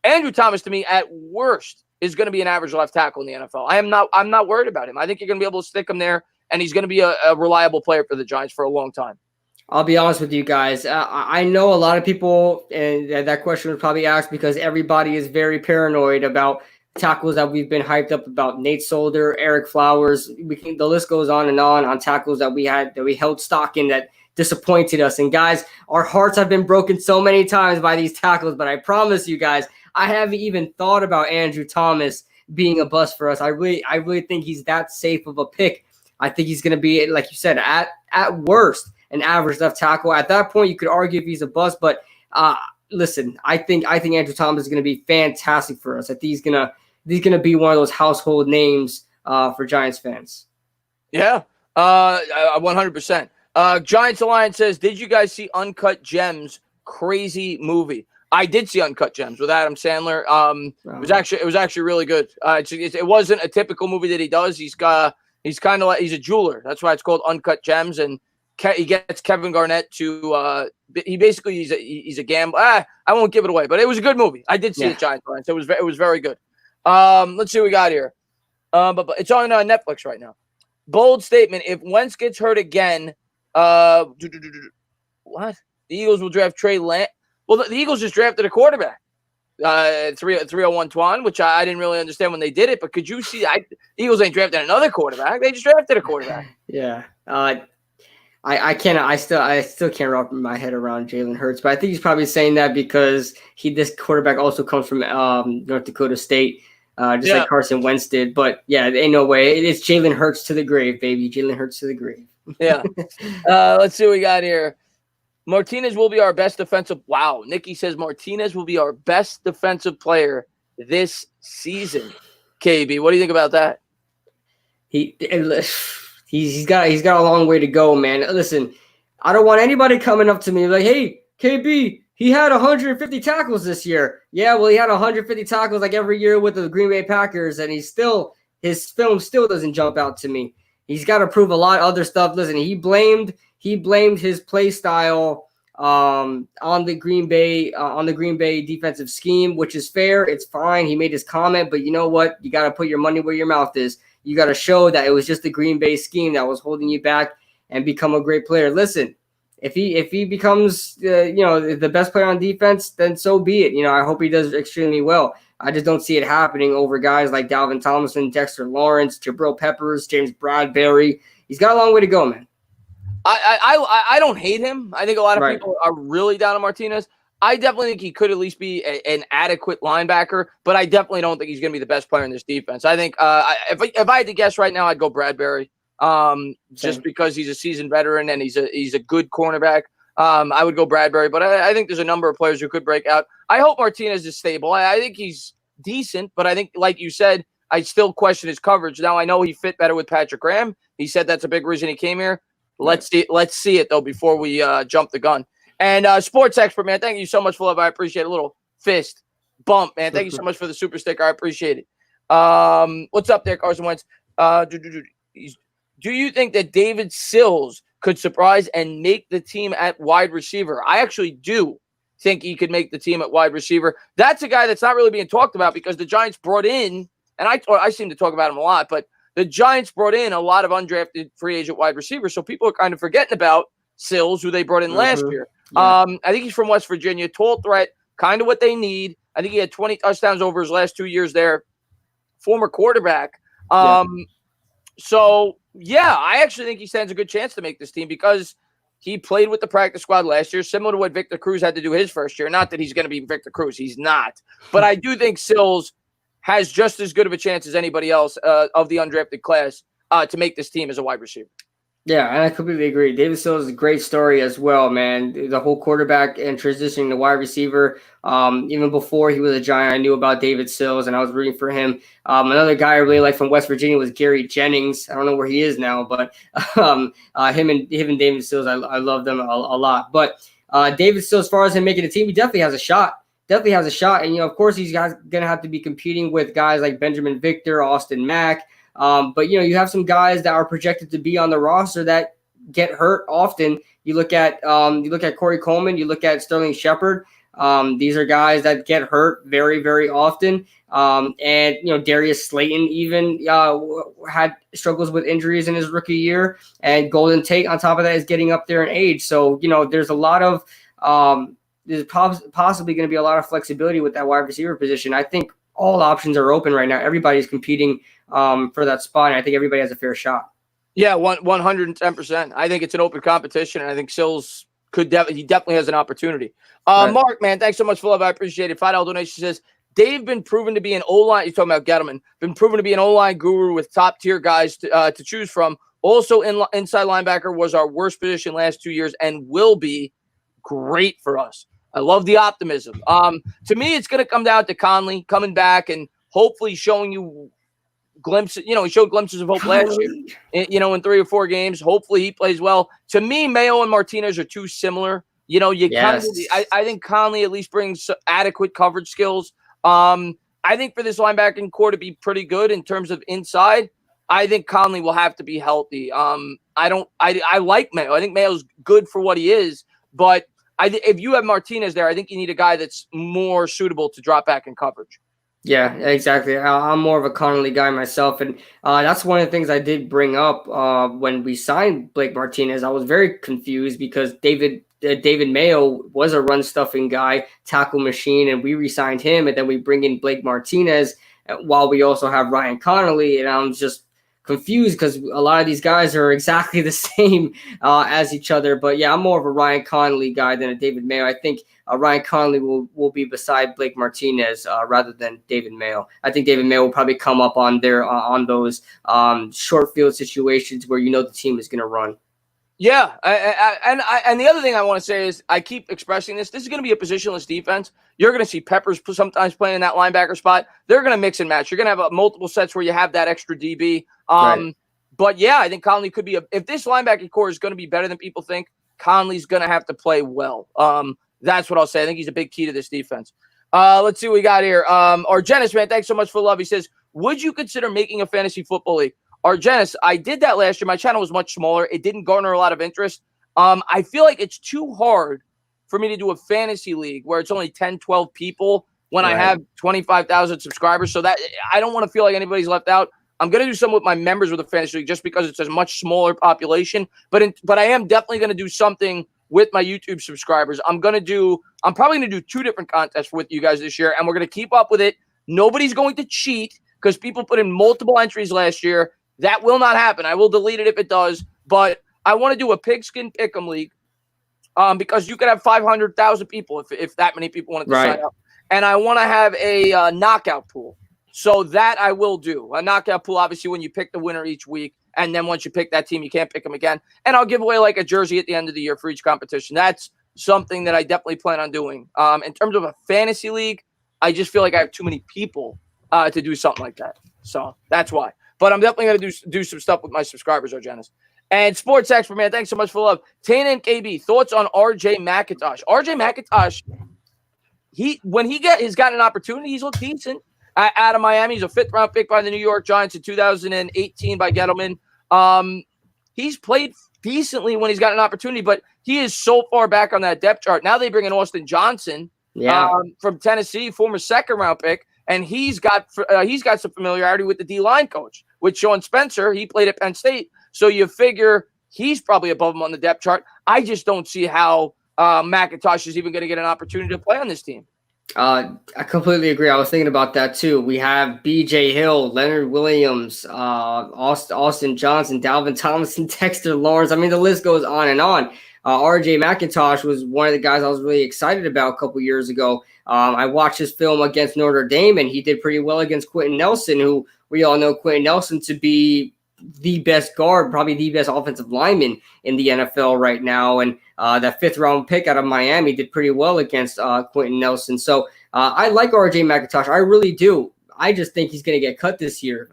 Andrew Thomas, to me, at worst, is going to be an average left tackle in the NFL. I'm not worried about him. I think you're going to be able to stick him there, and he's going to be a reliable player for the Giants for a long time. I'll be honest with you guys. I know a lot of people, and that question was probably asked because everybody is very paranoid about tackles that we've been hyped up about. Nate Solder, Eric Flowers. The list goes on tackles that we held stock in that disappointed us. And guys, our hearts have been broken so many times by these tackles, but I promise you guys, I haven't even thought about Andrew Thomas being a bust for us. I really think he's that safe of a pick. I think he's going to be, like you said, at worst, an average left tackle. At that point, you could argue if he's a bust, but listen, I think Andrew Thomas is going to be fantastic for us. I think he's going to be one of those household names for Giants fans. Yeah, 100%. Giants Alliance says, did you guys see Uncut Gems? Crazy movie. I did see Uncut Gems with Adam Sandler. It was actually really good. It wasn't a typical movie that he does. He's kind of like, he's a jeweler. That's why it's called Uncut Gems. And he gets Kevin Garnett to he's a gambler. I won't give it away, but it was a good movie. I did see it, Giants Alliance. It was very good. Let's see what we got here. But it's on Netflix right now. Bold statement: if Wentz gets hurt again, what? The Eagles will draft Trey Lance. Well, the Eagles just drafted a quarterback, 301 Twan, which I didn't really understand when they did it. But could you see? The Eagles ain't drafted another quarterback; they just drafted a quarterback. Yeah, I can't. I still can't wrap my head around Jalen Hurts, but I think he's probably saying that because this quarterback also comes from North Dakota State, like Carson Wentz did. But yeah, there ain't no way. It's Jalen Hurts to the grave, baby. Jalen Hurts to the grave. Yeah. Let's see what we got here. Martinez will be our best defensive. Wow. Nikki says Martinez will be our best defensive player this season. KB, what do you think about that? He's got a long way to go, man. Listen, I don't want anybody coming up to me like, hey, KB, he had 150 tackles this year. Yeah, well, he had 150 tackles like every year with the Green Bay Packers, and his film still doesn't jump out to me. He's got to prove a lot of other stuff. Listen, he blamed his play style on the Green Bay defensive scheme, which is fair. It's fine. He made his comment, but you know what? You got to put your money where your mouth is. You got to show that it was just the Green Bay scheme that was holding you back. and become a great player. Listen, if he becomes the best player on defense, then so be it. I hope he does extremely well. I just don't see it happening over guys like Dalvin Tomlinson, Dexter Lawrence, Jabril Peppers, James Bradbury. He's got a long way to go, man. I don't hate him. I think a lot of Right. people are really down on Martinez. I definitely think he could at least be an adequate linebacker, but I definitely don't think he's going to be the best player in this defense. I think if I had to guess right now, I'd go Bradbury, just because he's a seasoned veteran and he's a good cornerback. I would go Bradbury, but I think there's a number of players who could break out. I hope Martinez is stable. I think he's decent, but I think, like you said, I still question his coverage. Now, I know he fit better with Patrick Graham. He said that's a big reason he came here. Let's see it, though, before we jump the gun. And sports expert, man, thank you so much for love. I appreciate it. A little fist bump, man. Thank you so much for the super sticker. I appreciate it. What's up there, Carson Wentz? Do you think that David Sills could surprise and make the team at wide receiver? I actually do think he could make the team at wide receiver. That's a guy that's not really being talked about because the Giants brought in, and I seem to talk about him a lot, but the Giants brought in a lot of undrafted free agent wide receivers, so people are kind of forgetting about Sills, who they brought in last year. Yeah. I think he's from West Virginia, tall threat, kind of what they need. I think he had 20 touchdowns over his last 2 years there. Former quarterback. So, yeah, I actually think he stands a good chance to make this team because he played with the practice squad last year, similar to what Victor Cruz had to do his first year. Not that he's going to be Victor Cruz. He's not. But I do think Sills has just as good of a chance as anybody else of the undrafted class to make this team as a wide receiver. Yeah, and I completely agree. David Sills is a great story as well, man. The whole quarterback and transitioning to wide receiver. Even before he was a Giant, I knew about David Sills, and I was rooting for him. Another guy I really liked from West Virginia was Gary Jennings. I don't know where he is now, but him and David Sills, I love them a lot. But David Sills, as far as him making the team, he definitely has a shot. And, of course, he's going to have to be competing with guys like Benjamin Victor, Austin Mack. But, you have some guys that are projected to be on the roster that get hurt often. You look at Corey Coleman, you look at Sterling Shepard. These are guys that get hurt very, very often. And Darius Slayton even had struggles with injuries in his rookie year. And Golden Tate, on top of that, is getting up there in age. So, there's a lot of there's possibly going to be a lot of flexibility with that wide receiver position. I think all options are open right now. Everybody's competing for that spot, and I think everybody has a fair shot. Yeah, 110%. I think it's an open competition, and I think Sills definitely has an opportunity. Right. Mark, man, thanks so much for love. I appreciate it. $5 donation says, Dave been proven to be an O-line. He's talking about Gettleman. Been proven to be an O-line guru with top-tier guys to choose from. Also, inside linebacker was our worst position last 2 years and will be great for us. I love the optimism. To me, it's going to come down to Conley coming back and hopefully showing you glimpses. He showed glimpses of hope last year, in 3 or 4 games. Hopefully he plays well. To me, Mayo and Martinez are too similar. I think Conley at least brings adequate coverage skills. I think for this linebacking core to be pretty good in terms of inside, I think Conley will have to be healthy. I like Mayo. I think Mayo's good for what he is, but if you have Martinez there, I think you need a guy that's more suitable to drop back in coverage. Yeah, exactly. I'm more of a Connolly guy myself, and that's one of the things I did bring up when we signed Blake Martinez. I was very confused because David Mayo was a run-stuffing guy, tackle machine, and we re-signed him, and then we bring in Blake Martinez while we also have Ryan Connolly, and I'm just confused because a lot of these guys are exactly the same as each other. But yeah, I'm more of a Ryan Connolly guy than a David Mayo. I think Ryan Connolly will be beside Blake Martinez rather than David Mayo. I think David Mayo will probably come up on on those short field situations where the team is going to run. Yeah, and the other thing I want to say is I keep expressing this. This is going to be a positionless defense. You're going to see Peppers sometimes playing in that linebacker spot. They're going to mix and match. You're going to have multiple sets where you have that extra DB. Right. But yeah, I think Conley could be if this linebacking core is going to be better than people think, Conley's going to have to play well. That's what I'll say. I think he's a big key to this defense. Let's see what we got here. Argenis, man, thanks so much for the love. He says, would you consider making a fantasy football league? Argenis, I did that last year. My channel was much smaller. It didn't garner a lot of interest. I feel like it's too hard for me to do a fantasy league where it's only 10, 12 people when I have 25,000 subscribers. So that I don't want to feel like anybody's left out. I'm going to do some with my members with the fantasy league just because it's a much smaller population. But I am definitely going to do something with my YouTube subscribers. I'm probably going to do 2 different contests with you guys this year, and we're going to keep up with it. Nobody's going to cheat because people put in multiple entries last year. That will not happen. I will delete it if it does. But I want to do a pigskin pick'em league because you could have 500,000 people if that many people wanted to sign up. And I want to have a knockout pool. So that I will do. A knockout pool, obviously, when you pick the winner each week. And then once you pick that team, you can't pick them again. And I'll give away like a jersey at the end of the year for each competition. That's something that I definitely plan on doing. In terms of a fantasy league, I just feel like I have too many people to do something like that. So that's why. But I'm definitely going to do some stuff with my subscribers, Argenis. And Sports Expert, man, thanks so much for love. Tane and KB, thoughts on RJ McIntosh? RJ McIntosh, when he's gotten an opportunity, he's looked decent. Out of Miami, he's a 5th-round pick by the New York Giants in 2018 by Gettleman. He's played decently when he's got an opportunity, but he is so far back on that depth chart. Now they bring in Austin Johnson from Tennessee, former 2nd-round pick, and he's got some familiarity with the D-line coach. With Sean Spencer, he played at Penn State, so you figure he's probably above him on the depth chart. I just don't see how McIntosh is even going to get an opportunity to play on this team. I completely agree. I was thinking about that too. We have B.J. Hill, Leonard Williams, Austin Johnson, Dalvin Tomlinson, Dexter Lawrence. I mean, the list goes on and on. RJ McIntosh was one of the guys I was really excited about a couple years ago. I watched his film against Notre Dame, and he did pretty well against Quentin Nelson, who we all know Quentin Nelson to be the best guard, probably the best offensive lineman in the NFL right now. And that 5th-round pick out of Miami did pretty well against Quentin Nelson. So I like RJ McIntosh. I really do. I just think he's going to get cut this year.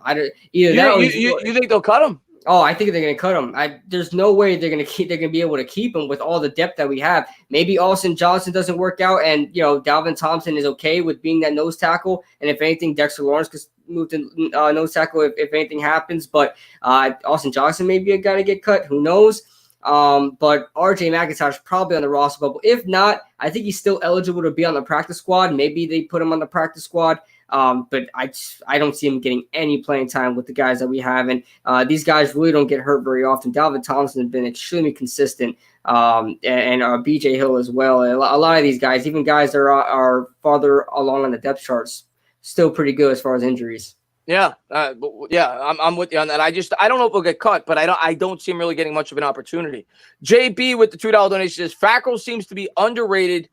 You think they'll cut him? Oh, I think they're going to cut him. There's no way they're going to be able to keep him with all the depth that we have. Maybe Austin Johnson doesn't work out, and Dalvin Thompson is okay with being that nose tackle. And if anything, Dexter Lawrence could move to nose tackle if anything happens. But Austin Johnson may be a guy to get cut. Who knows? But RJ McIntosh probably on the roster bubble. If not, I think he's still eligible to be on the practice squad. Maybe they put him on the practice squad. But I don't see him getting any playing time with the guys that we have. And these guys really don't get hurt very often. Dalvin Tomlinson has been extremely consistent, and B.J. Hill as well. And a lot of these guys, even guys that are farther along on the depth charts, still pretty good as far as injuries. Yeah, I'm with you on that. I don't know if we'll get cut, but I don't see him really getting much of an opportunity. JB with the $2 donation says Fackrell seems to be underrated.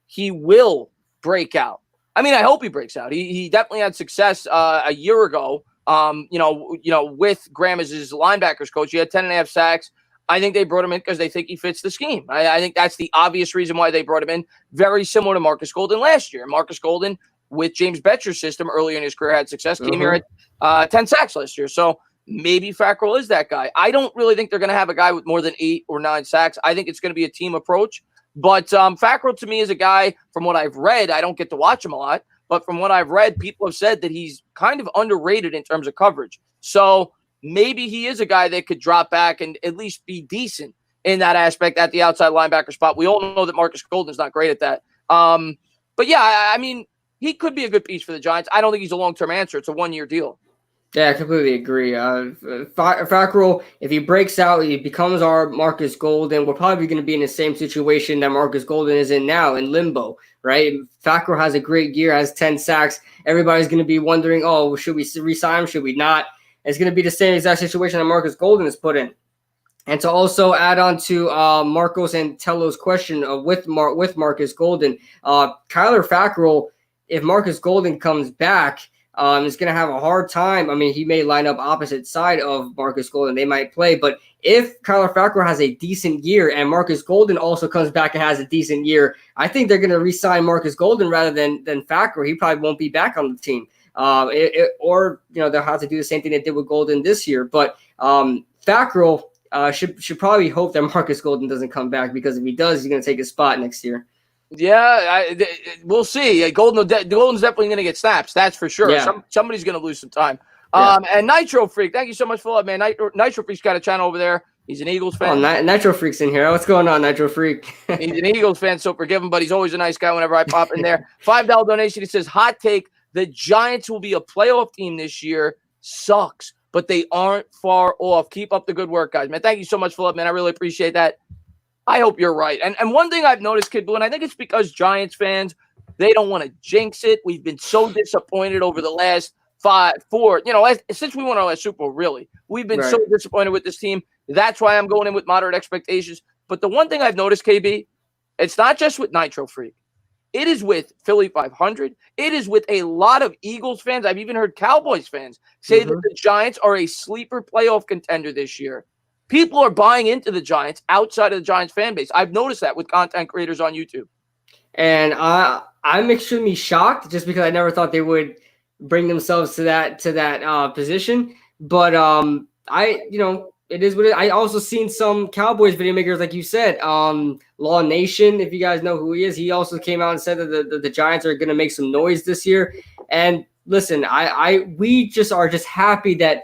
He will break out. I mean, I hope he breaks out. He definitely had success a year ago. With Graham as his linebackers coach, he had 10.5 sacks. I think they brought him in because they think he fits the scheme. I think that's the obvious reason why they brought him in. Very similar to Marcus Golden last year. Marcus Golden, with James Betcher's system earlier in his career, had success. Came here at 10 sacks last year. So maybe Fackrell is that guy. I don't really think they're going to have a guy with more than 8 or 9 sacks. I think it's going to be a team approach. But Fackrell, to me, is a guy, from what I've read, I don't get to watch him a lot, but from what I've read, people have said that he's kind of underrated in terms of coverage. So maybe he is a guy that could drop back and at least be decent in that aspect at the outside linebacker spot. We all know that Marcus Golden's not great at that. But yeah, I mean, he could be a good piece for the Giants. I don't think he's a long-term answer. It's a 1-year deal. Yeah, I completely agree. Fackrell, if he breaks out, he becomes our Marcus Golden. We're probably going to be in the same situation that Marcus Golden is in now, in limbo, right? Fackrell has a great year, has 10 sacks. Everybody's going to be wondering, oh, should we re-sign him? Should we not? It's going to be the same exact situation that Marcus Golden is put in. And to also add on to Marcos and Tello's question with Marcus Golden, Kyler Fackrell, if Marcus Golden comes back, is going to have a hard time. I mean, he may line up opposite side of Marcus Golden. They might play. But if Kyler Fackrell has a decent year and Marcus Golden also comes back and has a decent year, I think they're going to re-sign Marcus Golden rather than Fackrell. He probably won't be back on the team. Or they'll have to do the same thing they did with Golden this year. But Fackrell should probably hope that Marcus Golden doesn't come back, because if he does, he's going to take his spot next year. Yeah, we'll see. Golden's definitely going to get snaps. That's for sure. Yeah. Somebody's going to lose some time. Yeah. And Nitro Freak, thank you so much for love, man. Nitro Freak's got a channel over there. He's an Eagles fan. Oh, Nitro Freak's in here. What's going on, Nitro Freak? He's an Eagles fan, so forgive him, but he's always a nice guy whenever I pop in there. $5 donation. He says, hot take, the Giants will be a playoff team this year. sucks, but they aren't far off. Keep up the good work, guys, man. Thank you so much for love, man. I really appreciate that. I hope you're right. And one thing I've noticed, Kidblue, and I think it's because Giants fans, they don't want to jinx it. We've been so disappointed over the last since we won our last Super Bowl, really. We've been so disappointed with this team. That's why I'm going in with moderate expectations. But the one thing I've noticed, KB, it's not just with Nitro Freak. It is with Philly 500. It is with a lot of Eagles fans. I've even heard Cowboys fans say that the Giants are a sleeper playoff contender this year. People are buying into the Giants outside of the Giants fan base. I've noticed that with content creators on YouTube. And I'm extremely shocked just because I never thought they would bring themselves to that position. But it is what it is. I also seen some Cowboys video makers, like you said, Law Nation, if you guys know who he is, he also came out and said that the Giants are going to make some noise this year. And listen, we just are just happy that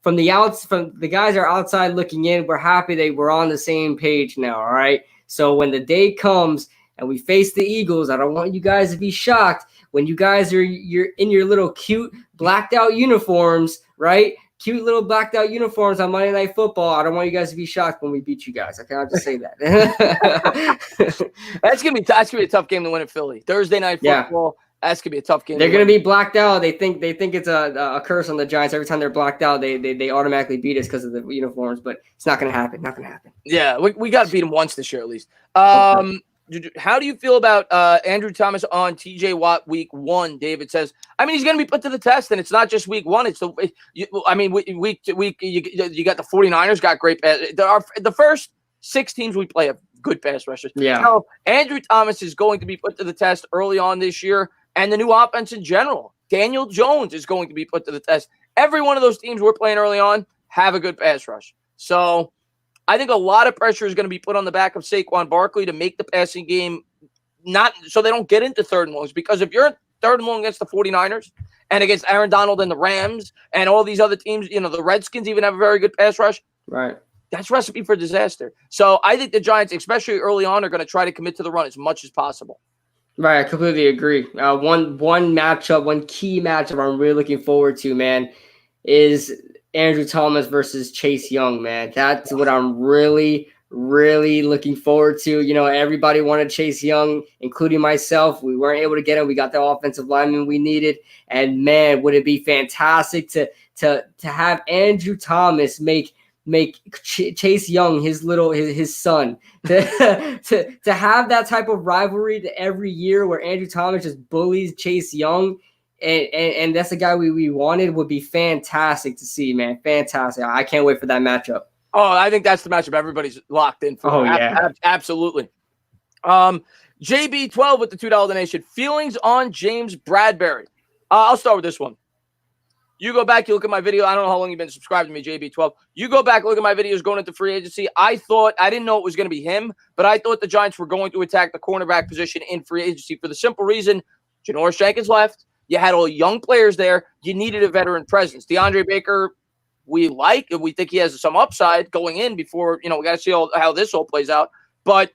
from the guys that are outside looking in, we're happy we're on the same page now. All right. So when the day comes and we face the Eagles, I don't want you guys to be shocked when you guys you're in your little cute blacked out uniforms, right? Cute little blacked out uniforms on Monday Night Football. I don't want you guys to be shocked when we beat you guys. Okay, I'll just say that. That's gonna be a tough game to win in Philly. Thursday Night Football. That's gonna be a tough game. They're gonna be blacked out. They think it's a curse on the Giants. Every time they're blacked out, they automatically beat us because of the uniforms. But it's not gonna happen. Not gonna happen. Yeah, we got to beat them once this year at least. How do you feel about Andrew Thomas on TJ Watt week 1? David says, I mean, he's going to be put to the test, and it's not just week 1. It's week to week. You got the 49ers got great pass. The first 6 teams we play have good pass rushers. Yeah. So Andrew Thomas is going to be put to the test early on this year, and the new offense in general. Daniel Jones is going to be put to the test. Every one of those teams we're playing early on have a good pass rush. So I think a lot of pressure is going to be put on the back of Saquon Barkley to make the passing game not so they don't get into third and longs. Because if you're in third and long against the 49ers and against Aaron Donald and the Rams and all these other teams, the Redskins even have a very good pass rush. Right. That's recipe for disaster. So I think the Giants, especially early on, are going to try to commit to the run as much as possible. Right. I completely agree. One key matchup I'm really looking forward to, man, is Andrew Thomas versus Chase Young, man. That's what I'm really, really looking forward to. Everybody wanted Chase Young, including myself. We weren't able to get him. We got the offensive lineman we needed. And man, would it be fantastic to have Andrew Thomas make Chase Young his son to have that type of rivalry every year where Andrew Thomas just bullies Chase Young. And that's the guy we wanted. Would be fantastic to see, man. Fantastic. I can't wait for that matchup. Oh, I think that's the matchup everybody's locked in for. Oh, yeah. Absolutely. JB12 with the $2 donation. Feelings on James Bradberry. I'll start with this one. You go back, you look at my video. I don't know how long you've been subscribed to me, JB12. You go back, look at my videos going into free agency. I didn't know it was going to be him, but I thought the Giants were going to attack the cornerback position in free agency for the simple reason Janoris Jenkins left. You had all young players there. You needed a veteran presence. DeAndre Baker, we think he has some upside going in before, we got to see how this all plays out. But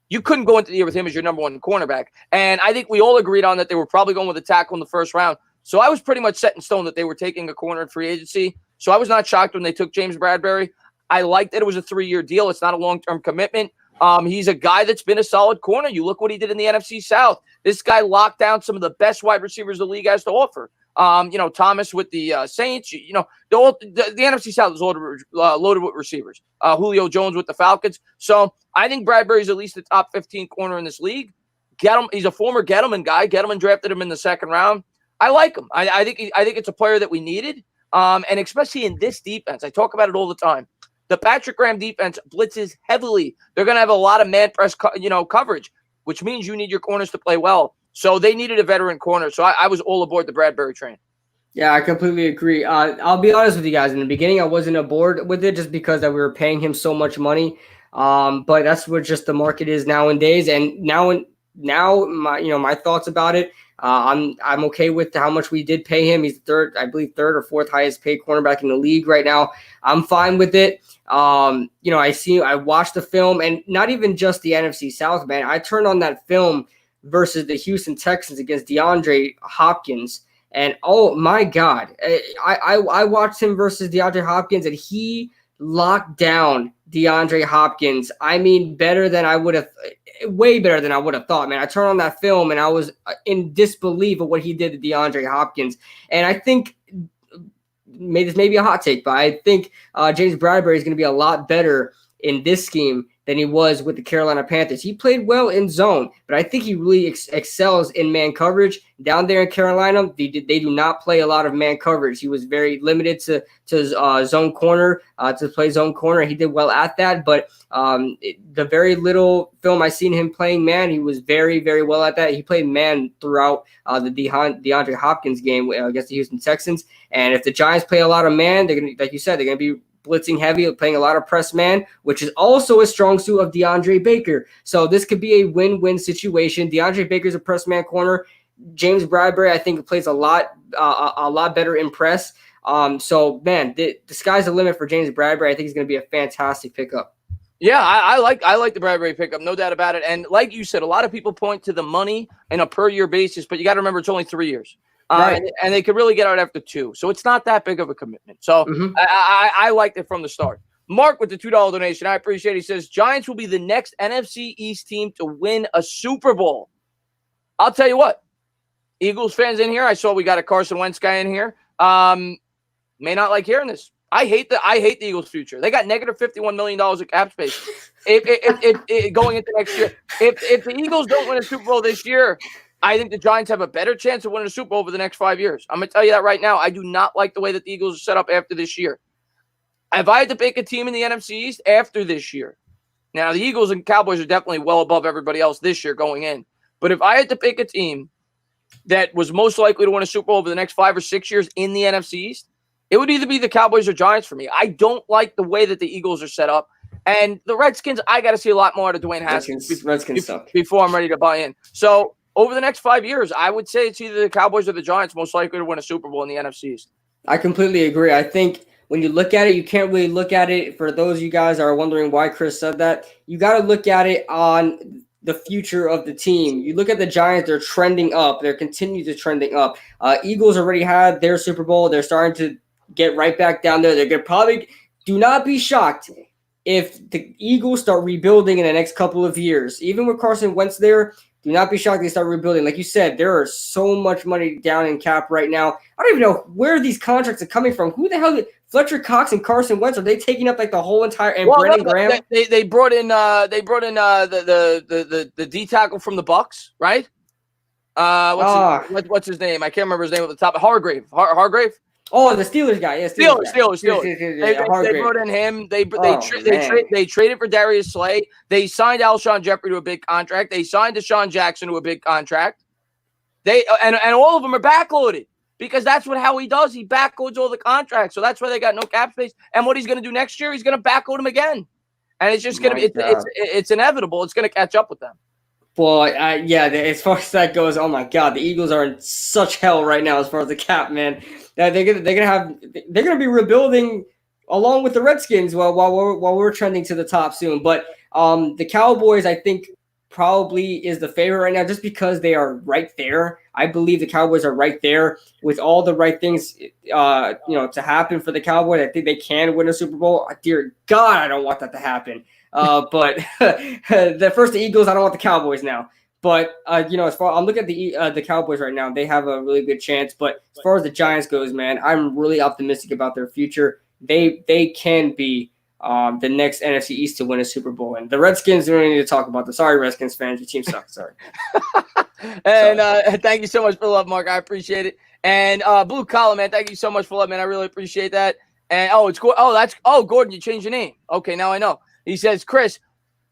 you couldn't go into the year with him as your number one cornerback. And I think we all agreed on that they were probably going with a tackle in the first round. So I was pretty much set in stone that they were taking a corner in free agency. So I was not shocked when they took James Bradberry. I liked that it was a 3-year deal. It's not a long-term commitment. He's a guy that's been a solid corner. You look what he did in the NFC South. This guy locked down some of the best wide receivers the league has to offer. Thomas with the Saints. The NFC South is loaded with receivers. Julio Jones with the Falcons. So I think Bradberry's at least the top 15 corner in this league. He's a former Gettleman guy. Gettleman drafted him in the second round. I like him. I think it's a player that we needed, and especially in this defense. I talk about it all the time. The Patrick Graham defense blitzes heavily. They're going to have a lot of man press, coverage, which means you need your corners to play well. So they needed a veteran corner. So I was all aboard the Bradberry train. Yeah, I completely agree. I'll be honest with you guys. In the beginning, I wasn't aboard with it just because we were paying him so much money. But that's what just the market is nowadays. And now my thoughts about it. I'm okay with how much we did pay him. He's third or fourth highest paid cornerback in the league right now. I'm fine with it. I watched the film, and not even just the NFC South, man. I turned on that film versus the Houston Texans against DeAndre Hopkins, And oh my God, I watched him versus DeAndre Hopkins, and he locked down DeAndre Hopkins. I mean, better than I would have, way better than I would have thought, man. I turned on that film and I was in disbelief of what he did to DeAndre Hopkins. And I think this may be a hot take, but I think James Bradbury is going to be a lot better in this scheme than he was with the Carolina Panthers. He played well in zone, but I think he really excels in man coverage. Down there in Carolina, they do not play a lot of man coverage. He was very limited to zone corner, to play zone corner. He did well at that, but the very little film I seen him playing man, he was very, very well at that. He played man throughout the DeAndre Hopkins game against the Houston Texans. And if the Giants play a lot of man, they're going to, like you said, they're going to be blitzing heavy, playing a lot of press man, which is also a strong suit of DeAndre Baker. So this could be a win-win situation. DeAndre Baker's a press man corner. James Bradbury, I think, plays a lot better in press. So man, the sky's the limit for James Bradbury. I think he's going to be a fantastic pickup. Yeah, I like the Bradbury pickup, no doubt about it. And like you said, a lot of people point to the money on a per year basis, but you got to remember it's only 3 years. Right. And they could really get out after 2. So it's not that big of a commitment. So I liked it from the start. Mark with the $2 donation. I appreciate it. He says, Giants will be the next NFC East team to win a Super Bowl. I'll tell you what. Eagles fans in here. I saw we got a Carson Wentz guy in here. May not like hearing this. I hate the Eagles' future. They got negative $51 million of cap space if going into next year. If the Eagles don't win a Super Bowl this year, I think the Giants have a better chance of winning a Super Bowl over the next 5 years. I'm going to tell you that right now. I do not like the way that the Eagles are set up after this year. If I had to pick a team in the NFC East after this year, now the Eagles and Cowboys are definitely well above everybody else this year going in. But if I had to pick a team that was most likely to win a Super Bowl over the next 5 or 6 years in the NFC East, it would either be the Cowboys or Giants for me. I don't like the way that the Eagles are set up. And the Redskins, I got to see a lot more out of Dwayne Haskins before I'm ready to buy in. So over the next 5 years, I would say it's either the Cowboys or the Giants most likely to win a Super Bowl in the NFC East. I completely agree. I think when you look at it, you can't really look at it. For those of you guys that are wondering why Chris said that, you got to look at it on the future of the team. You look at the Giants, they're trending up. They're continuing to trending up. Eagles already had their Super Bowl. They're starting to get right back down there. They're going to probably do not be shocked if the Eagles start rebuilding in the next couple of years. Even with Carson Wentz there, do not be shocked they start rebuilding. Like you said, there are so much money down in cap right now. I don't even know where these contracts are coming from. Who the hell did Fletcher Cox and Carson Wentz? Are they taking up like the whole entire and Brendan Graham? They brought in the D tackle from the Bucs, right? What's his name? I can't remember his name at the top. Hargrave. Oh, the Steelers guy. Yeah, Steelers. They brought in him. They traded for Darius Slay. They signed Alshon Jeffrey to a big contract. They signed Deshaun Jackson to a big contract. And all of them are backloaded because that's what Howie does. He backloads all the contracts. So that's why they got no cap space. And what he's going to do next year, he's going to backload them again. And it's just going to be it's inevitable. It's going to catch up with them. Well, yeah, as far as that goes, oh my God, the Eagles are in such hell right now as far as the cap, man. They're gonna be rebuilding along with the Redskins while we're trending to the top soon. But the Cowboys, I think, probably is the favorite right now, just because they are right there. I believe the Cowboys are right there with all the right things, to happen for the Cowboys. I think they can win a Super Bowl. Dear God, I don't want that to happen. But the Eagles, I don't want the Cowboys now. But as far I'm looking at the Cowboys right now, they have a really good chance. But as far as the Giants goes, man, I'm really optimistic about their future. They can be the next NFC East to win a Super Bowl. And the Redskins, we don't need to talk about them. Sorry, Redskins fans, your team sucks. Sorry. And thank you so much for the love, Mark. I appreciate it. And Blue Collar, man, thank you so much for love, man. I really appreciate that. And it's cool. Gordon, you changed your name. Okay, now I know. He says, Chris,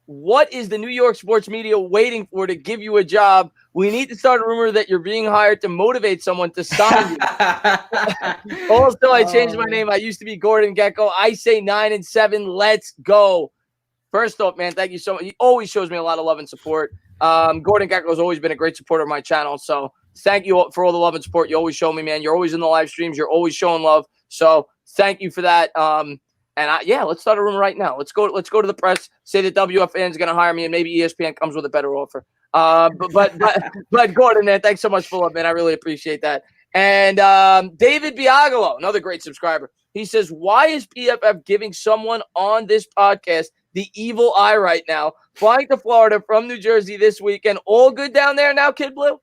what is the New York sports media waiting for to give you a job? We need to start a rumor that you're being hired to motivate someone to sign you. Also, I changed my name. I used to be Gordon Gecko. I say 9-7. Let's go. First off, man, thank you so much. He always shows me a lot of love and support. Gordon Gecko has always been a great supporter of my channel. So thank you for all the love and support you always show me, man. You're always in the live streams. You're always showing love. So thank you for that. Let's start a rumor right now. Let's go to the press. Say that WFN is going to hire me, and maybe ESPN comes with a better offer. But Gordon, man, thanks so much for love, man. I really appreciate that. And David Biagalo, another great subscriber, he says, why is PFF giving someone on this podcast the evil eye right now? Flying to Florida from New Jersey this weekend. All good down there now, Kidblue?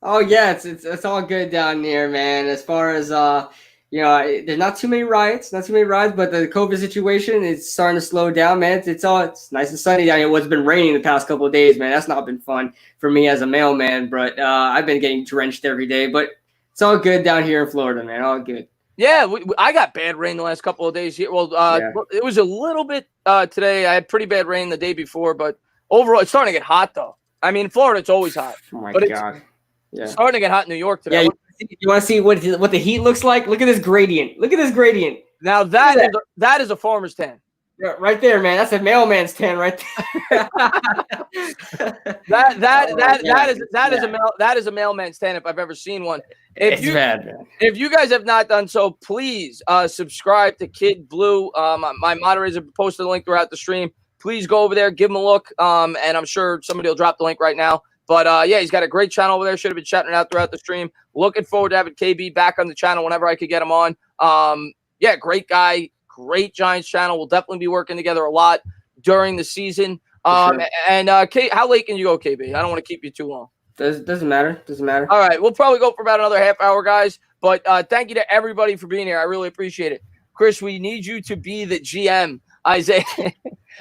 Oh yeah, it's all good down here, man. As far as there's not too many riots, but the COVID situation is starting to slow down, man. It's nice and sunny down here. It's been raining the past couple of days, man. That's not been fun for me as a mailman, but I've been getting drenched every day. But it's all good down here in Florida, man. All good. Yeah, I got bad rain the last couple of days here. Well, It was a little bit today. I had pretty bad rain the day before, but overall, it's starting to get hot, though. I mean, Florida, it's always hot. Oh, my God. Yeah. It's starting to get hot in New York today. Yeah, you want to see what the heat looks like? Look at this gradient. Now, that is a farmer's tan. Yeah, right there, man. That's a mailman's tan right there. that is a mailman's tan if I've ever seen one. It's bad, man. If you guys have not done so, please subscribe to Kidblue. My moderators have posted a link throughout the stream. Please go over there, give him a look, and I'm sure somebody will drop the link right now. But, he's got a great channel over there. Should have been shouting it out throughout the stream. Looking forward to having KB back on the channel whenever I could get him on. Great guy. Great Giants channel. We'll definitely be working together a lot during the season. Sure. And how late can you go, KB? I don't want to keep you too long. Doesn't matter. All right. We'll probably go for about another half hour, guys. But thank you to everybody for being here. I really appreciate it. Chris, we need you to be the GM. Isaiah.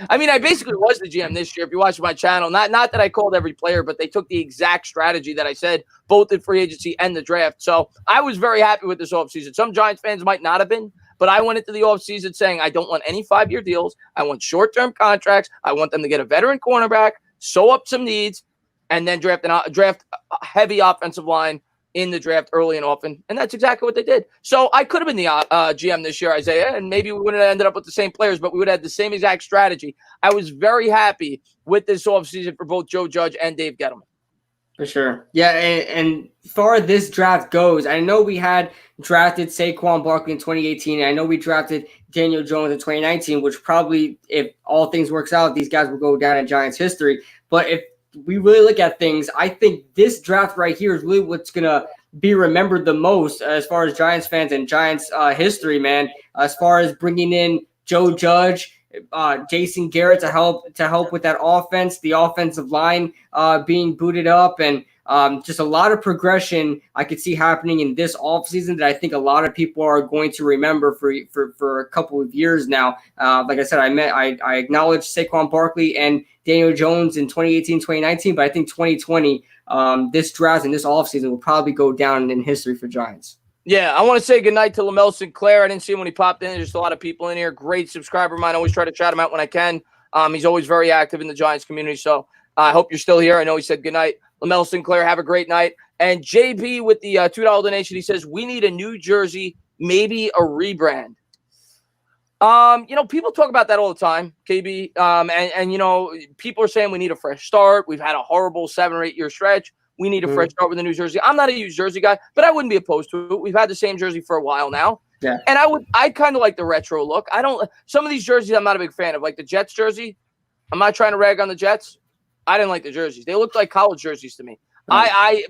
I mean, I basically was the GM this year. If you watch my channel, not that I called every player, but they took the exact strategy that I said, both in free agency and the draft. So I was very happy with this offseason. Some Giants fans might not have been, but I went into the offseason saying I don't want any 5-year deals. I want short-term contracts. I want them to get a veteran cornerback, sew up some needs, and then draft a heavy offensive line in the draft early and often, and that's exactly what they did. So I could have been the GM this year, Isaiah, and maybe we wouldn't have ended up with the same players, but we would have had the same exact strategy. I was very happy with this offseason for both Joe Judge and Dave Gettleman. For sure. Yeah, and as far as this draft goes, I know we had drafted Saquon Barkley in 2018. I know we drafted Daniel Jones in 2019, which probably, if all things works out, these guys will go down in Giants history. But if we really look at things, I think this draft right here is really what's going to be remembered the most as far as Giants fans and Giants history, man. As far as bringing in Joe Judge, Jason Garrett to help with that offense, the offensive line being booted up, and just a lot of progression I could see happening in this offseason that I think a lot of people are going to remember for a couple of years now. Like I said, I acknowledge Saquon Barkley and Daniel Jones in 2018, 2019, but I think 2020, this draft and this offseason will probably go down in history for Giants. Yeah, I want to say goodnight to Lamel Sinclair. I didn't see him when he popped in. There's just a lot of people in here. Great subscriber of mine. I always try to shout him out when I can. He's always very active in the Giants community. So I hope you're still here. I know he said goodnight. Lamel Sinclair, have a great night. And JB with the $2 donation, he says, we need a new jersey, maybe a rebrand. People talk about that all the time, KB. And people are saying we need a fresh start. We've had a horrible 7 or 8 year stretch. We need a fresh start with a new jersey. I'm not a huge jersey guy, but I wouldn't be opposed to it. We've had the same jersey for a while now. Yeah. And I kind of like the retro look. Some of these jerseys I'm not a big fan of, like the Jets jersey. I'm not trying to rag on the Jets. I didn't like the jerseys. They looked like college jerseys to me. Right. I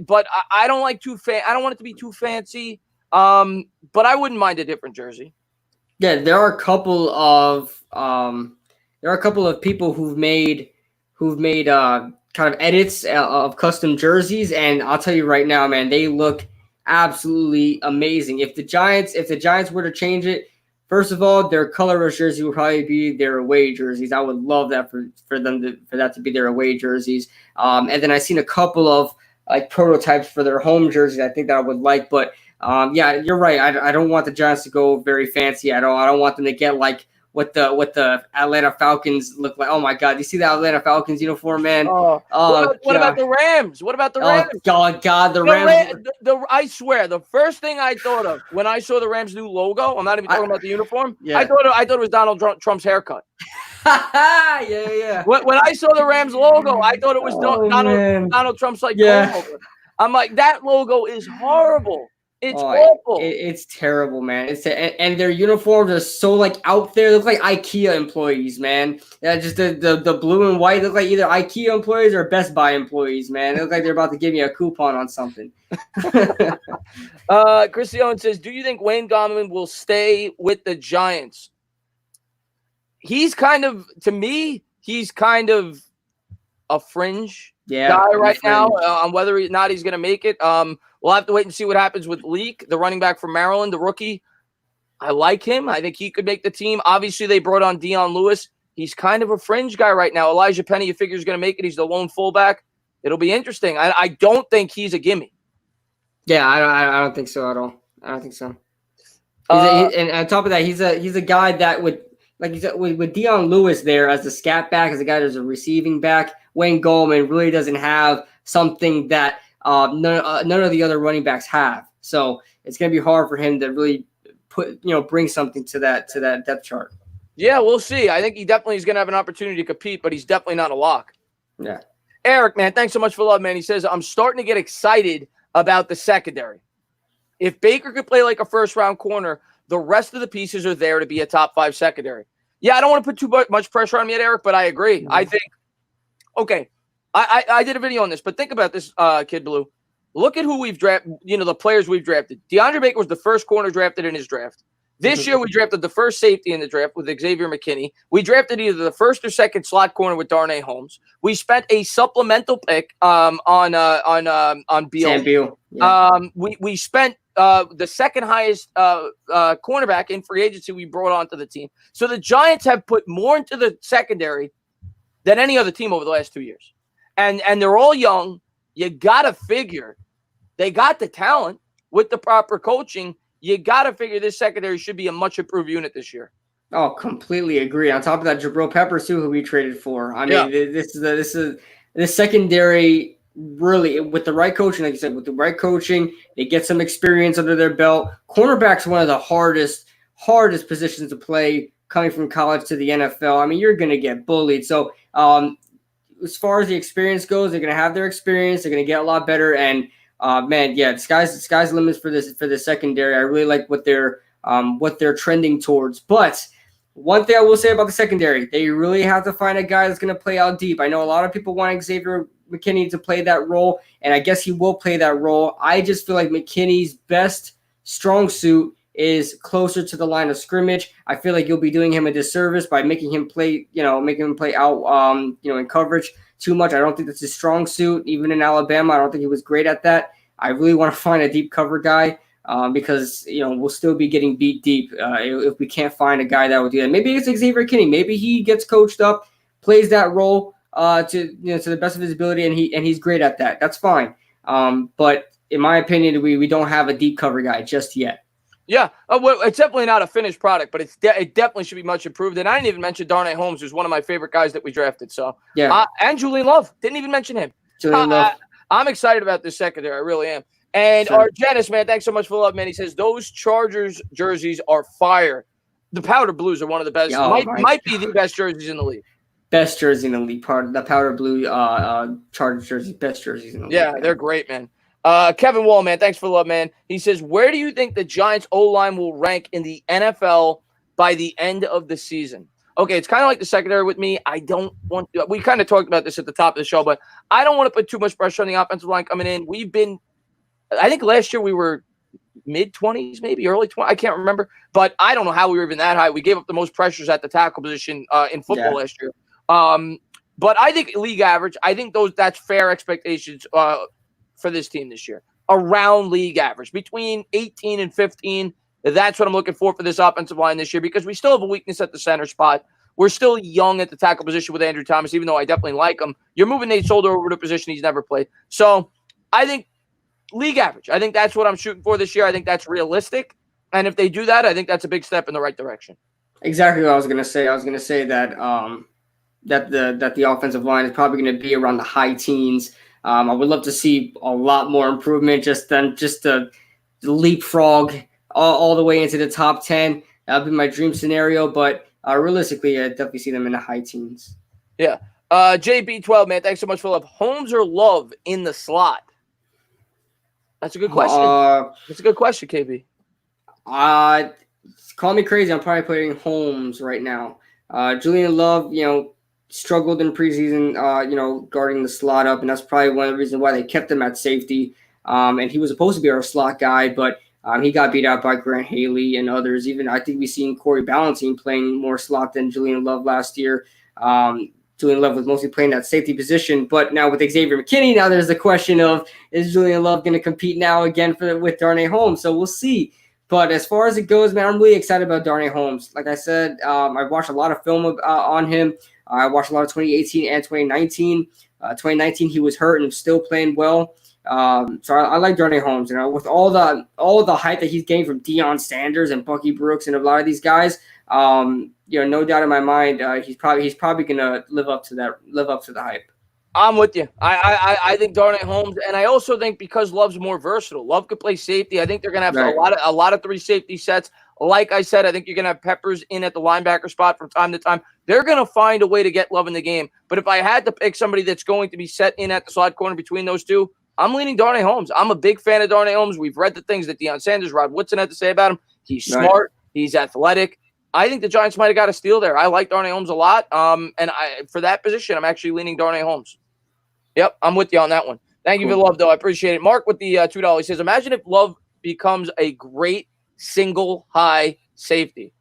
don't like I don't want it to be too fancy. But I wouldn't mind a different jersey. Yeah, there are a couple of people who've made kind of edits of custom jerseys, and I'll tell you right now, man, they look absolutely amazing. If the Giants were to change it, first of all, their colorless jersey would probably be their away jerseys. I would love that for that to be their away jerseys. And then I've seen a couple of like prototypes for their home jerseys. I think that I would like, but yeah, you're right. I don't want the Giants to go very fancy at all. I don't want them to get like what the Atlanta Falcons look like. Oh my God, you see the Atlanta Falcons uniform, man? What about the Rams? What about the Rams? Oh God, the Rams. I swear, the first thing I thought of when I saw the Rams' new logo, I'm not even talking about the uniform. Yeah. I thought it was Donald Trump's haircut. yeah. When I saw the Rams logo, I thought it was Donald Trump's like. Yeah. I'm like, that logo is horrible. It's awful. It's terrible, man. And their uniforms are so like out there. They look like IKEA employees, man. Yeah, just the blue and white look like either IKEA employees or Best Buy employees, man. They look like they're about to give me a coupon on something. Christian says, do you think Wayne Gallman will stay with the Giants? He's kind of, to me, he's kind of a fringe guy right now on whether or not he's going to make it. We'll have to wait and see what happens with Leak, the running back from Maryland, the rookie. I like him. I think he could make the team. Obviously, they brought on Dion Lewis. He's kind of a fringe guy right now. Elijah Penny, you figure, is going to make it. He's the lone fullback. It'll be interesting. I don't think he's a gimme. Yeah, I don't think so at all. I don't think so. And on top of that, he's a guy that would, like you said, with Dion Lewis there as the scat back, as a guy that's a receiving back, Wayne Gallman really doesn't have something that none of the other running backs have. So it's going to be hard for him to really bring something to that depth chart. Yeah, we'll see. I think he definitely is going to have an opportunity to compete, but he's definitely not a lock. Yeah. Eric, man, thanks so much for love, man. He says, I'm starting to get excited about the secondary. If Baker could play like a first-round corner, the rest of the pieces are there to be a top 5 secondary. Yeah, I don't want to put too much pressure on me yet, Eric, but I agree. Mm-hmm. I think, okay, I did a video on this, but think about this, Kidblue. Look at who we've drafted, the players we've drafted. DeAndre Baker was the first corner drafted in his draft. This year, we drafted the first safety in the draft with Xavier McKinney. We drafted either the first or second slot corner with Darnay Holmes. We spent a supplemental pick on Beal. Sam Beal. Yeah. We spent the second highest cornerback in free agency we brought onto the team. So the Giants have put more into the secondary than any other team over the last 2 years. And they're all young. You got to figure they got the talent with the proper coaching. You got to figure this secondary should be a much improved unit this year. Oh, completely agree. On top of that, Jabril Peppers, too, who we traded for. I mean, this secondary really, with the right coaching, like you said, with the right coaching, they get some experience under their belt. Cornerback's one of the hardest positions to play coming from college to the NFL. I mean, you're going to get bullied. So as far as the experience goes, they're going to have their experience. They're going to get a lot better. And the sky's the limits for this secondary. I really like what they're trending towards. But one thing I will say about the secondary, they really have to find a guy that's going to play out deep. I know a lot of people want Xavier McKinney to play that role, and I guess he will play that role. I just feel like McKinney's best strong suit is closer to the line of scrimmage. I feel like you'll be doing him a disservice by making him play out, in coverage too much. I don't think that's his strong suit. Even in Alabama, I don't think he was great at that. I really want to find a deep cover guy because, we'll still be getting beat deep if we can't find a guy that will do that. Maybe it's Xavier McKinney. Maybe he gets coached up, plays that role to the best of his ability, and he's great at that. That's fine. But in my opinion, we don't have a deep cover guy just yet. Yeah, well, it's definitely not a finished product, but it definitely should be much improved. And I didn't even mention Darnay Holmes, who's one of my favorite guys that we drafted. So yeah, and Julian Love, didn't even mention him. Julian Love. I'm excited about this secondary. I really am. And sure. Our Janice, man, thanks so much for the love, man. He says those Chargers jerseys are fire. The powder blues are one of the best. Might be the best jerseys in the league. Best jersey in the league. Part of the powder blue Chargers jersey. Best jerseys in the league. Yeah, they're great, man. Kevin Wall, man, thanks for the love, man. He says, where do you think the Giants O-line will rank in the NFL by the end of the season? Okay, it's kind of like the secondary with me. I don't want – we kind of talked about this at the top of the show, but I don't want to put too much pressure on the offensive line coming in. We've been – I think last year we were mid-20s, maybe early 20s. I can't remember. But I don't know how we were even that high. We gave up the most pressures at the tackle position in football last year. But I think league average, I think that's fair expectations for this team this year. Around league average, between 18 and 15. That's what I'm looking for this offensive line this year because we still have a weakness at the center spot. We're still young at the tackle position with Andrew Thomas, even though I definitely like him. You're moving Nate Solder over to a position he's never played. So I think league average. I think that's what I'm shooting for this year. I think that's realistic. And if they do that, I think that's a big step in the right direction. Exactly what I was going to say. I was going to say that that the offensive line is probably going to be around the high teens. I would love to see a lot more improvement, just to leapfrog all the way into the top 10. That would be my dream scenario, but realistically, I definitely see them in the high teens. Yeah. JB12, man, thanks so much for love. Holmes or Love in the slot? That's a good question. That's a good question, KB. Call me crazy. I'm probably putting Holmes right now. Julian Love, struggled in preseason, guarding the slot up, and that's probably one of the reasons why they kept him at safety. And he was supposed to be our slot guy, but he got beat out by Grant Haley and others. Even I think we've seen Corey Ballentine playing more slot than Julian Love last year. Julian Love was mostly playing that safety position, but now with Xavier McKinney, now there's the question of, is Julian Love going to compete now again with Darnay Holmes? So we'll see. But as far as it goes, man, I'm really excited about Darnay Holmes. Like I said, I watched a lot of film on him. I watched a lot of 2018 and 2019. 2019, he was hurt and still playing well. So I like Darnay Holmes. With all the hype that he's getting from Deion Sanders and Bucky Brooks and a lot of these guys, no doubt in my mind, he's probably gonna live up to the hype. I'm with you. I think Darnay Holmes, and I also think because Love's more versatile, Love could play safety. I think they're gonna have a lot of 3 safety sets. Like I said, I think you're gonna have Peppers in at the linebacker spot from time to time. They're gonna find a way to get Love in the game. But if I had to pick somebody that's going to be set in at the slot corner between those two, I'm leaning Darnay Holmes. I'm a big fan of Darnay Holmes. We've read the things that Deion Sanders, Rod Woodson had to say about him. He's smart. He's athletic. I think the Giants might have got a steal there. I like Darnay Holmes a lot. And for that position, I'm actually leaning Darnay Holmes. Yep, I'm with you on that one. Thank you for the love, though. I appreciate it. Mark with the $2. He says, imagine if Love becomes a great single high safety.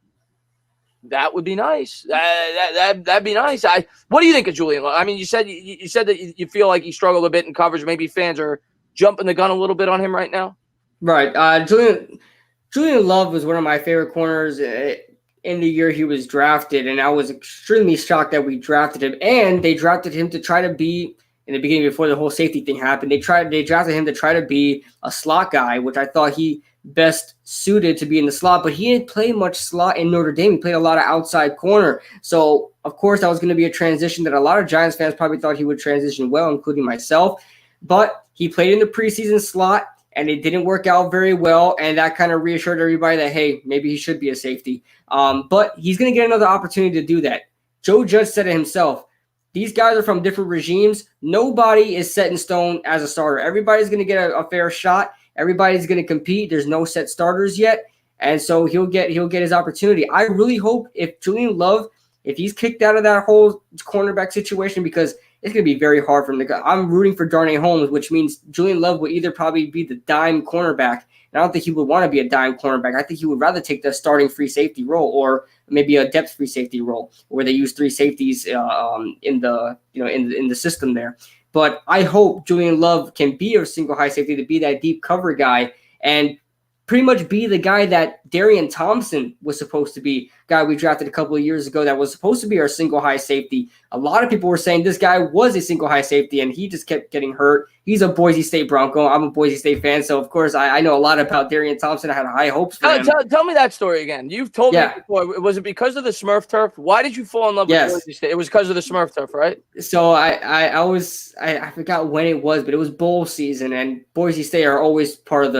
That would be nice. That'd be nice. What do you think of Julian Love? I mean, you said that you feel like he struggled a bit in coverage. Maybe fans are jumping the gun a little bit on him right now. Right. Julian Love was one of my favorite corners in the year he was drafted, and I was extremely shocked that we drafted him. And they drafted him to try to be, in the beginning before the whole safety thing happened, they drafted him to try to be a slot guy, which I thought he best suited to be in the slot, but he didn't play much slot in Notre Dame. He played a lot of outside corner. So, of course, that was going to be a transition that a lot of Giants fans probably thought he would transition well, including myself. But he played in the preseason slot, and it didn't work out very well, and that kind of reassured everybody that, hey, maybe he should be a safety. But he's going to get another opportunity to do that. Joe Judge said it himself. These guys are from different regimes. Nobody is set in stone as a starter. Everybody's going to get a fair shot. Everybody's going to compete. There's no set starters yet, and so he'll get his opportunity. I really hope if Julian Love, if he's kicked out of that whole cornerback situation, because it's going to be very hard for him to go. I'm rooting for Darnay Holmes, which means Julian Love will either probably be the dime cornerback. And I don't think he would want to be a dime cornerback. I think he would rather take the starting free safety role, or maybe a depth free safety role where they use 3 safeties in the system there. But I hope Julian Love can be a single high safety, to be that deep cover guy and pretty much be the guy that Darian Thompson was supposed to be, guy we drafted a couple of years ago that was supposed to be our single high safety. A lot of people were saying this guy was a single high safety, and he just kept getting hurt. He's a Boise State Bronco. I'm a Boise State fan, so of course I know a lot about Darian Thompson. I had high hopes for him. Tell me that story again. You've told me before. Was it because of the Smurf turf? Why did you fall in love with Boise State? It was because of the Smurf turf, right? So I forgot when it was, but it was bowl season, and Boise State are always part of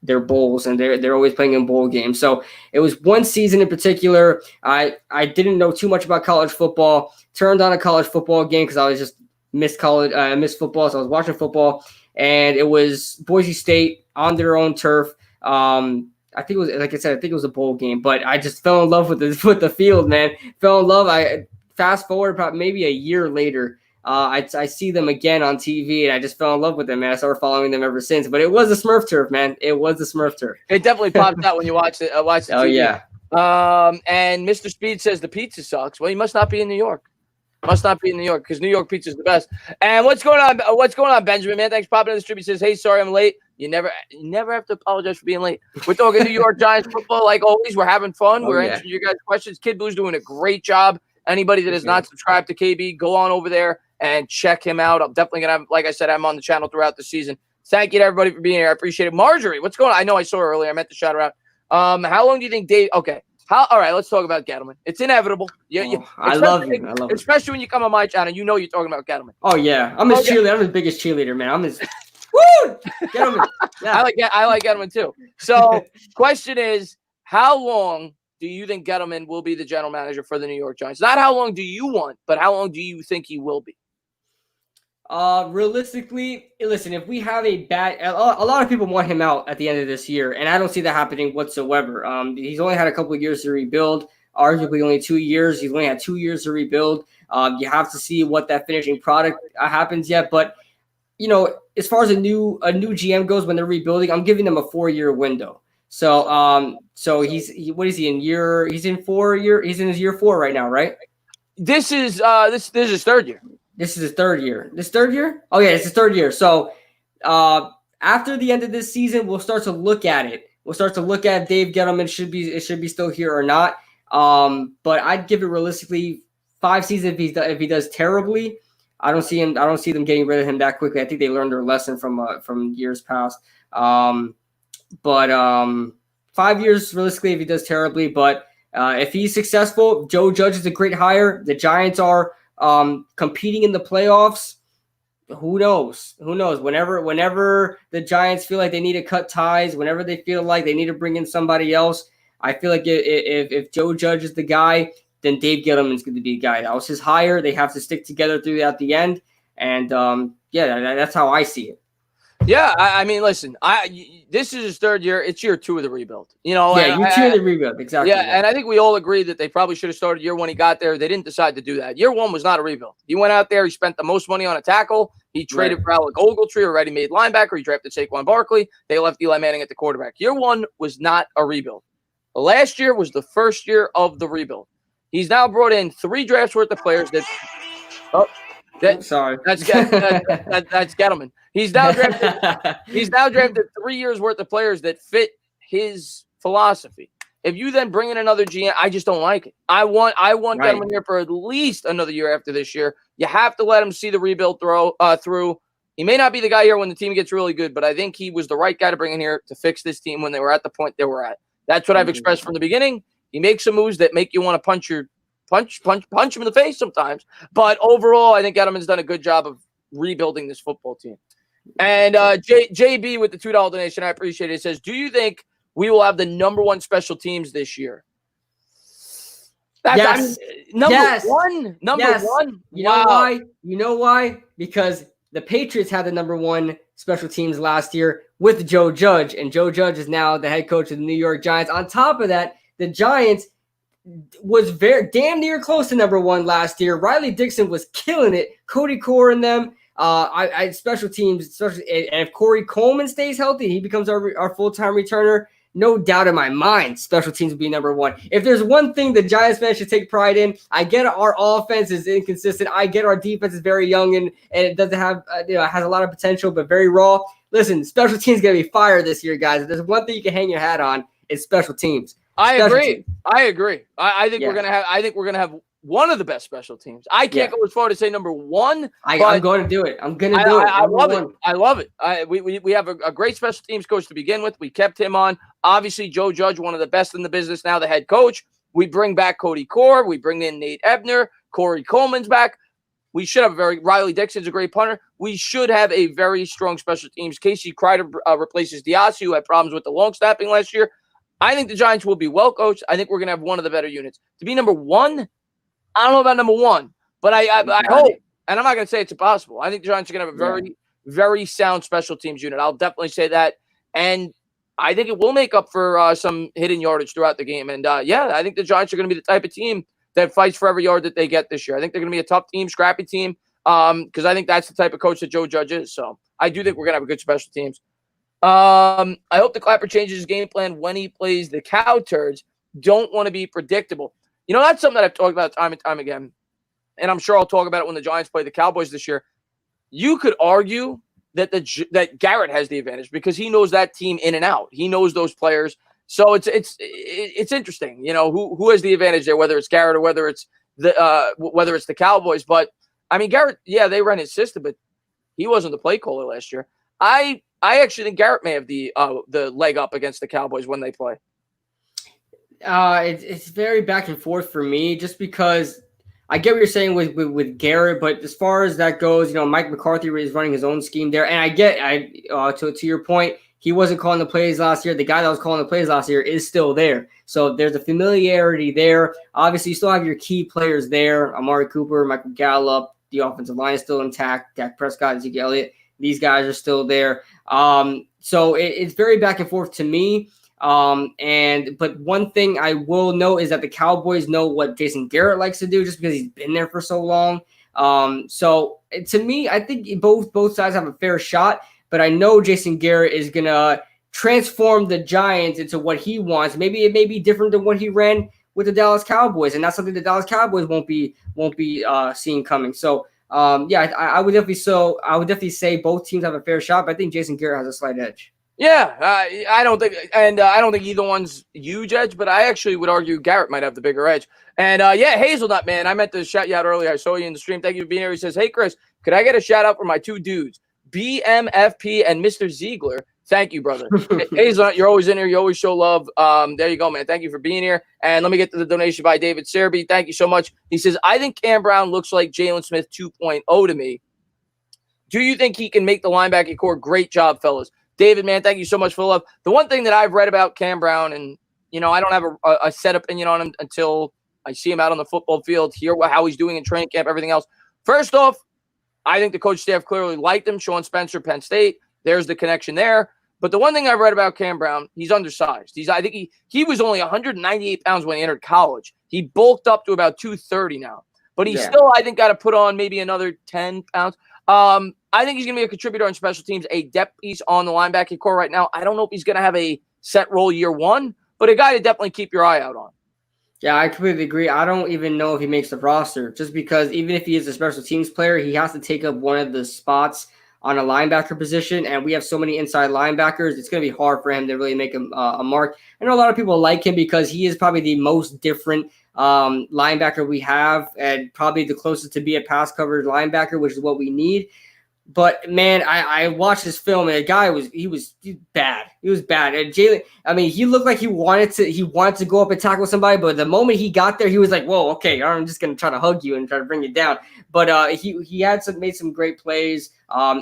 their bowls, and they're always playing in bowl games. So it was one season in particular. I didn't know too much about college football. Turned on a college football game because I was just missed football, so I was watching football, and it was Boise State on their own turf. I think it was, like I said, I think it was a bowl game, but I just fell in love with the field, man. Fell in love. I fast forward probably maybe a year later. I see them again on TV, and I just fell in love with them, man. I started following them ever since. But it was the Smurf turf, man. It was the Smurf turf. It definitely popped out when you watch it. Watch the TV. Oh yeah. And Mr. Speed says the pizza sucks. Well, he must not be in New York. Must not be in New York, because New York pizza is the best. And what's going on? What's going on, Benjamin? Man, thanks for popping in the stream. He says, "Hey, sorry I'm late." You never have to apologize for being late. We're talking New York Giants football like always. We're having fun. We're answering your guys' questions. Kidblue's doing a great job. Anybody that is not subscribed to KB, go on over there and check him out. I'm definitely going to have, like I said, I'm on the channel throughout the season. Thank you to everybody for being here. I appreciate it. Marjorie, what's going on? I know I saw her earlier. I meant to shout her out. How long do you think Dave – okay. All right, let's talk about Gettleman. It's inevitable. I love him. Especially when you come on my channel. You know you're talking about Gettleman. Oh, yeah. I'm his cheerleader. I'm his biggest cheerleader, man. I'm his – woo! Gettleman. Yeah. I like Gettleman too. So question is, how long do you think Gettleman will be the general manager for the New York Giants? Not how long do you want, but how long do you think he will be? Realistically, listen, if we have a lot of people want him out at the end of this year, and I don't see that happening whatsoever. He's only had a couple of years to rebuild, arguably only 2 years. He's only had 2 years to rebuild. You have to see what that finishing product happens yet. But, as far as a new GM goes, when they're rebuilding, I'm giving them a 4-year window. So, what is he in year? He's in 4 year. He's in his year 4 right now, right? This is his third year. This is his third year. This third year? Oh, yeah, it's his third year. So after the end of this season, we'll start to look at it. We'll start to look at if Dave Gettleman should be still here or not. But I'd give it realistically 5 seasons if he does terribly. I don't see them getting rid of him that quickly. I think they learned their lesson from years past. But 5 years realistically if he does terribly. But if he's successful, Joe Judge is a great hire. The Giants are competing in the playoffs. Who knows? Whenever the Giants feel like they need to cut ties, whenever they feel like they need to bring in somebody else, I feel like if Joe Judge is the guy, then Dave Gettleman is going to be the guy. That was his hire. They have to stick together throughout the end. And that's how I see it. Yeah, I mean, listen, this is his third year. It's year 2 of the rebuild. Yeah, year 2 of the rebuild, exactly. Yeah, and I think we all agree that they probably should have started year 1 he got there. They didn't decide to do that. Year 1 was not a rebuild. He went out there. He spent the most money on a tackle. He traded for Alec Ogletree, a ready-made linebacker. He drafted Saquon Barkley. They left Eli Manning at the quarterback. Year 1 was not a rebuild. Last year was the first year of the rebuild. He's now brought in 3 drafts worth of players that. Oh, sorry. That's Gettleman. He's now drafted 3 years worth of players that fit his philosophy. If you then bring in another GM, I just don't like it. I want Gettleman here for at least another year after this year. You have to let him see the rebuild through. He may not be the guy here when the team gets really good, but I think he was the right guy to bring in here to fix this team when they were at the point they were at. That's what I've expressed from the beginning. He makes some moves that make you want to punch him in the face sometimes. But overall, I think Gettleman's done a good job of rebuilding this football team. And JB with the $2 donation, I appreciate it. It says, do you think we will have the number 1 special teams this year? Yes. Number one? You know why? You know why? Because the Patriots had the number 1 special teams last year with Joe Judge, and Joe Judge is now the head coach of the New York Giants. On top of that, the Giants was very damn near close to number 1 last year. Riley Dixon was killing it. Cody Core and them. Special teams, especially, and if Corey Coleman stays healthy, he becomes our full-time returner. No doubt in my mind, special teams will be number 1. If there's one thing the Giants fans should take pride in, I get our offense is inconsistent. I get our defense is very young and it doesn't have, has a lot of potential, but very raw. Listen, special teams is going to be fire this year, guys. If there's one thing you can hang your hat on, it's special teams. I agree. I think we're gonna have one of the best special teams. I can't go as far to say number 1. I'm going to do it. I'm going to do it. I love it. We have a great special teams coach to begin with. We kept him on. Obviously, Joe Judge, one of the best in the business now, the head coach. We bring back Cody Core. We bring in Nate Ebner. Corey Coleman's back. We should have Riley Dixon's a great punter. We should have a very strong special teams. Casey Kreider replaces Diassi, who had problems with the long snapping last year. I think the Giants will be well coached. I think we're going to have one of the better units. To be number 1, I don't know about number 1, but I hope, and I'm not going to say it's impossible. I think the Giants are going to have a very, very sound special teams unit. I'll definitely say that. And I think it will make up for some hidden yardage throughout the game. And, I think the Giants are going to be the type of team that fights for every yard that they get this year. I think they're going to be a tough team, scrappy team, because I think that's the type of coach that Joe Judge is. So I do think we're going to have a good special teams. I hope the Clapper changes his game plan when he plays the Cow Turds. Don't want to be predictable. That's something that I've talked about time and time again, and I'm sure I'll talk about it when the Giants play the Cowboys this year. You could argue that that Garrett has the advantage because he knows that team in and out. He knows those players, so it's interesting. Who has the advantage there, whether it's Garrett or whether it's the Cowboys. But I mean, Garrett, they ran his system, but he wasn't the play caller last year. I actually think Garrett may have the leg up against the Cowboys when they play. It's very back and forth for me, just because I get what you're saying with Garrett, but as far as that goes, Mike McCarthy is running his own scheme there, and I get to your point, he wasn't calling the plays last year. The guy that was calling the plays last year is still there, so there's a familiarity there. Obviously, you still have your key players there: Amari Cooper, Michael Gallup, The offensive line is still intact. Dak Prescott, Ezekiel Elliott, these guys are still there. So it's very back and forth to me. But one thing I will note is that the Cowboys know what Jason Garrett likes to do just because he's been there for so long. So to me, I think both sides have a fair shot, but I know Jason Garrett is going to transform the Giants into what he wants. Maybe it may be different than what he ran with the Dallas Cowboys, and that's something the Dallas Cowboys won't be seeing coming. So I would definitely say both teams have a fair shot, but I think Jason Garrett has a slight edge. Yeah, I don't think either one's huge edge, but I actually would argue Garrett might have the bigger edge. And Hazelnut, man, I meant to shout you out earlier. I saw you in the stream. Thank you for being here. He says, "Hey Chris, could I get a shout out for my two dudes, BMFP and Mr. Ziegler?" Thank you, brother. Hazelnut, you're always in here. You always show love. There you go, man. Thank you for being here. And let me get to the donation by David Serby. Thank you so much. He says, "I think Cam Brown looks like Jalen Smith 2.0 to me. Do you think he can make the linebacker core? Great job, fellas." David, man, thank you so much for the love. The one thing that I've read about Cam Brown, and, I don't have a set opinion on him until I see him out on the football field, hear how he's doing in training camp, everything else. First off, I think the coach staff clearly liked him. Sean Spencer, Penn State, there's the connection there. But the one thing I've read about Cam Brown, he's undersized. I think he was only 198 pounds when he entered college. He bulked up to about 230 now. But he's still, I think, got to put on maybe another 10 pounds. I think he's going to be a contributor on special teams, a depth piece on the linebacking core right now. I don't know if he's going to have a set role year one, but a guy to definitely keep your eye out on. Yeah, I completely agree. I don't even know if he makes the roster, just because even if he is a special teams player, he has to take up one of the spots on a linebacker position, and we have so many inside linebackers, it's going to be hard for him to really make a mark. I know a lot of people like him because he is probably the most different linebacker we have, and probably the closest to be a pass coverage linebacker, which is what we need. But man, I watched this film, and the guy was bad. He was bad. And Jalen, I mean, he looked like he wanted to go up and tackle somebody, but the moment he got there, he was like, "Whoa, okay, I'm just gonna try to hug you and try to bring you down." But he had made some great plays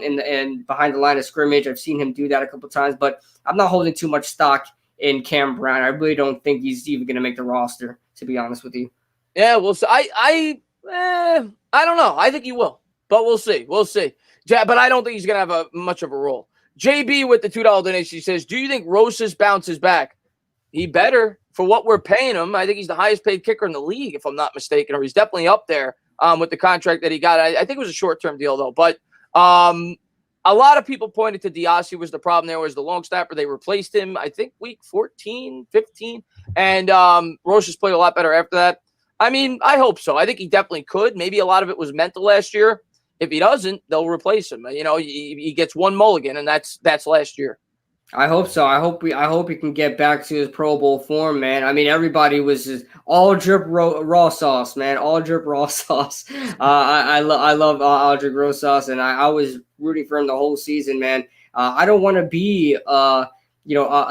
in behind the line of scrimmage. I've seen him do that a couple times, but I'm not holding too much stock in Cam Brown. I really don't think he's even gonna make the roster, to be honest with you. Yeah, well, so I don't know. I think he will, but we'll see. We'll see. Yeah, but I don't think he's going to have much of a role. JB with the $2 donation, he says, "Do you think Rosas bounces back?" He better, for what we're paying him. I think he's the highest paid kicker in the league, if I'm not mistaken, or he's definitely up there with the contract that he got. I think it was a short-term deal, though. But a lot of people pointed to Diassi was the problem there, was the long snapper. They replaced him, I think, week 14, 15. And Rosas played a lot better after that. I mean, I hope so. I think he definitely could. Maybe a lot of it was mental last year. If he doesn't, they'll replace him. He gets one mulligan, and that's last year. I hope so. I hope he can get back to his Pro Bowl form, man. I mean, everybody was just all drip raw sauce, man. All drip raw sauce. I love Aldrick raw sauce, and I was rooting for him the whole season, man. I don't want to be a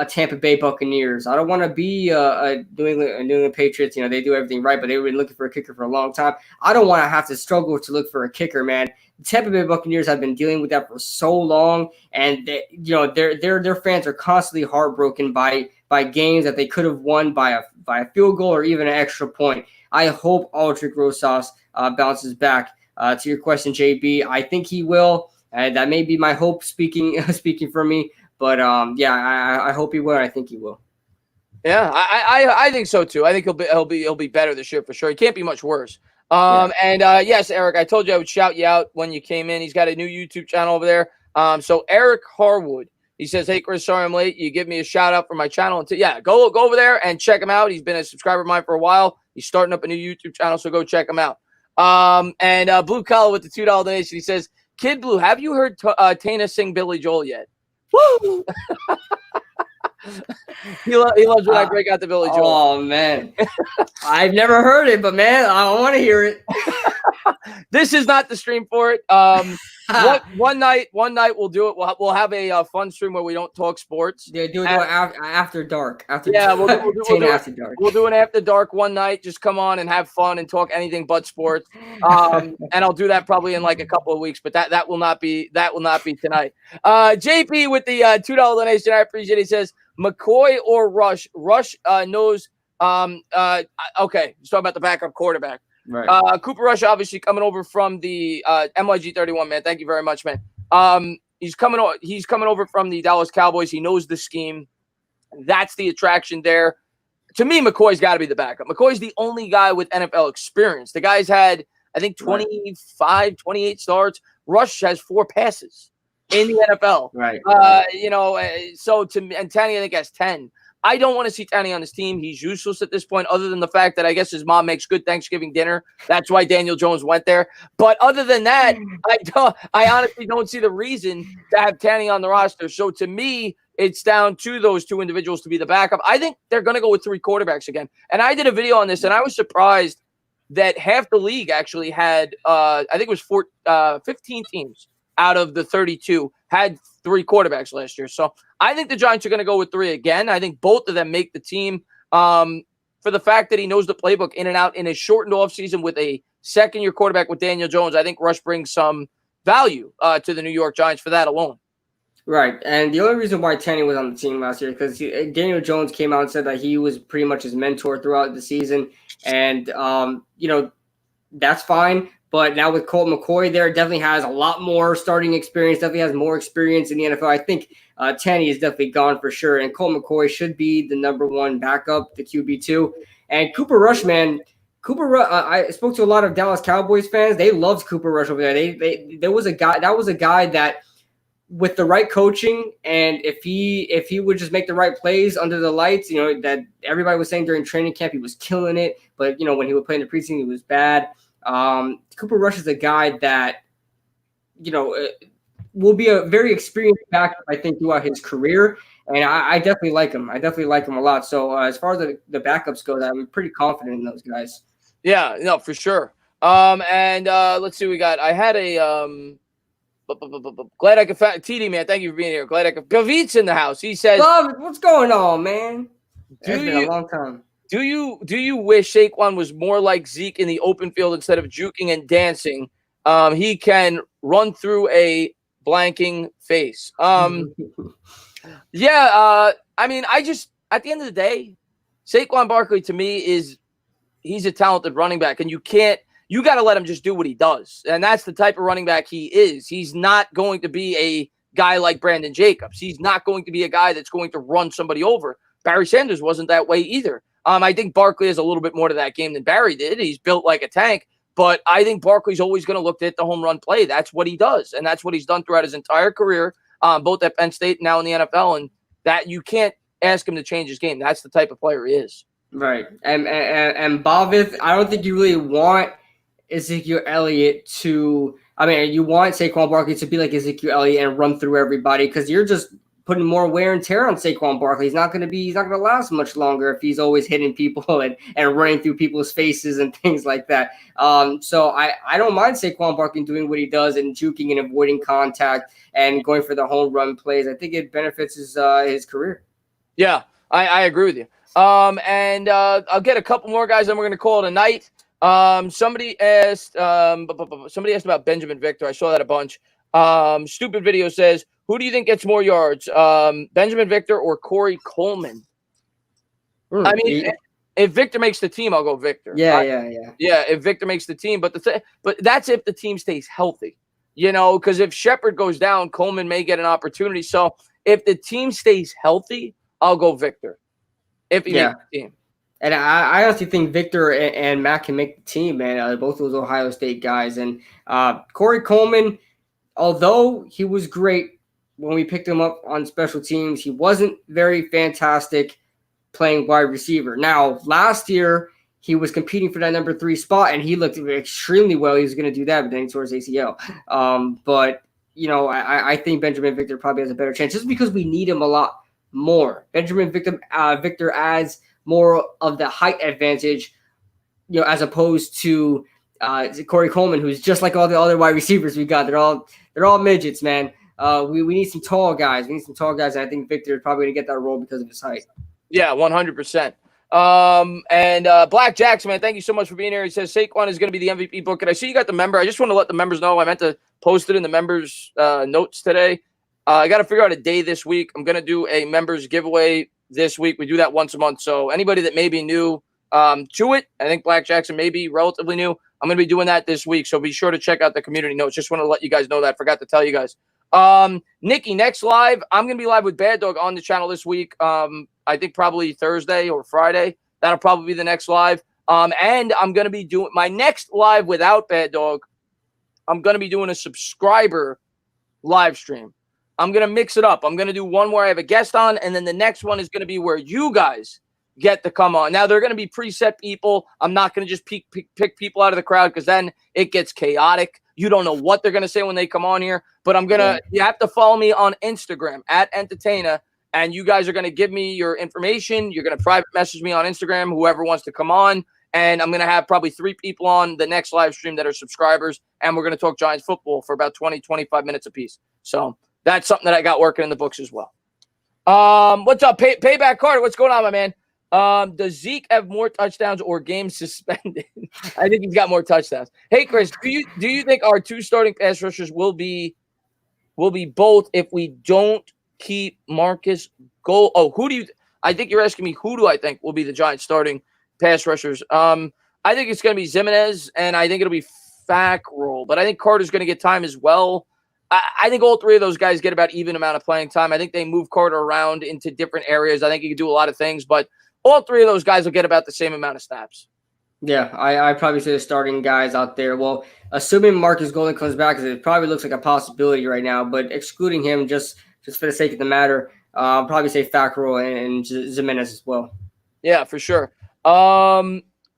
Tampa Bay Buccaneers. I don't want to be a New England Patriots. They do everything right, but they've been looking for a kicker for a long time. I don't want to have to struggle to look for a kicker, man. The Tampa Bay Buccaneers have been dealing with that for so long, and their fans are constantly heartbroken by games that they could have won by a field goal or even an extra point. I hope Aldrick Rosas bounces back. To your question, JB, I think he will. That may be my hope speaking for me. But I hope he will. I think he will. Yeah, I think so too. I think he'll be better this year for sure. He can't be much worse. Yes, Eric, I told you I would shout you out when you came in. He's got a new YouTube channel over there. So Eric Harwood, he says, "Hey Chris, sorry I'm late. You give me a shout out for my channel." Go over there and check him out. He's been a subscriber of mine for a while. He's starting up a new YouTube channel, so go check him out. Blue Collar with the $2 donation, he says, "Kidblue, have you heard Tana sing Billy Joel yet?" Woo! He loves when I break out the Billy Joel. Oh man, I've never heard it, but man, I want to hear it. This is not the stream for it. One night we'll do it. We'll have a fun stream where we don't talk sports. Yeah, do it after dark. We'll do after dark. We'll do an after dark one night. Just come on and have fun and talk anything but sports. And I'll do that probably in like a couple of weeks. But that will not be tonight. JP with the $2 donation, I appreciate it. He says, "McCoy or Rush?" Rush knows. Okay, let's talk about the backup quarterback. Right. Cooper Rush obviously coming over from the MYG 31, man. Thank you very much, man. He's coming over from the Dallas Cowboys. He knows the scheme. That's the attraction there. To me, McCoy's got to be the backup. McCoy's the only guy with NFL experience. The guy's had, I think, 25, 28 starts. Rush has 4 passes in the NFL. Right. So to me, and Tanny, I think, has 10. I don't want to see Tanny on this team. He's useless at this point, other than the fact that I guess his mom makes good Thanksgiving dinner. That's why Daniel Jones went there. But other than that, I honestly don't see the reason to have Tanny on the roster. So to me, it's down to those 2 individuals to be the backup. I think they're going to go with 3 quarterbacks again. And I did a video on this, and I was surprised that half the league actually had, I think it was 15 teams out of the 32 had 3 quarterbacks last year. So I think the Giants are going to go with 3 again. I think both of them make the team for the fact that he knows the playbook in and out in a shortened offseason with a second-year quarterback with Daniel Jones. I think Rush brings some value to the New York Giants for that alone. Right, and the only reason why Tanny was on the team last year because Daniel Jones came out and said that he was pretty much his mentor throughout the season, and that's fine. But now with Colt McCoy there, definitely has a lot more starting experience, definitely has more experience in the NFL. I think Tanny is definitely gone for sure, and Colt McCoy should be the number 1 backup, the QB2. And Cooper Rush, man, I spoke to a lot of Dallas Cowboys fans. They loved Cooper Rush over there. There was a guy that with the right coaching, and if he would just make the right plays under the lights, that everybody was saying during training camp he was killing it, but when he would play in the preseason he was bad. Cooper Rush is a guy that will be a very experienced backup, I think, throughout his career, and I definitely like him. I definitely like him a lot. So as far as the backups go, I'm pretty confident in those guys. Yeah, no, for sure. And let's see what we got. I had a glad I could find TD, man. Thank you for being here. Glad I could. Gavit's in the house. He says, what's going on, man? It's been a long time. Do you wish Saquon was more like Zeke in the open field instead of juking and dancing? He can run through a blanking face. Yeah. I mean, at the end of the day, Saquon Barkley to me he's a talented running back, and you got to let him just do what he does. And that's the type of running back he is. He's not going to be a guy like Brandon Jacobs. He's not going to be a guy that's going to run somebody over. Barry Sanders wasn't that way either. I think Barkley has a little bit more to that game than Barry did. He's built like a tank, but I think Barkley's always going to look at the home run play. That's what he does, and that's what he's done throughout his entire career, both at Penn State and now in the NFL, and that you can't ask him to change his game. That's the type of player he is. Right. And Bavith, I don't think you really want Ezekiel Elliott you want Saquon Barkley to be like Ezekiel Elliott and run through everybody because you're just putting more wear and tear on Saquon Barkley. He's not going to last much longer if he's always hitting people and running through people's faces and things like that. So I don't mind Saquon Barkley doing what he does and juking and avoiding contact and going for the home run plays. I think it benefits his career. Yeah, I agree with you. And I'll get a couple more guys, then we're going to call it a night. Somebody asked about Benjamin Victor. I saw that a bunch. Stupid Video says, who do you think gets more yards, Benjamin Victor or Corey Coleman? I mean, if Victor makes the team, I'll go Victor. Yeah. If Victor makes the team, but that's if the team stays healthy, because if Shepard goes down, Coleman may get an opportunity. So if the team stays healthy, I'll go Victor. If he makes the team. And I honestly think Victor and Matt can make the team, man. Both those Ohio State guys. And Corey Coleman, although he was great when we picked him up on special teams, he wasn't very fantastic playing wide receiver. Now, last year, he was competing for that number 3 spot, and he looked extremely well. He was going to do that, but then he tore his ACL. But, I think Benjamin Victor probably has a better chance just because we need him a lot more. Benjamin Victor adds more of the height advantage, as opposed to Corey Coleman, who's just like all the other wide receivers we got. They're all midgets, man. We need some tall guys. And I think Victor is probably going to get that role because of his height. Yeah, 100%. And Black Jackson, man, thank you so much for being here. He says Saquon is going to be the MVP book. And I see you got the member. I just want to let the members know. I meant to post it in the members' notes today. I got to figure out a day this week. I'm going to do a members giveaway this week. We do that once a month. So anybody that may be new to it. I think Black Jackson may be relatively new. I'm going to be doing that this week, so be sure to check out the community notes. Just want to let you guys know that. Forgot to tell you guys. Nikki, next live, I'm going to be live with Bad Dog on the channel this week. I think probably Thursday or Friday. That'll probably be the next live. And I'm going to be doing my next live without Bad Dog. I'm going to be doing a subscriber live stream. I'm going to mix it up. I'm going to do one where I have a guest on, and then the next one is going to be where you guys get to come on. Now, they're going to be preset people. I'm not going to just pick people out of the crowd because then it gets chaotic. You don't know what they're going to say when they come on here. But you have to follow me on Instagram at Entertainer, and you guys are going to give me your information. You're going to private message me on Instagram, whoever wants to come on. And I'm going to have probably 3 people on the next live stream that are subscribers, and we're going to talk Giants football for about 20, 25 minutes apiece. So that's something that I got working in the books as well. What's up? Payback Carter, what's going on, my man? Does Zeke have more touchdowns or games suspended? I think he's got more touchdowns. Hey, Chris, do you think our 2 starting pass rushers will be both if we don't keep Marcus Gold? Oh, I think you're asking me who do I think will be the Giants starting pass rushers? I think it's going to be Zimenez, and I think it'll be Fackrell, but I think Carter's going to get time as well. I think all 3 of those guys get about even amount of playing time. I think they move Carter around into different areas. I think he can do a lot of things, but all 3 of those guys will get about the same amount of snaps. Yeah, I probably say the starting guys out there. Well, assuming Marcus Golden comes back, because it probably looks like a possibility right now, but excluding him just for the sake of the matter, I'll probably say Fackrell and Zimenez as well. Yeah, for sure.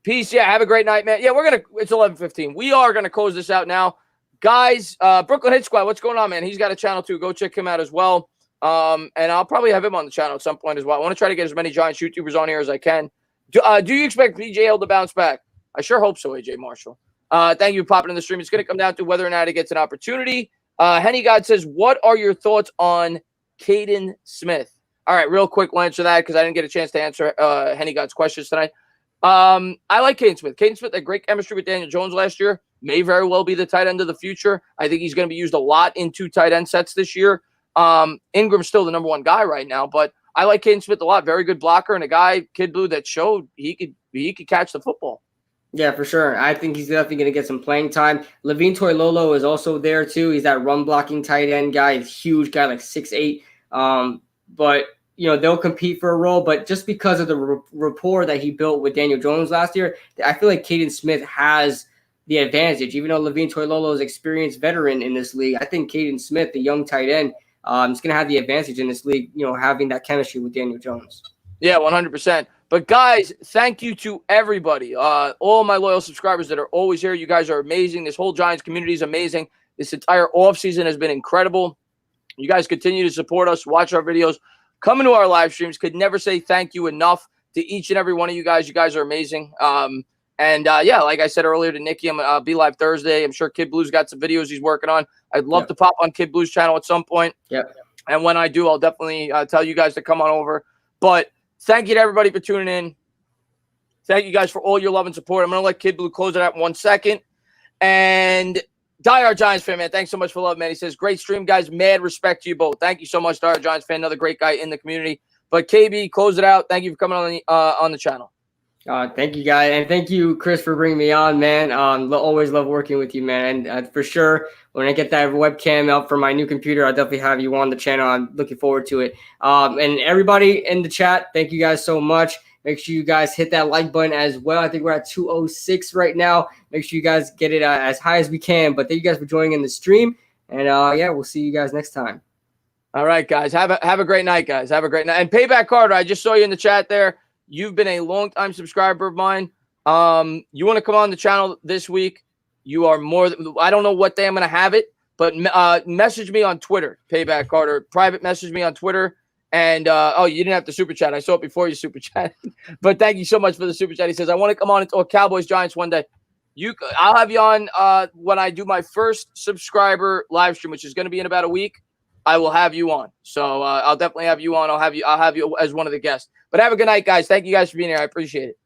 Peace. Yeah, have a great night, man. Yeah, it's 11:15. We are going to close this out now. Guys, Brooklyn Hit Squad, what's going on, man? He's got a channel too. Go check him out as well. And I'll probably have him on the channel at some point as well. I want to try to get as many Giants YouTubers on here as I can. Do you expect BJ Hill to bounce back? I sure hope so, AJ Marshall. Thank you for popping in the stream. It's going to come down to whether or not he gets an opportunity. Henny God says, what are your thoughts on Caden Smith? All right, real quick, we'll answer that because I didn't get a chance to answer Henny God's questions tonight. I like Caden Smith. Caden Smith had great chemistry with Daniel Jones last year. May very well be the tight end of the future. I think he's going to be used a lot in 2 tight end sets this year. Ingram's still the number 1 guy right now, but I like Caden Smith a lot. Very good blocker and a guy, Kidblue, that showed he could catch the football. Yeah, for sure. I think he's definitely going to get some playing time. Levine Toilolo is also there too. He's that run blocking tight end guy. He's a huge guy, like 6'8". But they'll compete for a role. But just because of the rapport that he built with Daniel Jones last year, I feel like Caden Smith has the advantage. Even though Levine Toilolo is an experienced veteran in this league, I think Caden Smith, the young tight end, is going to have the advantage in this league, having that chemistry with Daniel Jones. Yeah, 100%. But guys, thank you to everybody, all my loyal subscribers that are always here. You guys are amazing. This whole Giants community is amazing. This entire offseason has been incredible. You guys continue to support us, watch our videos, come into our live streams. Could never say thank you enough to each and every one of you guys. You guys are amazing. Yeah, like I said earlier to Nikki, I'm going to be live Thursday. I'm sure Kidblue's got some videos he's working on. I'd love to pop on Kidblue's channel at some point. Yep. And when I do, I'll definitely tell you guys to come on over. But thank you to everybody for tuning in. Thank you guys for all your love and support. I'm going to let Kidblue close it out in 1 second. And diehard Giants fan, man, thanks so much for love, man. He says, great stream, guys. Mad respect to you both. Thank you so much, diehard Giants fan. Another great guy in the community. But KB, close it out. Thank you for coming on the channel. Thank you, guys. And thank you, Chris, for bringing me on, man. Always love working with you, man. And for sure, when I get that webcam up for my new computer, I'll definitely have you on the channel. I'm looking forward to it. And everybody in the chat, thank you guys so much. Make sure you guys hit that like button as well. I think we're at 206 right now. Make sure you guys get it as high as we can. But thank you guys for joining in the stream. And, we'll see you guys next time. All right, guys. Have a great night, guys. Have a great night. And Payback Carter, I just saw you in the chat there. You've been a long-time subscriber of mine. You want to come on the channel this week? You are more than, I don't know what day I'm going to have it, but message me on Twitter, Payback Carter. Private message me on Twitter. And, you didn't have to super chat. I saw it before you super chat. But thank you so much for the super chat. He says, I want to come on and talk Cowboys Giants one day. I'll have you on when I do my first subscriber live stream, which is going to be in about a week. I will have you on. So I'll definitely have you on. I'll have you as one of the guests. But have a good night, guys. Thank you guys for being here. I appreciate it.